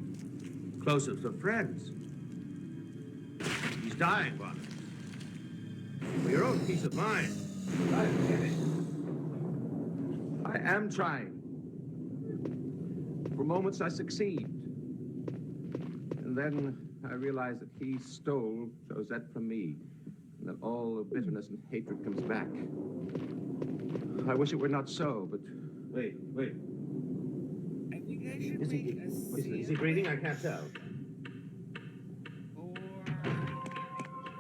closest of friends. He's dying, Bonner. For your own peace of mind. I am trying. For moments I succeed. And then I realize that he stole Josette from me. And that all the bitterness and hatred comes back. I wish it were not so, but... Wait. I think I should make a scene. Is he breathing? I can't tell. Or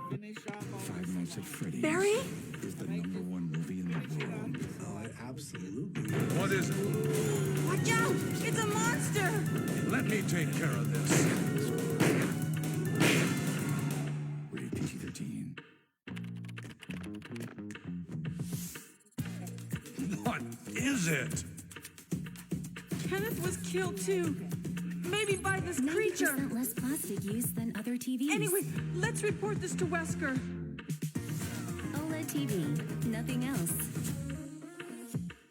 finish off all 5 Nights at Freddy's Barry? is the #1 movie in the world. Oh, absolutely. What is it? Watch out! It's a monster! Let me take care of this. Rated PG-13. What is it? Kenneth was killed too. Maybe by this creature. 90% less plastic use than other TVs. Anyway, let's report this to Wesker. OLED TV, nothing else.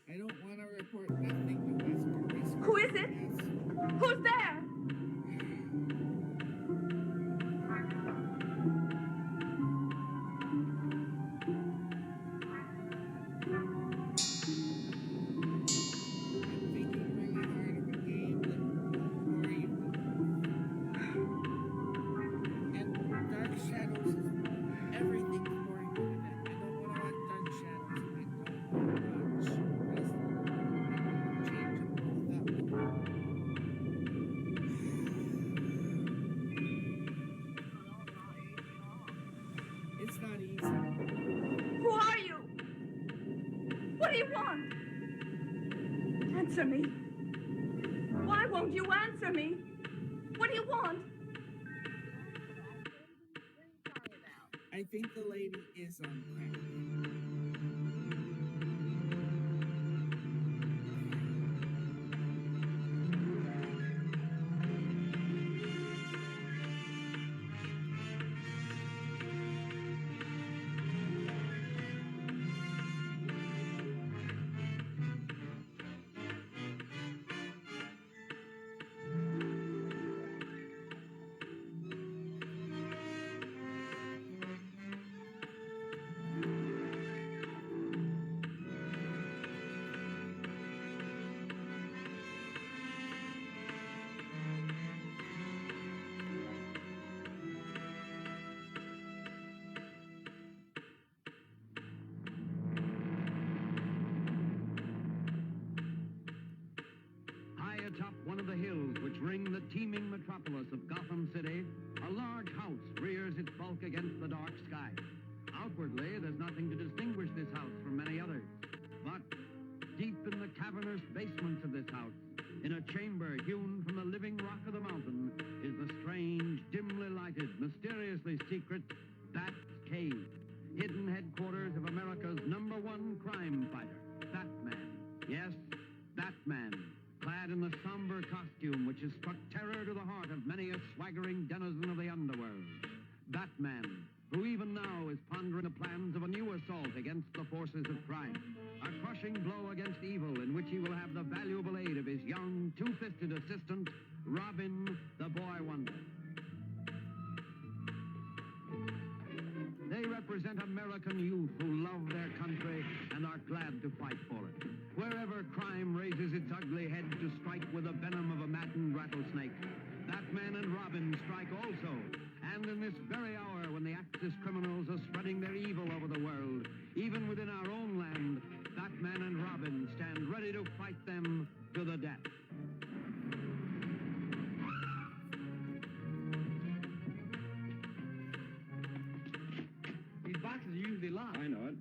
I don't want to report nothing to Wesker. Who is it? Who's there? Who are you? What do you want? Answer me. Why won't you answer me? What do you want? I think the lady is on crack. Atop one of the hills which ring the teeming metropolis of Gotham City, a large house rears its bulk against the dark sky. Outwardly, there's nothing to distinguish this house from many others. But deep in the cavernous basements of this house, in a chamber hewn from the living rock of the mountain, is the strange, dimly lighted, mysteriously secret Bat's Cave, hidden headquarters of America's #1 crime fighter, Batman. Yes, Batman, clad in the somber costume which has struck terror to the heart of many a swaggering denizen of the underworld. Batman, who even now is pondering the plans of a new assault against the forces of crime. A crushing blow against evil in which he will have the valuable aid of his young, two-fisted assistant, Robin, the Boy Wonder. They represent American youth who love their country and are glad to fight for it. Wherever crime raises its ugly head to strike with the venom of a maddened rattlesnake, Batman and Robin strike also. And in this very hour when the Axis criminals are spreading their evil over the world, even within our own land, Batman and Robin stand ready to fight them to the death. These boxes are usually locked. I know it.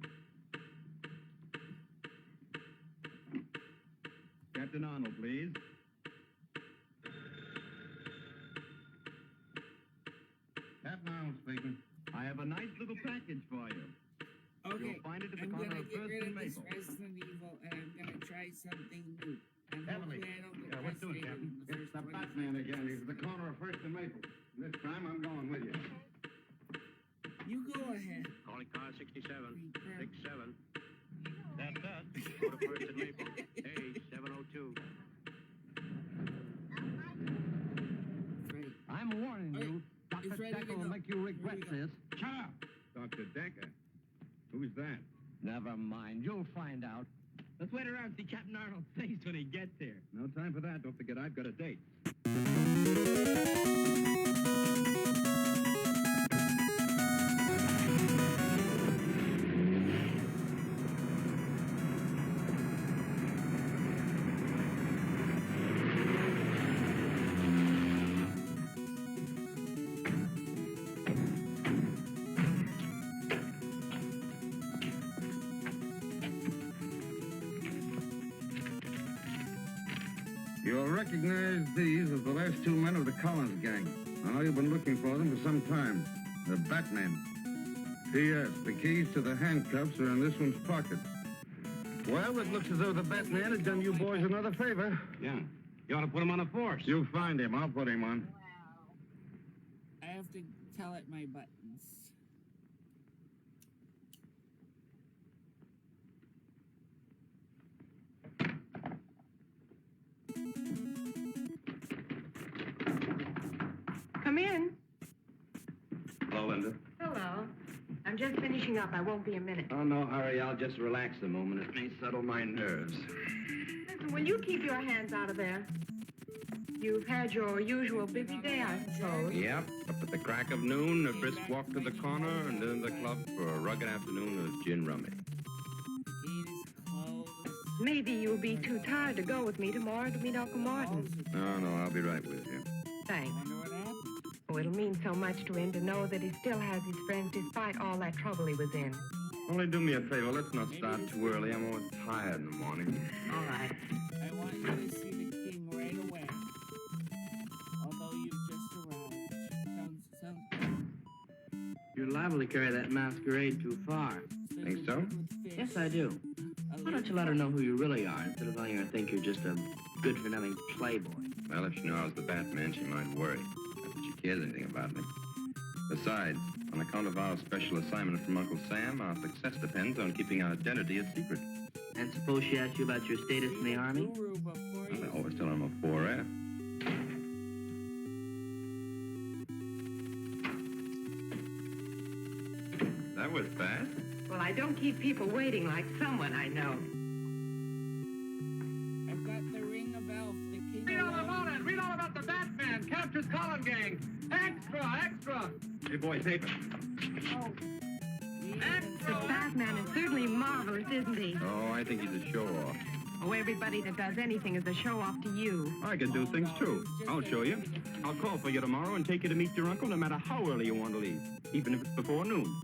Captain Arnold, please. Captain Arnold speaking. I have a nice little package for you. Okay, You'll find it at the I'm corner gonna of get First rid and of this Maple. Resident Evil, and I'm gonna try something new. And Heavily. hopefully I don't get Yeah, what's doing, frustrated Captain? in the It's first the 25 Batman again. minutes. He's at the corner of First and Maple. This time I'm going with you. You go ahead. Calling car 67, 67. That's us. Go to First and Maple. Hey, 702. I'm warning you. Dr. ready to Decker will go. make you regret this. Shut up! Dr. Decker. Who's that? Never mind. You'll find out. Let's wait around and see Captain Arnold's face when he gets here. No time for that. Don't forget I've got a date. You'll recognize these as the last two men of the Collins gang. I know you've been looking for them for some time. They're Batman. P.S. The keys to the handcuffs are in this one's pocket. Well, it looks as though the Batman has done you boys another favor. Yeah. You ought to put him on a force. You find him. I'll put him on. I have to tell it my buttons. Come in. Hello, Linda. Hello. I'm just finishing up. I won't be a minute. Oh, no hurry. I'll just relax a moment. It may settle my nerves. Listen, will you keep your hands out of there? You've had your usual busy day, I suppose. Yep. Up at the crack of noon, a brisk walk to the corner, and then the club for a rugged afternoon of gin rummy. Maybe you'll be too tired to go with me tomorrow to meet Uncle Martin. No, I'll be right with you. Thanks. Oh, it'll mean so much to him to know that he still has his friends despite all that trouble he was in. Only do me a favor. Let's not start too early. I'm always tired in the morning. All right. I want you to see the king right away. Although you've just arrived. Sounds good. You liable to carry that masquerade too far. Think so? Yes, I do. Why don't you let her know who you really are instead of letting her think you're just a good-for-nothing playboy? Well, if she knew I was the Batman, she might worry. Not that she cares anything about me. Besides, on account of our special assignment from Uncle Sam, our success depends on keeping our identity a secret. And suppose she asked you about your status in the Army? I always tell her I'm a 4F. That was fast. Well, I don't keep people waiting like someone I know. I've got the Ring of Elf, the King Read of all Elf. about it! Read all about the Batman! Captures Colin Gang! Extra! Extra! Hey, boy, tape it. The Batman is certainly marvelous, isn't he? Oh, I think he's a show-off. Oh, everybody that does anything is a show-off to you. I can do things, too. I'll show you. I'll call for you tomorrow and take you to meet your uncle no matter how early you want to leave, even if it's before noon.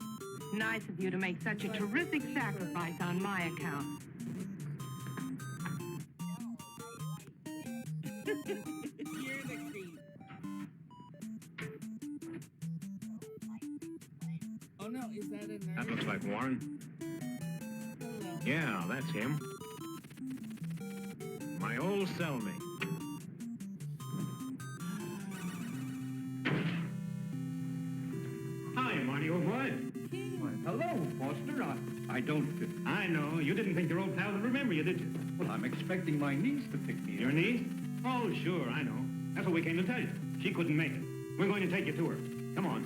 Nice of you to make such a terrific sacrifice on my account. You're the creep. Oh no, is that a nerd? That looks like Warren. Hello. Yeah, that's him. My old cellmate. Hi, Marty, old boy. Hello, Foster. I don't... I know. You didn't think your old pal would remember you, did you? Well, I'm expecting my niece to pick me up. Your niece? Oh, sure, I know. That's what we came to tell you. She couldn't make it. We're going to take you to her. Come on.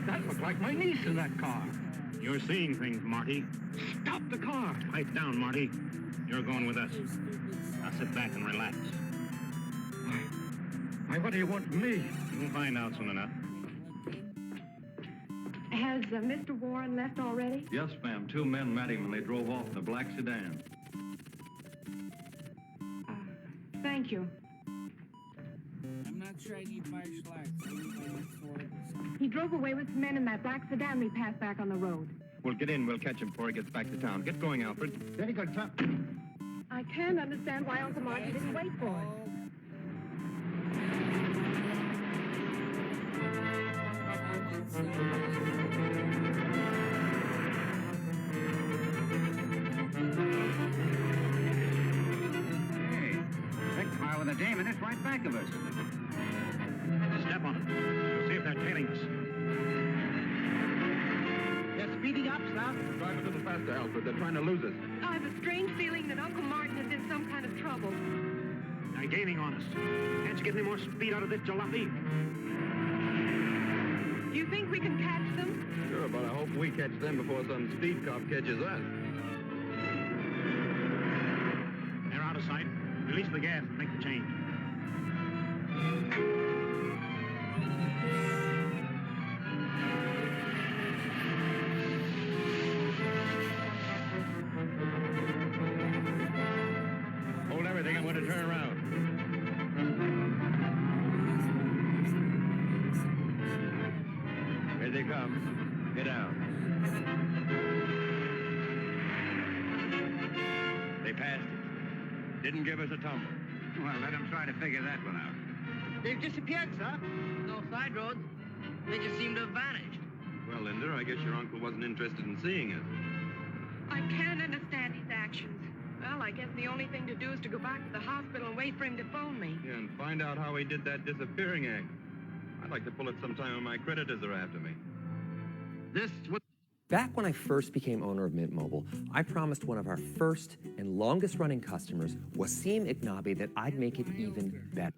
That looked like my niece in that car. You're seeing things, Marty. Stop the car. Pipe down, Marty. You're going with us. Now sit back and relax. Why, what do you want from me? You'll find out soon enough. Has Mr. Warren left already? Yes, ma'am. 2 men met him and they drove off in a black sedan. Thank you. I'm not sure I need martial arts. I need my sword or something. He drove away with some men in that black sedan we passed back on the road. We'll get in. We'll catch him before he gets back to town. Get going, Alfred. Very good, sir. I can't understand why Uncle Marty didn't wait for us. Hey, big car with a dame in it right back of us. Step on it. We'll see if they're tailing us. They're speeding up, sir. Drive a little faster, Alfred. They're trying to lose us. I have a strange feeling that Uncle Martin is in some kind of trouble. They're gaining on us. Can't you get any more speed out of this jalopy? Do you think we can catch them? Sure, but I hope we catch them before some speed cop catches us. They're out of sight. Release the gas and make the change. Hold everything. I'm going to turn around. Here they come. Get down. They passed it. Didn't give us a tumble. Well, let them try to figure that one out. They've disappeared, sir. No side roads. They just seem to have vanished. Well, Linda, I guess your uncle wasn't interested in seeing us. I can't understand his actions. Well, I guess the only thing to do is to go back to the hospital and wait for him to phone me. Yeah, and find out how he did that disappearing act. I'd like to pull it sometime when my creditors are after me. This was... Back when I first became owner of Mint Mobile, I promised one of our first and longest-running customers, Wasim Ignabi, that I'd make it even better.